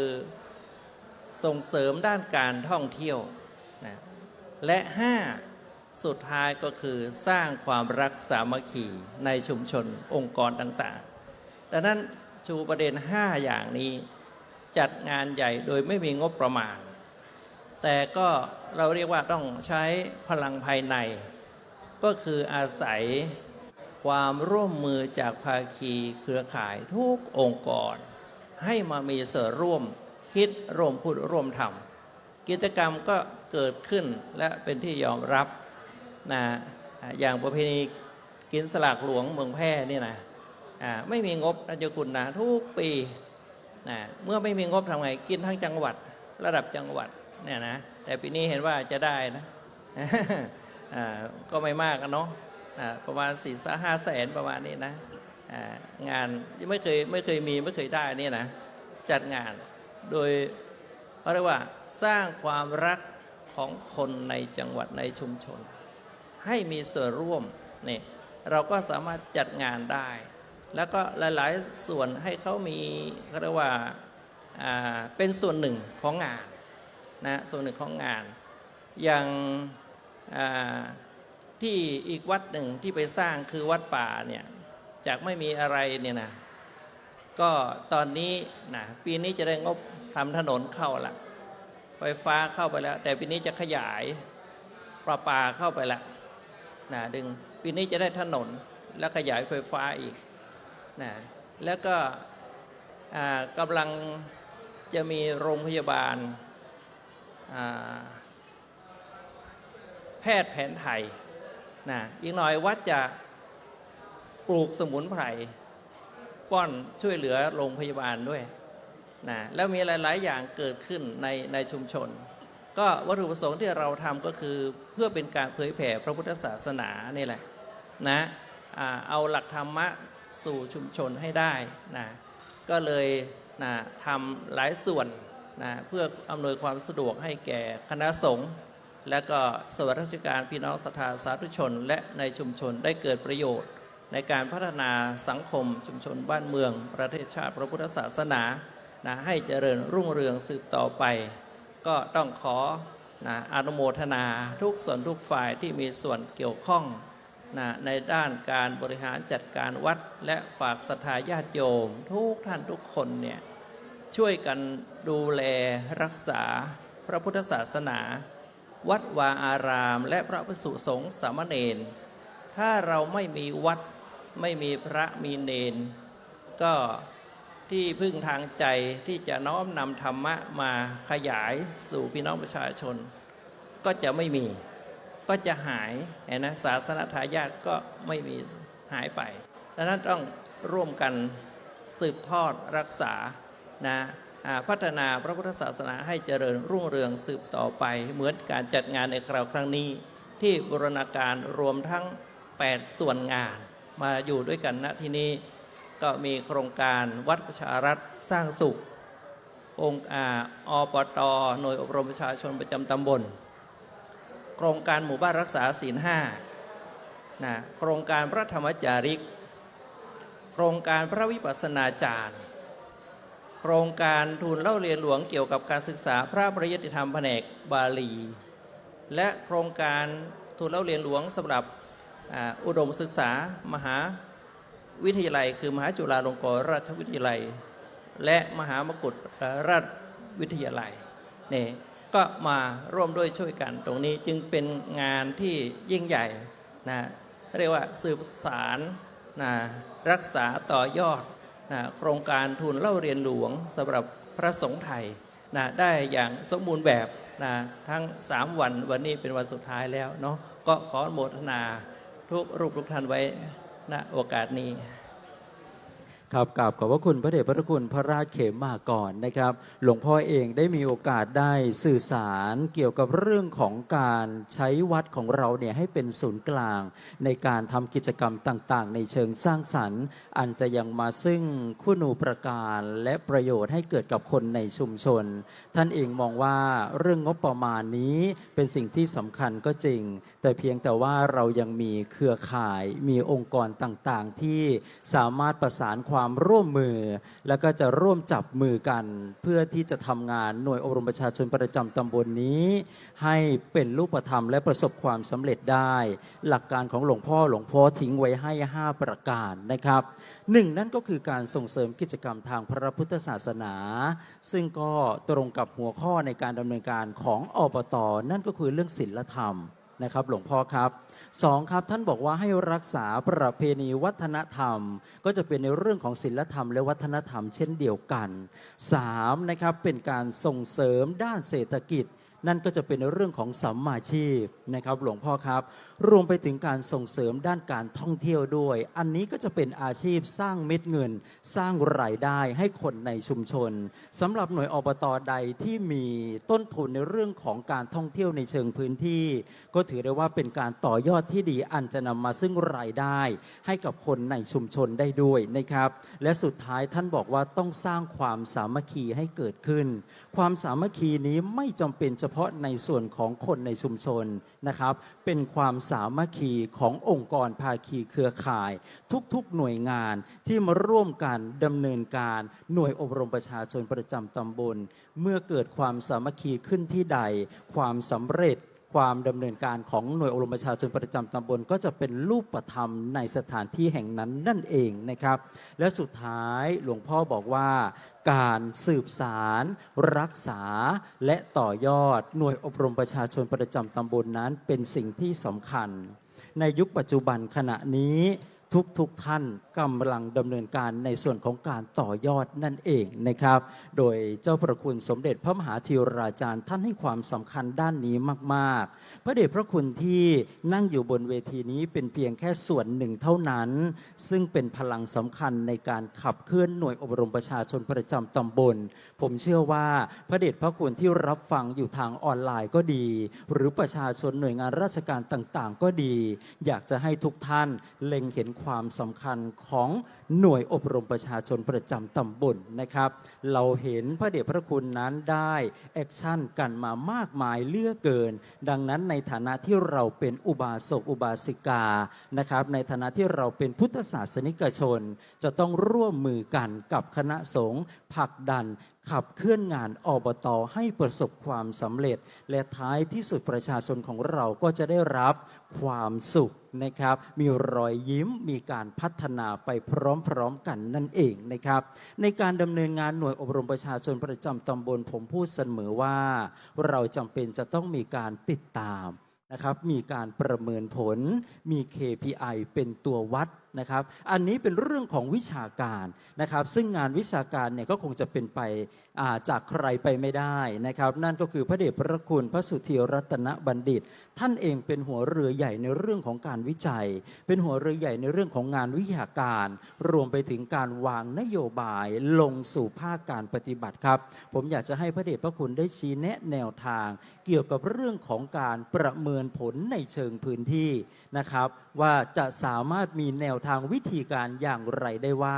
D: ส่งเสริมด้านการท่องเที่ยวนะและ 5. สุดท้ายก็คือสร้างความรักสามัคคีในชุมชนองค์กรต่างๆดังนั้นชูประเด็น5 อย่างนี้จัดงานใหญ่โดยไม่มีงบประมาณแต่ก็เราเรียกว่าต้องใช้พลังภายในก็คืออาศัยความร่วมมือจากภาคีเครือข่ายทุกองค์กรให้มามีส่วนร่วมคิดร่วมพูดร่วมทำกิจกรรมก็เกิดขึ้นและเป็นที่ยอมรับอย่างประเพณีกินสลากหลวงเมืองแพร่นี่นะไม่มีงบนะเจ้าคุณนะทุกปีเมื่อไม่มีงบทำไงกินทั้งจังหวัดระดับจังหวัดเนี่ยนะแต่ปีนี้เห็นว่าจะได้นะก็ไม่มากเนาะประมาณ4-5 แสนประมาณนี้นะงานไม่เคยได้นี่นะจัดงานโดยเขาเรียกว่าสร้างความรักของคนในจังหวัดในชุมชนให้มีส่วนร่วมนี่เราก็สามารถจัดงานได้แล้วก็หลายๆส่วนให้เขามีเขาเรียกว่าเป็นส่วนหนึ่งของงานนะส่วนหนึ่งของงานอย่างที่อีกวัดหนึ่งที่ไปสร้างคือวัดป่าเนี่ยจากไม่มีอะไรเนี่ยนะก็ตอนนี้นะปีนี้จะได้งบทำถนนเข้าละไฟฟ้าเข้าไปแล้วแต่ปีนี้จะขยายประปาเข้าไปละนะดึงปีนี้จะได้ถนนแล้วขยายไฟฟ้าอีกนะแล้วก็กำลังจะมีโรงพยาบาลแพทย์แผนไทยนะอีกหน่อยวัดจะปลูกสมุนไพรป้อนช่วยเหลือโรงพยาบาลด้วย นะแล้วมีหลาย ๆ อย่างเกิดขึ้นในชุมชน ก็วัตถุประสงค์ที่เราทำก็คือเพื่อเป็นการเผยแผ่พระพุทธศาสนานี่แหละนะเอาหลักธรรมะสู่ชุมชนให้ได้นะก็เลยนะทำหลายส่วนนะเพื่ออำนวยความสะดวกให้แก่คณะสงฆ์และก็ส่วนราชการพี่น้องศรัทธาสาธุชน และในชุมชนได้เกิดประโยชน์ในการพัฒนาสังคมชุมชนบ้านเมืองประเทศชาติพระพุทธศาสนานะให้เจริญรุ่งเรืองสืบต่อไปก็ต้องขอนะอนุโมทนาทุกส่วนทุกฝ่ายที่มีส่วนเกี่ยวข้องนะในด้านการบริหารจัดการวัดและฝากศรัทธาญาติโยมทุกท่านทุกคนเนี่ยช่วยกันดูแลรักษาพระพุทธศาสนาวัดวาอารามและพระภิกษุสงฆ์สามเณรถ้าเราไม่มีวัดไม่มีพระมีเณรก็ที่พึ่งทางใจที่จะน้อมนำธรรมะมาขยายสู่พี่น้องประชาชนก็จะไม่มีก็จะหายนะศาสนทายาทก็ไม่มีหายไปดังนั้นต้องร่วมกันสืบทอดรักษานะพัฒนาพระพุทธศาสนาให้เจริญรุ่งเรืองสืบต่อไปเหมือนการจัดงานในคราวครั้งนี้ที่บูรณาการรวมทั้ง8ส่วนงานมาอยู่ด้วยกันณที่นี้ก็มีโครงการวัดประชารัฐสร้างสุของค์อปต.หน่วยอบรมประชาชนประจำตำบลโครงการหมู่บ้านรักษาศีล5นะโครงการพระธรรมจาริกโครงการพระวิปัสสนาจารย์โครงการทูลเล่าเรียนหลวงเกี่ยวกับการศึกษาพระปริยัติธรรมแผนกบาลีและโครงการทูลเล่าเรียนหลวงสำหรับอุดมศึกษามหาวิทยาลัยคือมหาจุฬาลงกรณราชวิทยาลัยและมหามกุฏราชวิทยาลัยนี่ก็มาร่วมด้วยช่วยกันตรงนี้จึงเป็นงานที่ยิ่งใหญ่นะเรียกว่าสืบสารนะรักษาต่อยอดนะโครงการทุนเล่าเรียนหลวงสำหรับพระสงฆ์ไทยนะได้อย่างสมบูรณ์แบบนะทั้ง3วันนี้เป็นวันสุดท้ายแล้วเนาะก็ขออนุโมทนาทุกรูปทุกท่านไว้ณโอกาสนี้
A: ครับกราบขอบพระคุณพระเดชพระคุณพระราชเขมมาก่อนนะครับ หลวงพ่อเองได้มีโอกาสได้สื่อสารเกี่ยวกับเรื่องของการใช้วัดของเราเนี่ยให้เป็นศูนย์กลางในการทำกิจกรรมต่างๆในเชิงสร้างสรรค์อันจะยังมาซึ่งคุณูปการและประโยชน์ให้เกิดกับคนในชุมชนท่านเองมองว่าเรื่องงบประมาณนี้เป็นสิ่งที่สำคัญก็จริงแต่เพียงแต่ว่าเรายังมีเครือข่ายมีองค์กรต่างๆที่สามารถประสานความร่วมมือแล้วก็จะร่วมจับมือกันเพื่อที่จะทำงานหน่วยอบรมประชาชนประจำตำบลนี้ให้เป็นรูปธรรมและประสบความสำเร็จได้หลักการของหลวงพ่อทิ้งไว้ให้5ประการนะครับหนึ่งนั่นก็คือการส่งเสริมกิจกรรมทางพระพุทธศาสนาซึ่งก็ตรงกับหัวข้อในการดำเนินการของอบต.นั่นก็คือเรื่องศีลธรรมนะครับหลวงพ่อครับ2ครับท่านบอกว่าให้รักษาประเพณีวัฒนธรรมก็จะเป็นในเรื่องของศีลธรรมและวัฒนธรรมเช่นเดียวกัน3นะครับเป็นการส่งเสริมด้านเศรษฐกิจนั่นก็จะเป็นในเรื่องของสัมมาชีพนะครับหลวงพ่อครับรวมไปถึงการส่งเสริมด้านการท่องเที่ยวด้วยอันนี้ก็จะเป็นอาชีพสร้างเม็ดเงินสร้างรายได้ให้คนในชุมชนสำหรับหน่วยอบต.ใดที่มีต้นทุนในเรื่องของการท่องเที่ยวในเชิงพื้นที่ก็ถือได้ว่าเป็นการต่อยอดที่ดีอันจะนำมาซึ่งรายได้ให้กับคนในชุมชนได้ด้วยนะครับและสุดท้ายท่านบอกว่าต้องสร้างความสามัคคีให้เกิดขึ้นความสามัคคีนี้ไม่จำเป็นเฉพาะในส่วนของคนในชุมชนนะครับเป็นความสามัคคีขององค์กรภาคีเครือข่ายทุกๆหน่วยงานที่มาร่วมกันดำเนินการหน่วยอบรมประชาชนประจำตำบลเมื่อเกิดความสามัคคีขึ้นที่ใดความสำเร็จความดำเนินการของหน่วยอบรมประชาชนประจำตำบลก็จะเป็นรูปธรรมในสถานที่แห่งนั้นนั่นเองนะครับและสุดท้ายหลวงพ่อบอกว่าการสืบสารรักษาและต่อยอดหน่วยอบรมประชาชนประจำตำบลนั้นเป็นสิ่งที่สำคัญในยุคปัจจุบันขณะนี้ ทุกท่านกำลังดำเนินการในส่วนของการต่อยอดนั่นเองนะครับโดยเจ้าประคุณสมเด็จพระมหาธีราจารย์ท่านให้ความสำคัญด้านนี้มากๆพระเดชพระคุณที่นั่งอยู่บนเวทีนี้เป็นเพียงแค่ส่วนหนึ่งเท่านั้นซึ่งเป็นพลังสำคัญในการขับเคลื่อนหน่วยอบรมประชาชนประจำตำบลผมเชื่อว่าพระเดชพระคุณที่รับฟังอยู่ทางออนไลน์ก็ดีหรือประชาชนหน่วยงานราชการต่างๆก็ดีอยากจะให้ทุกท่านเล็งเห็นความสำคัญของหน่วยอบรมประชาชนประจำตำบลนะครับเราเห็นพระเดชพระคุณนั้นได้แอคชั่นกันมามากมายเหลือเกินดังนั้นในฐานะที่เราเป็นอุบาสกอุบาสิกานะครับในฐานะที่เราเป็นพุทธศาสนิกชนจะต้องร่วมมือกันกับคณะสงฆ์ผลักดันขับเคลื่อนงานอบต.ให้ประสบความสำเร็จและท้ายที่สุดประชาชนของเราก็จะได้รับความสุขนะครับมีรอยยิ้มมีการพัฒนาไปพร้อมๆกันนั่นเองนะครับในการดำเนินงานหน่วยอบรมประชาชนประจำตำบลผมพูดเสมอว่าเราจำเป็นจะต้องมีการติดตามนะครับมีการประเมินผลมี KPI เป็นตัววัดนะครับอันนี้เป็นเรื่องของวิชาการนะครับซึ่งงานวิชาการเนี่ยก็คงจะเป็นไปจากใครไปไม่ได้นะครับนั่นก็คือพระเดชพระคุณพระสุธีรัตนบัณฑิตท่านเองเป็นหัวเรือใหญ่ในเรื่องของการวิจัยเป็นหัวเรือใหญ่ในเรื่องของงานวิชาการรวมไปถึงการวางนโยบายลงสู่ภาคการปฏิบัติครับผมอยากจะให้พระเดชพระคุณได้ชี้แนะแนวทางเกี่ยวกับเรื่องของการประเมินผลในเชิงพื้นที่นะครับว่าจะสามารถมีแนวทางวิธีการอย่างไรได้บ้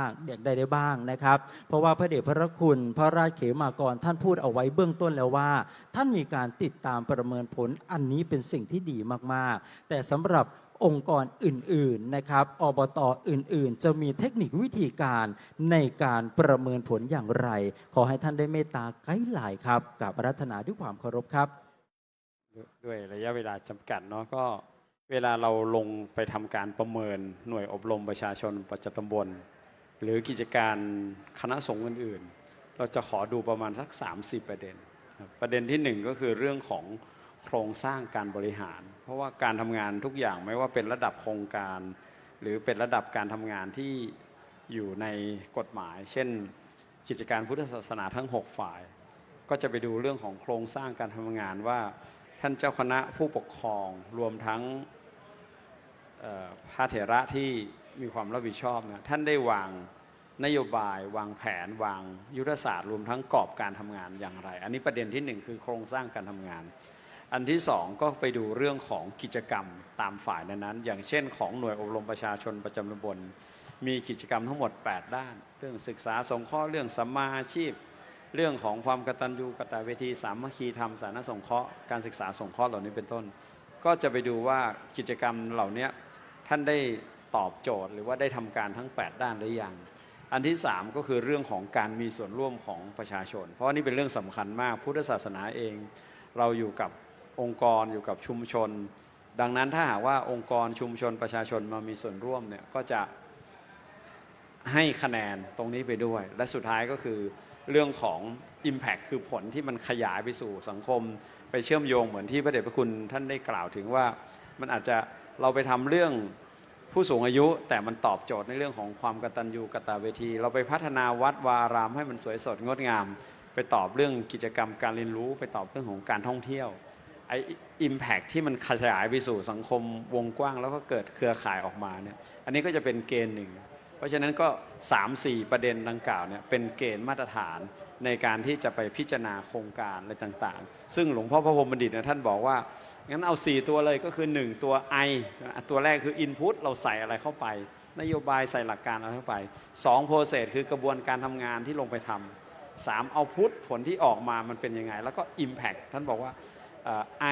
A: างนะครับเพราะว่าพระเดชพระคุณพระราชเขมากรท่านพูดเอาไว้เบื้องต้นแล้วว่าท่านมีการติดตามประเมินผลอันนี้เป็นสิ่งที่ดีมากๆแต่สำหรับองค์กรอื่นๆนะครับอบต.อื่นๆจะมีเทคนิควิธีการในการประเมินผลอย่างไรขอให้ท่านได้เมตตาไกด์ไลน์ครับกับอาราธนาด้วยความเคารพครับ
E: ด้วยระยะเวลาจำกัดเนาะก็เวลาเราลงไปทำการประเมินหน่วยอบรมประชาชนประจำตำบลหรือกิจการคณะสงฆ์อื่นๆเราจะขอดูประมาณสัก30ประเด็นประเด็นที่1ก็คือเรื่องของโครงสร้างการบริหารเพราะว่าการทำงานทุกอย่างไม่ว่าเป็นระดับโครงการหรือเป็นระดับการทำงานที่อยู่ในกฎหมายเช่นกิจการพุทธศาสนาทั้ง6ฝ่ายก็จะไปดูเรื่องของโครงสร้างการทำงานว่าท่านเจ้าคณะผู้ปกครองรวมทั้งพระเถระที่มีความรับผิดชอบนะท่านได้วางนโยบายวางแผนวางยุทธศาสตร์รวมทั้งกรอบการทำงานอย่างไรอันนี้ประเด็นที่1คือโครงสร้างการทำงานอันที่2ก็ไปดูเรื่องของกิจกรรมตามฝ่ายนั้นอย่างเช่นของหน่วยอบรมประชาชนประจำตำบลมีกิจกรรมทั้งหมด8ด้านเรื่องศึกษาสงเคราะห์เรื่องสัมมาอาชีพเรื่องของความกตัญญูกตเวทีสามัคคีธรรมสาธารณสงเคราะห์การศึกษาสงเคราะห์เหล่านี้เป็นต้นก็จะไปดูว่ากิจกรรมเหล่านี้ท่านได้ตอบโจทย์หรือว่าได้ทำการทั้ง8ด้านหรือยังอันที่3ก็คือเรื่องของการมีส่วนร่วมของประชาชนเพราะนี่เป็นเรื่องสำคัญมากพุทธศาสนาเองเราอยู่กับองค์กรอยู่กับชุมชนดังนั้นถ้าหากว่าองค์กรชุมชนประชาชนมามีส่วนร่วมเนี่ยก็จะให้คะแนนตรงนี้ไปด้วยและสุดท้ายก็คือเรื่องของ Impact คือผลที่มันขยายไปสู่สังคมไปเชื่อมโยงเหมือนที่พระเดชพระคุณท่านได้กล่าวถึงว่ามันอาจจะเราไปทำเรื่องผู้สูงอายุแต่มันตอบโจทย์ในเรื่องของความกตัญญูกตเวทีเราไปพัฒนาวัดวารามให้มันสวยสดงดงามไปตอบเรื่องกิจกรรมการเรียนรู้ไปตอบเรื่องของการท่องเที่ยวไอ้ Impact ที่มันขยายไปสู่สังคมวงกว้างแล้วก็เกิดเครือข่ายออกมาเนี่ยอันนี้ก็จะเป็นเกณฑ์หนึ่งเพราะฉะนั้นก็ 3-4 ประเด็นดังกล่าวเนี่ยเป็นเกณฑ์มาตรฐานในการที่จะไปพิจารณาโครงการอะไรต่างๆซึ่งหลวงพ่อพระพรหมบัณฑิตท่านบอกว่างั้นเอา4ตัวเลยก็คือ1ตัว I ตัวแรกคือ Input เราใส่อะไรเข้าไปนโยบายใส่หลักการอะไรเข้าไป2 Process คือกระบวนการทำงานที่ลงไปทำ3 Output ผลที่ออกมามันเป็นยังไงแล้วก็ Impact ท่านบอกว่า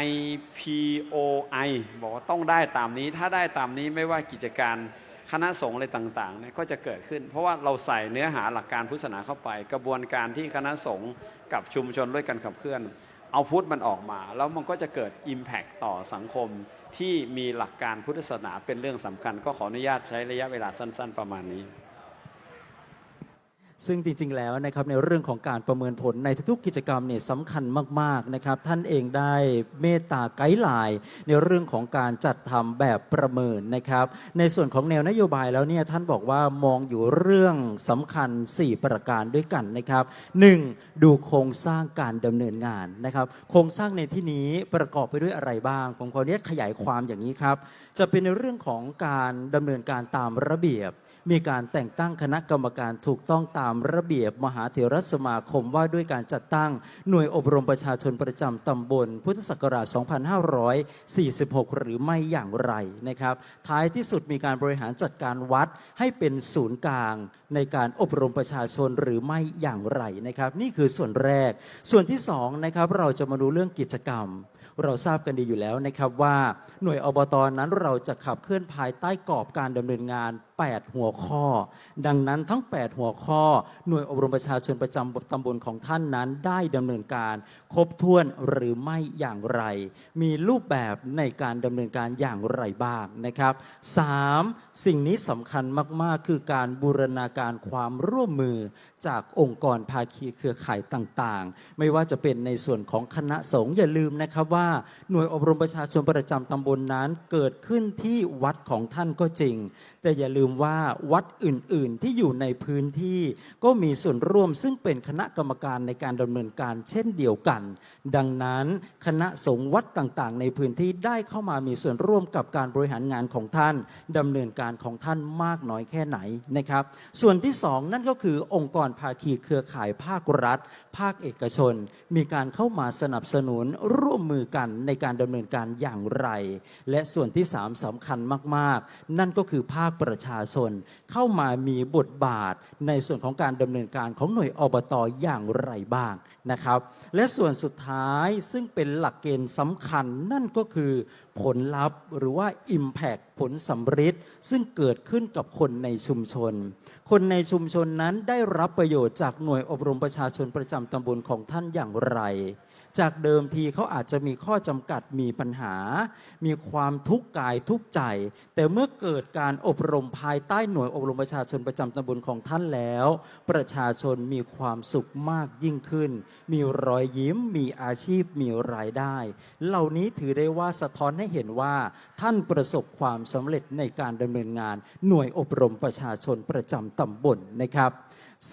E: IPOI บอกว่าต้องได้ตามนี้ถ้าได้ตามนี้ไม่ว่ากิจการคณะสงฆ์อะไรต่างๆเนี่ยก็จะเกิดขึ้นเพราะว่าเราใส่เนื้อหาหลักการพุทธศาสนาเข้าไปกระบวนการที่คณะสงฆ์กับชุมชนด้วยกันขับเคลื่อนเอาพุทธมันออกมาแล้วมันก็จะเกิด Impact ต่อสังคมที่มีหลักการพุทธศาสนาเป็นเรื่องสำคัญก็ขออนุญาตใช้ระยะเวลาสั้นๆประมาณนี้
A: ซึ่งจริงๆแล้วนะครับในเรื่องของการประเมินผลในทุกๆกิจกรรมเนี่ยสำคัญมากๆนะครับท่านเองได้เมตตาไกด์ไลน์ในเรื่องของการจัดทำแบบประเมินนะครับในส่วนของแนวนโยบายแล้วเนี่ยท่านบอกว่ามองอยู่เรื่องสำคัญ 4 ประการด้วยกันนะครับ 1. ดูโครงสร้างการดำเนินงานนะครับโครงสร้างในที่นี้ประกอบไปด้วยอะไรบ้างผมขออนุญาตขยายความอย่างนี้ครับจะเป็นในเรื่องของการดำเนินการตามระเบียบมีการแต่งตั้งคณะกรรมการถูกต้องตามระเบียบมหาเถรสมาคมว่าด้วยการจัดตั้งหน่วยอบรมประชาชนประจำตำบลพุทธศักราช 2546 หรือไม่อย่างไรนะครับท้ายที่สุดมีการบริหารจัดการวัดให้เป็นศูนย์กลางในการอบรมประชาชนหรือไม่อย่างไรนะครับนี่คือส่วนแรกส่วนที่2นะครับเราจะมาดูเรื่องกิจกรรมเราทราบกันดีอยู่แล้วนะครับว่าหน่วยอบต.นั้นเราจะขับเคลื่อนภายใต้กรอบการดำเนินงาน8 หัวข้อดังนั้นทั้ง8 หัวข้อหน่วยอบรมประชาชนประจำตำบลของท่านนั้นได้ดำเนินการครบถ้วนหรือไม่อย่างไรมีรูปแบบในการดำเนินการอย่างไรบ้างนะครับ 3. สิ่งนี้สำคัญมากๆคือการบูรณาการความร่วมมือจากองค์กรภาคีเครือข่ายต่างๆไม่ว่าจะเป็นในส่วนของคณะสงฆ์อย่าลืมนะครับว่าหน่วยอบรมประชาชนประจำตำบลนั้นเกิดขึ้นที่วัดของท่านก็จริงแต่อย่าลืมว่าวัดอื่นๆที่อยู่ในพื้นที่ก็มีส่วนร่วมซึ่งเป็นคณะกรรมการในการดำเนินการเช่นเดียวกันดังนั้นคณะสงฆ์วัดต่างๆในพื้นที่ได้เข้ามามีส่วนร่วมกับการบริหารงานของท่านดำเนินการของท่านมากน้อยแค่ไหนนะครับส่วนที่2นั่นก็คือองค์กรภาคีเครือข่ายภาครัฐภาคเอกชนมีการเข้ามาสนับสนุนร่วมมือกันในการดำเนินการอย่างไรและส่วนที่3สำคัญมากๆนั่นก็คือภาคประชาชนเข้ามามีบทบาทในส่วนของการดำเนินการของหน่วยอบต.อย่างไรบ้างนะครับและส่วนสุดท้ายซึ่งเป็นหลักเกณฑ์สำคัญนั่นก็คือผลลัพธ์หรือว่า Impact ผลสำฤทธิ์ซึ่งเกิดขึ้นกับคนในชุมชนคนในชุมชนนั้นได้รับประโยชน์จากหน่วยอบรมประชาชนประจำตำบลของท่านอย่างไรจากเดิมทีเขาอาจจะมีข้อจำกัดมีปัญหามีความทุกข์กายทุกข์ใจแต่เมื่อเกิดการอบรมภายใต้หน่วยอบรมประชาชนประจำตำบลของท่านแล้วประชาชนมีความสุขมากยิ่งขึ้นมีรอยยิ้มมีอาชีพมีรายได้เหล่านี้ถือได้ว่าสะท้อนให้เห็นว่าท่านประสบความสำเร็จในการดำเนินงานหน่วยอบรมประชาชนประจำตำบลนะครับ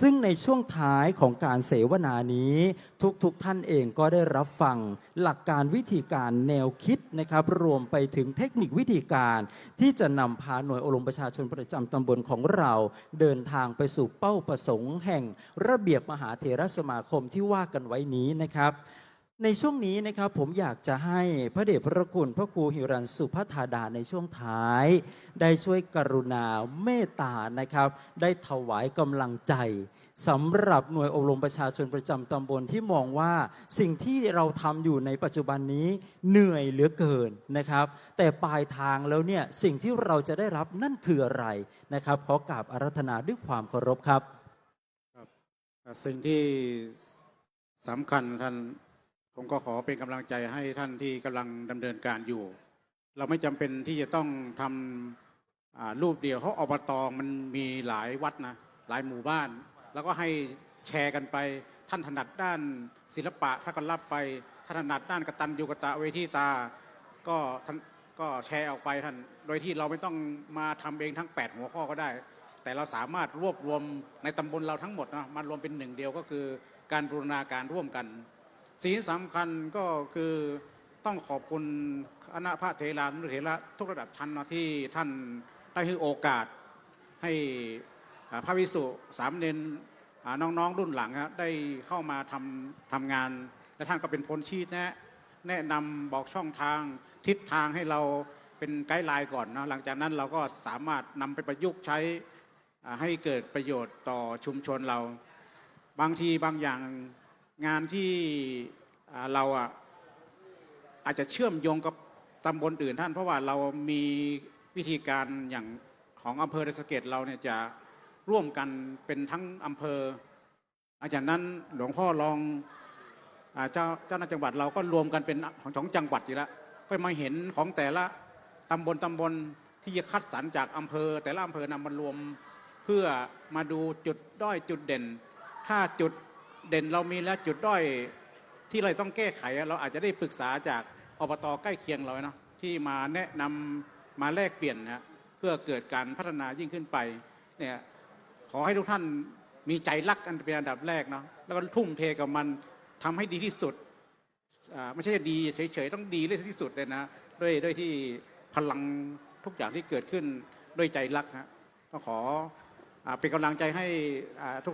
A: ซึ่งในช่วงท้ายของการเสวนานี้ทุกท่านเองก็ได้รับฟังหลักการวิธีการแนวคิดนะครับรวมไปถึงเทคนิควิธีการที่จะนำพาหน่วยอบรมประชาชนประจำตำบลของเราเดินทางไปสู่เป้าประสงค์แห่งระเบียบมหาเถรสมาคมที่ว่ากันไว้นี้นะครับในช่วงนี้นะครับผมอยากจะให้พระเดชพระคุณพระครูหิรัญสุภัทธาดาในช่วงท้ายได้ช่วยกรุณาเมตตานะครับได้ถวายกำลังใจสำหรับหน่วยอบรมประชาชนประจำตำบลที่มองว่าสิ่งที่เราทำอยู่ในปัจจุบันนี้เหนื่อยเหลือเกินนะครับแต่ปลายทางแล้วเนี่ยสิ่งที่เราจะได้รับนั่นคืออะไรนะครับขอกราบอาราธนาด้วยความเคารพครับ
F: สิ่งที่สำคัญท่านผมก็ขอเป็นกำลังใจให้ท่านที่กำลังดำเนินการอยู่เราไม่จำเป็นที่จะต้องทำรูปเดียวเพราะอบต.มันมีหลายวัดนะหลายหมู่บ้านแล้วก็ให้แชร์กันไปท่านถนัดด้านศิลปะถ้าก็รับไปท่านถนัดด้านกตัญญูกตเวทีตาก็แชร์ออกไปท่านโดยที่เราไม่ต้องมาทำเองทั้ง8หัวข้อก็ได้แต่เราสามารถรวบรวมในตำบลเราทั้งหมดนะมารวมเป็นหนึ่งเดียวก็คือการบูรณาการร่วมกันสิ่งสำคัญก็คือต้องขอบคุณคณะพระเถรานุเถระทุกระดับชั้นนะที่ท่านได้ให้โอกาสให้พระภิกษุสามเณรน้องๆรุ่นหลังได้เข้ามาทำงานและท่านก็เป็นพลชี้แนะนำบอกช่องทางทิศทางให้เราเป็นไกด์ไลน์ก่อนนะหลังจากนั้นเราก็สามารถนำไปประยุกต์ใช้ให้เกิดประโยชน์ต่อชุมชนเราบางทีบางอย่างงานที่เราอาจจะเชื่อมโยงกับตำบลอื่นท่านเพราะว่าเรามีวิธีการอย่างของอำเภอดอยสะเก็ดเราเนี่ยจะร่วมกันเป็นทั้งอำเภอหลังจากนั้นหลวงพ่อรองเจ้าหน้าจังหวัดเราก็รวมกันเป็นของจังหวัดอยู่แล้วก็มาเห็นของแต่ละตำบลที่จะคัดสรรจากอำเภอแต่ละอำเภอนำมารวมเพื่อ พื่อมาดูจุดด้อยจุดเด่น ถ้าจุดเด่นเรามีแล้วจุดด้อยที่เราต้องแก้ไขเราอาจจะได้ปรึกษาจากอบตใกล้เคียงเราเนาะที่มาแนะนำมาแลกเปลี่ยนนะเพื่อเกิดการพัฒนายิ่งขึ้นไปเนี่ยขอให้ทุกท่านมีใจรักกันเป็นอันดับแรกเนาะแล้วก็ทุ่มเทกับมันทำให้ดีที่สุดไม่ใช่ดีเฉยๆต้องดีเลยที่สุดเลยนะด้วยที่พลังทุกอย่างที่เกิดขึ้นด้วยใจรักฮะก็ขอเป็นกำลังใจให้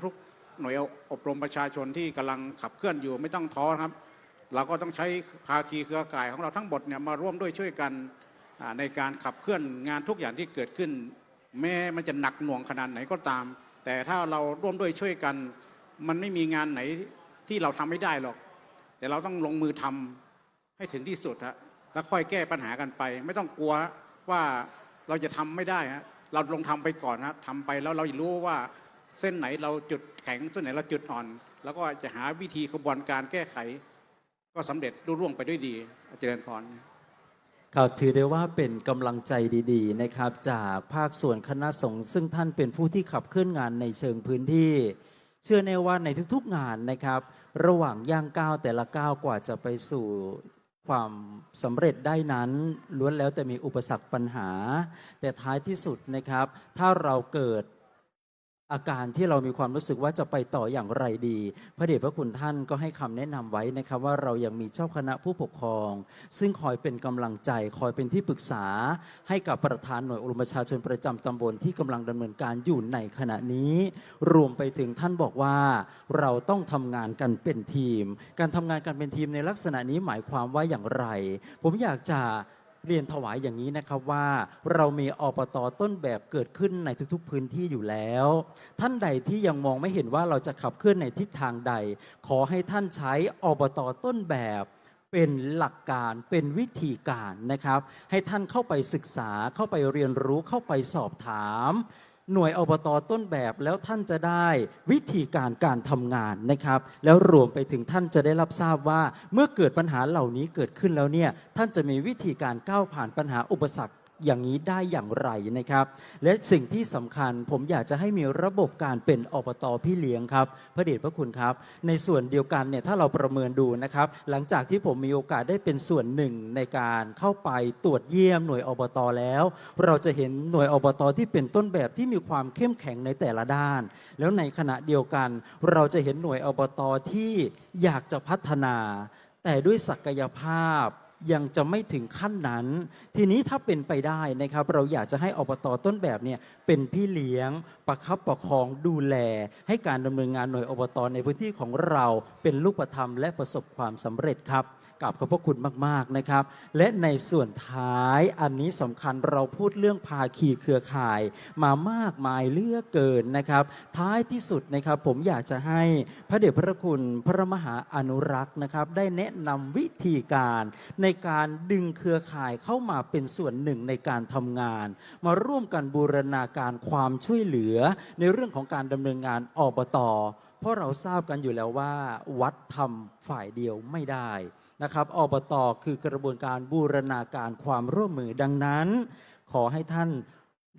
F: ทุกๆหน่วยอบรมประชาชนที่กำลังขับเคลื่อนอยู่ไม่ต้องท้อครับเราก็ต้องใช้ภาคีเครือข่ายของเราทั้งหมดเนี่ยมาร่วมด้วยช่วยกันในการขับเคลื่อนงานทุกอย่างที่เกิดขึ้นแม้มันจะหนักหน่วงขนาดไหนก็ตามแต่ถ้าเราร่วมด้วยช่วยกันมันไม่มีงานไหนที่เราทำไม่ได้หรอกแต่เราต้องลงมือทำให้ถึงที่สุดฮะแล้วค่อยแก้ปัญหากันไปไม่ต้องกลัวว่าเราจะทำไม่ได้ฮะเราลงทำไปก่อนนะทำไปแล้วเรารู้ว่าเส้นไหนเราจุดแข็งเส้นไหนเราจุดอ่อนแล้วก็จะหาวิธีกระบวนการแก้ไขก็สำเร็จรุ่ร่วงไปด้วยดีเจริญพร
A: ครับถือได้ว่าเป็นกำลังใจดีๆนะครับจากภาคส่วนคณะสงฆ์ซึ่งท่านเป็นผู้ที่ขับเคลื่อนงานในเชิงพื้นที่เชื่อแน่ว่าในทุกๆงานนะครับระหว่างย่างก้าวแต่ละก้าวกว่าจะไปสู่ความสำเร็จได้นั้นล้วนแล้วแต่มีอุปสรรคปัญหาแต่ท้ายที่สุดนะครับถ้าเราเกิดอาการที่เรามีความรู้สึกว่าจะไปต่ออย่างไรดีพระเดชพระคุณท่านก็ให้คำแนะนำไว้นะครับว่าเรายังมีเจ้าคณะผู้ปกครองซึ่งคอยเป็นกำลังใจคอยเป็นที่ปรึกษาให้กับประธานหน่วยอบรมประชาชนประจำตำบลที่กำลังดำเนินการอยู่ในขณะนี้รวมไปถึงท่านบอกว่าเราต้องทำงานกันเป็นทีมการทำงานกันเป็นทีมในลักษณะนี้หมายความว่าอย่างไรผมอยากจะเรียนถวายอย่างนี้นะครับว่าเรามีอบต.ต้นแบบเกิดขึ้นในทุกๆพื้นที่อยู่แล้วท่านใดที่ยังมองไม่เห็นว่าเราจะขับเคลื่อนในทิศทางใดขอให้ท่านใช้อบต.ต้นแบบเป็นหลักการเป็นวิธีการนะครับให้ท่านเข้าไปศึกษาเข้าไปเรียนรู้เข้าไปสอบถามหน่วยอบต.ต้นแบบแล้วท่านจะได้วิธีการทำงานนะครับแล้วรวมไปถึงท่านจะได้รับทราบว่าเมื่อเกิดปัญหาเหล่านี้เกิดขึ้นแล้วเนี่ยท่านจะมีวิธีการก้าวผ่านปัญหาอุปสรรคอย่างนี้ได้อย่างไรนะครับและสิ่งที่สำคัญผมอยากจะให้มีระบบการเป็นอบต.พี่เลี้ยงครับพระเดชพระคุณครับในส่วนเดียวกันเนี่ยถ้าเราประเมินดูนะครับหลังจากที่ผมมีโอกาสได้เป็นส่วนหนึ่งในการเข้าไปตรวจเยี่ยมหน่วยอบต.แล้วเราจะเห็นหน่วยอบต.ที่เป็นต้นแบบที่มีความเข้มแข็งในแต่ละด้านแล้วในขณะเดียวกันเราจะเห็นหน่วยอบต.ที่อยากจะพัฒนาแต่ด้วยศักยภาพยังจะไม่ถึงขั้นนั้นทีนี้ถ้าเป็นไปได้นะครับเราอยากจะให้อบต.ต้นแบบเนี่ยเป็นพี่เลี้ยงประคับประคองดูแลให้การดำเนินงานหน่วยอบต.ในพื้นที่ของเราเป็นรูปธรรมและประสบความสำเร็จครับกราบขอบพระคุณมากๆนะครับและในส่วนท้ายอันนี้สำคัญเราพูดเรื่องภาคีเครือข่ายมามากมายเหลือเกินนะครับท้ายที่สุดนะครับผมอยากจะให้พระเดชพระคุณพระมหาอนุรักษ์นะครับได้แนะนำวิธีการในการดึงเครือข่ายเข้ามาเป็นส่วนหนึ่งในการทำงานมาร่วมกันบูรณาการความช่วยเหลือในเรื่องของการดำเนินงานอบต.เพราะเราทราบกันอยู่แล้วว่าวัดทำฝ่ายเดียวไม่ได้นะครับอบต.คือกระบวนการบูรณาการความร่วมมือดังนั้นขอให้ท่าน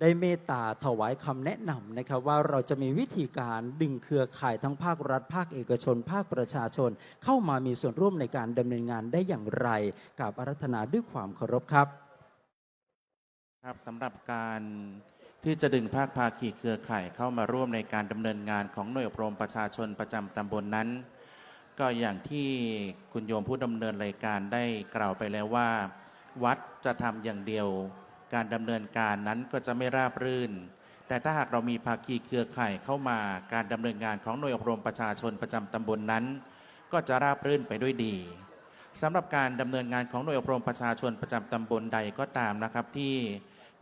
A: ได้เมตตาถวายคำแนะนำนะครับว่าเราจะมีวิธีการดึงเครือข่ายทั้งภาครัฐภาคเอกชนภาคประชาชนเข้ามามีส่วนร่วมในการดำเนินงานได้อย่างไรกับอาราธนาด้วยความเคารพครับ
G: ครับสำหรับการที่จะดึงภาคภาคีเครือข่ายเข้ามาร่วมในการดำเนินงานของหน่วยอบรมประชาชนประจำตำบลนั้นก็อย่างที่คุณโยมผู้ดำเนินรายการได้กล่าวไปแล้วว่าวัดจะทำอย่างเดียวการดำเนินการนั้นก็จะไม่ราบรื่นแต่ถ้าหากเรามีภาคีเครือข่ายเข้ามาการดำเนินงานของหน่วยอบรมประชาชนประจำตำบลนั้นก็จะราบรื่นไปด้วยดีสำหรับการดำเนินงานของหน่วยอบรมประชาชนประจำตำบลใดก็ตามนะครับที่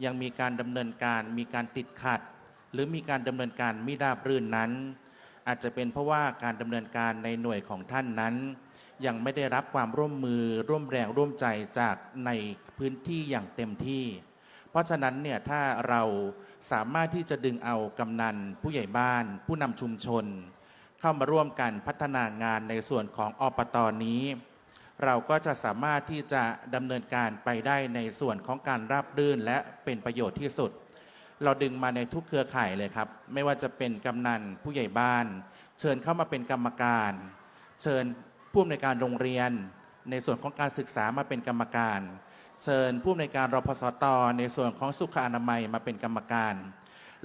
G: ยังมีการดำเนินการมีการติดขัดหรือมีการดำเนินการไม่ราบรื่นนั้นอาจจะเป็นเพราะว่าการดำเนินการในหน่วยของท่านนั้นยังไม่ได้รับความร่วมมือร่วมแรงร่วมใจจากในพื้นที่อย่างเต็มที่เพราะฉะนั้นเนี่ยถ้าเราสามารถที่จะดึงเอากำนันผู้ใหญ่บ้านผู้นำชุมชนเข้ามาร่วมกันพัฒนางานในส่วนของอบต.นี้เราก็จะสามารถที่จะดำเนินการไปได้ในส่วนของการราบรื่นและเป็นประโยชน์ที่สุด เราดึงมาในทุกเครือข่ายเลยครับ ไม่ว่าจะเป็นกำนันผู้ใหญ่บ้าน เชิญเข้ามาเป็นกรรมการ เชิญผู้อำนวยการโรงเรียน ในส่วนของการศึกษามาเป็นกรรมการ เชิญผู้อำนวยการรพสตในส่วนของสุขอนามัยมาเป็นกรรมการ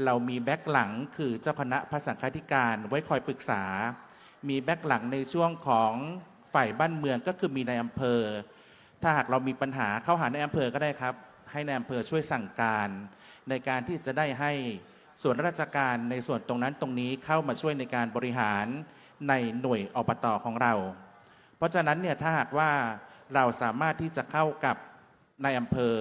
G: เรามีแบ็คหลังคือเจ้าคณะพระสังฆาธิการไว้คอยปรึกษา มีแบ็คหลังในช่วงของฝ่ายบ้านเมืองก็คือมีในายอำเภอ ถ้าหากเรามีปัญหาเข้าหาในายอำเภอก็ได้ครับ ให้ในายอำเภอช่วยสั่งการ ในการที่จะได้ให้ส่วนราชการในส่วนตรงนั้นตรงนี้เข้ามาช่วยในการบริหารในหน่วยอบต.ของเรา เพราะฉะนั้นเนี่ยถ้าหากว่าเราสามารถที่จะเข้ากับนายอำเภอ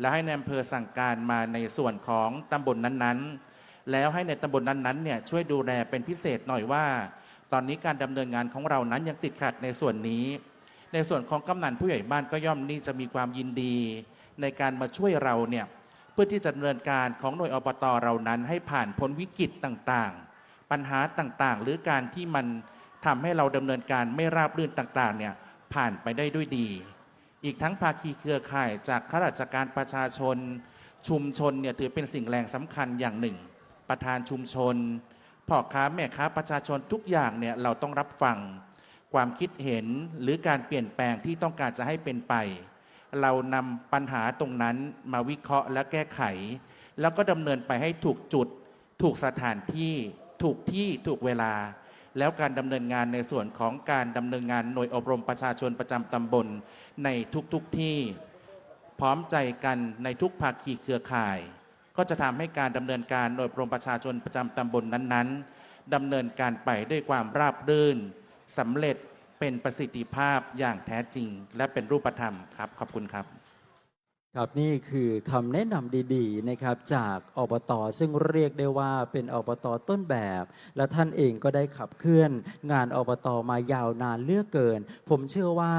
G: แล้วให้นายอำเภอสั่งการมาในส่วนของตำบลนั้นๆ แล้วให้ในตำบลนั้นๆเนี่ยช่วยดูแลเป็นพิเศษหน่อยว่า ตอนนี้การดำเนินงานของเรานั้นยังติดขัดในส่วนนี้ ในส่วนของกำนันผู้ใหญ่บ้านก็ย่อมนี่จะมีความยินดี ในการมาช่วยเราเนี่ยเพื่อที่จะดำเนินการของหน่วยอบต.เรานั้นให้ผ่านพ้นวิกฤตต่างๆ ปัญหาต่างๆ หรือการที่มันทำให้เราดำเนินการไม่ราบรื่นต่างๆเนี่ยผ่านไปได้ด้วยดี อีกทั้งภาคีเครือข่ายจากข้าราชการประชาชน ชุมชนเนี่ยถือเป็นสิ่งแรงสำคัญอย่างหนึ่ง ประธานชุมชนพ่อค้าแม่ค้าประชาชนทุกอย่างเนี่ยเราต้องรับฟังความคิดเห็นหรือการเปลี่ยนแปลงที่ต้องการจะให้เป็นไป เรานำปัญหาตรงนั้นมาวิเคราะห์และแก้ไข แล้วก็ดำเนินไปให้ถูกจุด ถูกสถานที่ถูกเวลา แล้วการดำเนินงานในส่วนของการดำเนินงานหน่วยอบรมประชาชนประจำตำบลในทุกที่พร้อมใจกันในทุกภาคีเครือข่าย ก็จะทำให้การดำเนินการหน่วยอบรมประชาชนประจำตำบลนั้นๆดำเนินการไปด้วยความราบรื่นสำเร็จเป็นประสิทธิภาพอย่างแท้จริง และเป็นรูปธรรมครับขอบคุณครับ
A: ครับนี่คือคำแนะนำดีๆนะครับจากอบต.ซึ่งเรียกได้ว่าเป็นอบต.ต้นแบบ และท่านเองก็ได้ขับเคลื่อนงานอบต.มายาวนานเหลือกเกิน ผมเชื่อว่า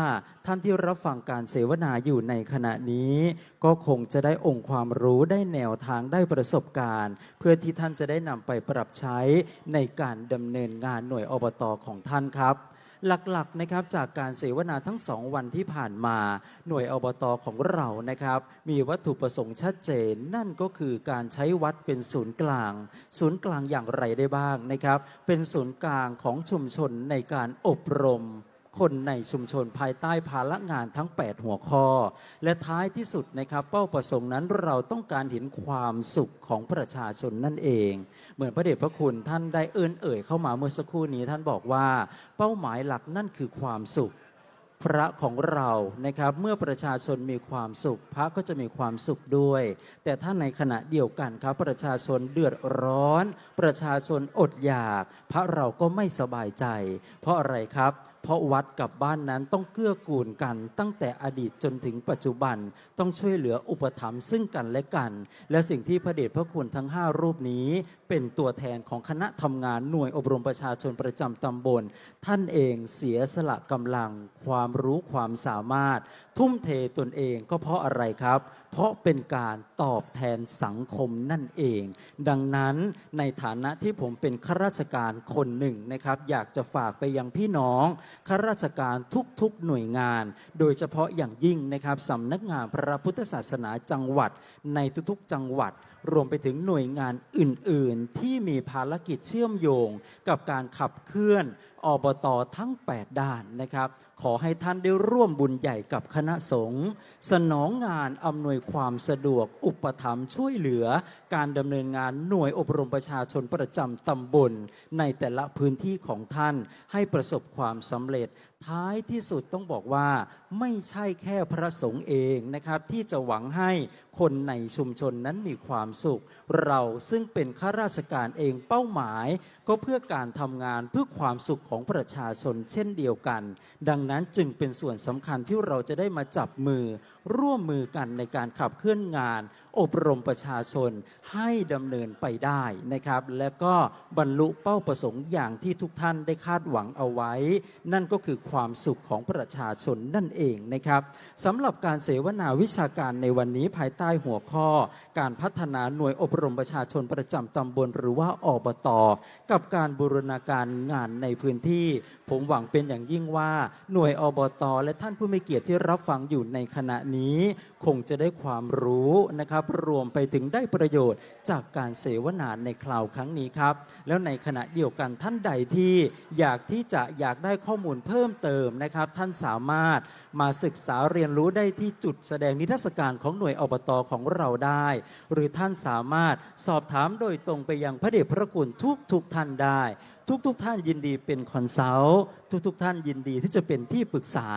A: ท่านที่รับฟังการเสวนาอยู่ในขณะนี้ ก็คงจะได้องค์ความรู้ได้แนวทางได้ประสบการณ์ เพื่อที่ท่านจะได้นำไปปรับใช้ในการดำเนินงานหน่วยอบต.ของท่านครับ หลักๆนะครับจากการเสวนาทั้ง2 วันที่ผ่านมาหน่วยอบต.ของเรานะครับมีวัตถุประสงค์ชัดเจนนั่นก็คือการใช้วัดเป็นศูนย์กลางอย่างไรได้บ้างนะครับเป็นศูนย์กลางของชุมชนในการอบรมคนในชุมชนภายใต้ภาระงานทั้ง8หัวข้อและท้ายที่สุดนะครับเป้าประสงค์นั้นเราต้องการเห็นความสุขของประชาชนนั่นเองเหมือนพระเดชพระคุณท่านได้เอ่ยเข้ามาเมื่อสักครู่นี้ท่านบอกว่าเป้าหมายหลักนั่นคือความสุขพระของเรานะครับเมื่อประชาชนมีความสุขพระก็จะมีความสุขด้วยแต่ถ้าในขณะเดียวกันครับประชาชนเดือดร้อนประชาชนอดอยากพระเราก็ไม่สบายใจเพราะอะไรครับเพราะวัดกับบ้านนั้นต้องเกื้อกูลกันตั้งแต่อดีตจนถึงปัจจุบันต้องช่วยเหลืออุปถัมภ์ซึ่งกันและกันและสิ่งที่พระเดชพระคุณทั้ง5รูปนี้เป็นตัวแทนของคณะทำงานหน่วยอบรมประชาชนประจำตำบลท่านเองเสียสละกำลังความรู้ความสามารถทุ่มเทตนเองก็เพราะอะไรครับเพราะเป็นการตอบแทนสังคมนั่นเองดังนั้นในฐานะที่ผมเป็นข้าราชการคนหนึ่งนะครับอยากจะฝากไปยังพี่น้องข้าราชการทุกๆหน่วยงานโดยเฉพาะอย่างยิ่งนะครับสำนักงานพระพุทธศาสนาจังหวัดในทุกๆจังหวัดรวมไปถึงหน่วยงานอื่นๆที่มีภารกิจเชื่อมโยงกับการขับเคลื่อนอบต.ทั้ง8ด้านนะครับขอให้ท่านได้ร่วมบุญใหญ่กับคณะสงฆ์สนองงานอำนวยความสะดวกอุปถัมภ์ช่วยเหลือการดำเนินงานหน่วยอบรมประชาชนประจำตำบลในแต่ละพื้นที่ของท่านให้ประสบความสำเร็จท้ายที่สุดต้องบอกว่าไม่ใช่แค่พระสงฆ์เองนะครับที่จะหวังให้คนในชุมชนนั้นมีความสุขเราซึ่งเป็นข้าราชการเองเป้าหมายก็เพื่อการทำงานเพื่อความสุขของประชาชนเช่นเดียวกันดังนั้นจึงเป็นส่วนสำคัญที่เราจะได้มาจับมือร่วมมือกันในการขับเคลื่อนงานอบรมประชาชนให้ดำเนินไปได้นะครับและก็บรรลุเป้าประสงค์อย่างที่ทุกท่านได้คาดหวังเอาไว้นั่นก็คือความสุขของประชาชนนั่นเองนะครับสำหรับการเสวนาวิชาการในวันนี้ภายใต้หัวข้อการพัฒนาหน่วยอบรมประชาชนประจำตำบลหรือว่าอบต.กับการบูรณาการงานในพื้นที่ผมหวังเป็นอย่างยิ่งว่าหน่วยอบต.และท่านผู้มีเกียรติที่รับฟังอยู่ในขณะนี้ นี้คงจะได้ความรู้นะครับรวมไปถึงได้ประโยชน์จากการเสวนาในคราวครั้งนี้ครับแล้วในขณะเดียวกันท่านใดที่อยากได้ข้อมูลเพิ่มเติมนะครับท่านสามารถมาศึกษาเรียนรู้ได้ที่จุดแสดงนิทรรศการของหน่วยอบต.ของเราได้หรือท่านสามารถสอบถามโดยตรงไปยังพระเดชพระคุณทุกท่านได้ทุกท่านยินดีเป็นคอนซัลท์ทุกท่านยินดีที่จะเป็นที่ปรึกษา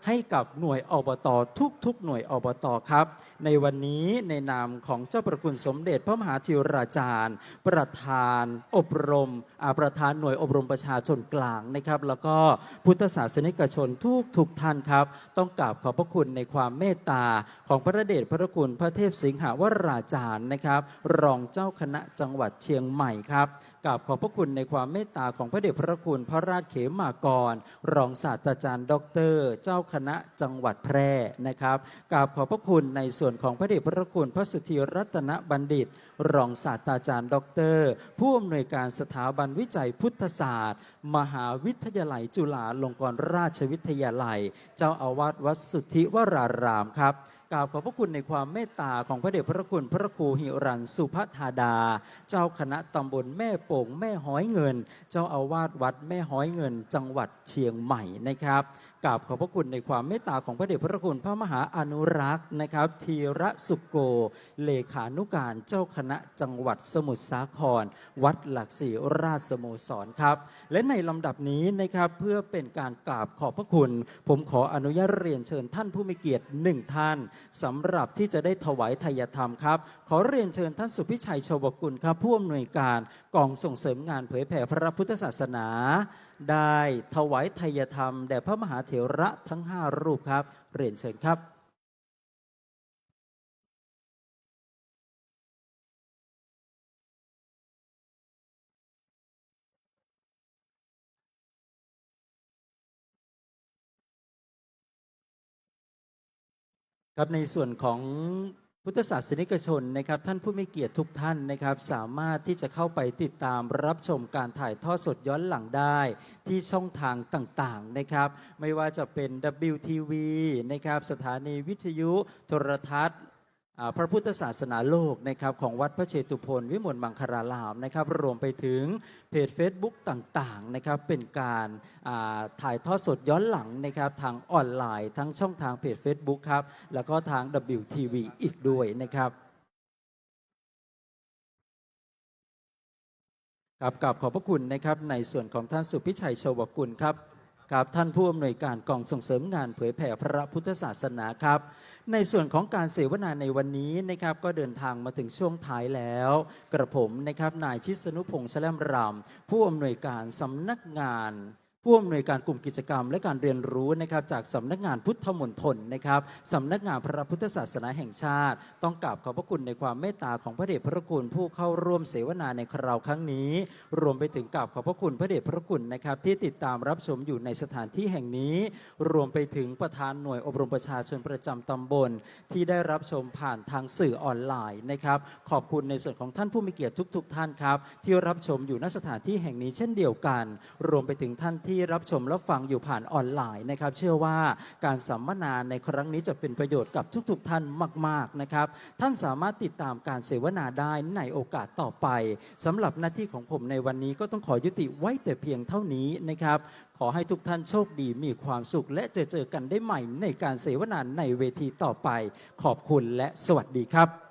A: ให้กับหน่วยอบต.ทุกหน่วยอบต.ครับในวันนี้ในนามของเจ้าประคุณสมเด็จพระมหาธีราจารย์ประธานอบรมประธานหน่วยอบรมประชาชนกลางนะครับแล้วก็พุทธศาสนิกชนทุกท่านครับต้องกราบขอบพระคุณในความเมตตาของพระเดชพระคุณพระเทพสิงหวราจารย์นะครับรองเจ้าคณะจังหวัดเชียงใหม่ครับกราบขอบพระคุณในความเมตตาของพระเดชพระคุณพระราชเขมากรรองศาสตราจารย์ดร.เจ้าคณะจังหวัดแพร่นะครับกราบขอบพระคุณในส่วนของพระเดชพระคุณพระสุธีรัตนบัณฑิตรองศาสตราจารย์ดร.ผู้อำนวยการสถาบันวิจัยพุทธศาสตร์มหาวิทยาลัยจุฬาลงกรณราชวิทยาลัยเจ้าอาวาสวัดสุทธิวรารามครับกราบขอบพระคุณในความเมตตาของพระเดชพระคุณพระครูหิรันสุภธาดาเจ้าคณะตำบลแม่โป่งแม่ห้อยเงินเจ้าอาวาสวัดแม่ห้อยเงินจังหวัดเชียงใหม่นะครับกราบขอบพระคุณในความเมตตาของพระเดชพระคุณพระมหาอนุรักษ์นะครับธีระสุโกเลขานุการเจ้าคณะจังหวัดสมุทรสาครวัดหลักศรีราชสโมสรครับและในลำดับนี้นะครับเพื่อเป็นการกราบขอบพระคุณผมขออนุญาตเรียนเชิญท่านผู้มีเกียรติ1ท่านสำหรับที่จะได้ถวายไทยธรรมครับขอเรียนเชิญท่านสุพิชัยชวกุลครับผู้อำนวยการกองส่งเสริมงานเผยแผ่พระพุทธศาสนาได้ถวายไทยธรรมแด่พระมหาเถระทั้ง5รูปครับเรียนเชิญครับครับในส่วนของพุทธศาสนิกชนนะครับท่านผู้มีเกียรติทุกท่านนะครับสามารถที่จะเข้าไปติดตามรับชมการถ่ายทอดสดย้อนหลังได้ที่ช่องทางต่างๆนะครับไม่ว่าจะเป็น WTV นะครับสถานีวิทยุโทรทัศน์พระพุทธศาสนาโลกนะครับของวัดพระเชตุพนวิมลมังคลารามนะครับรวมไปถึงเพจ Facebook ต่างๆนะครับเป็นการถ่ายทอดสดย้อนหลังนะครับทางออนไลน์ทั้งช่องทางเพจ Facebook ครับแล้วก็ทาง WTV อีกด้วยนะครับครับกราบขอบพระคุณนะครับในส่วนของท่านสุพิชัยชวกุลครับครับท่านผู้อำนวยการกองส่งเสริมงานเผยแผ่พระพุทธศาสนาครับในส่วนของการเสวนาในวันนี้นะครับก็เดินทางมาถึงช่วงท้ายแล้วกระผมนะครับนายชิสนุพงษ์แชล่มรำผู้อำนวยการสำนักงานผู้อำนวยการกลุ่มกิจกรรมและการเรียนรู้นะครับจากสำนักงานพุทธมณฑลนะครับสำนักงานพระพุทธศาสนาแห่งชาติต้องกราบขอบพระคุณในความเมตตาของพระเดชพระคุณผู้เข้าร่วมเสวนาในคราวครั้งนี้รวมไปถึงกราบขอบพระคุณพระเดชพระคุณนะครับที่ติดตามรับชมอยู่ในสถานที่แห่งนี้รวมไปถึงประธานหน่วยอบรมประชาชนประจำตำบลที่ได้รับชมผ่านทางสื่อออนไลน์นะครับขอบคุณในส่วนของท่านผู้มีเกียรติทุกท่านครับที่รับชมอยู่ณสถานที่แห่งนี้เช่นเดียวกันรวมไปถึงท่านที่รับชมและฟังอยู่ผ่านออนไลน์นะครับเชื่อว่าการสัมมนาในครั้งนี้จะเป็นประโยชน์กับทุกท่านมากๆนะครับท่านสามารถติดตามการเสวนาได้ในโอกาสต่อไปสำหรับหน้าที่ของผมในวันนี้ก็ต้องขอยุติไว้แต่เพียงเท่านี้นะครับขอให้ทุกท่านโชคดีมีความสุขและเจอกันได้ใหม่ในการเสวนาในเวทีต่อไปขอบคุณและสวัสดีครับ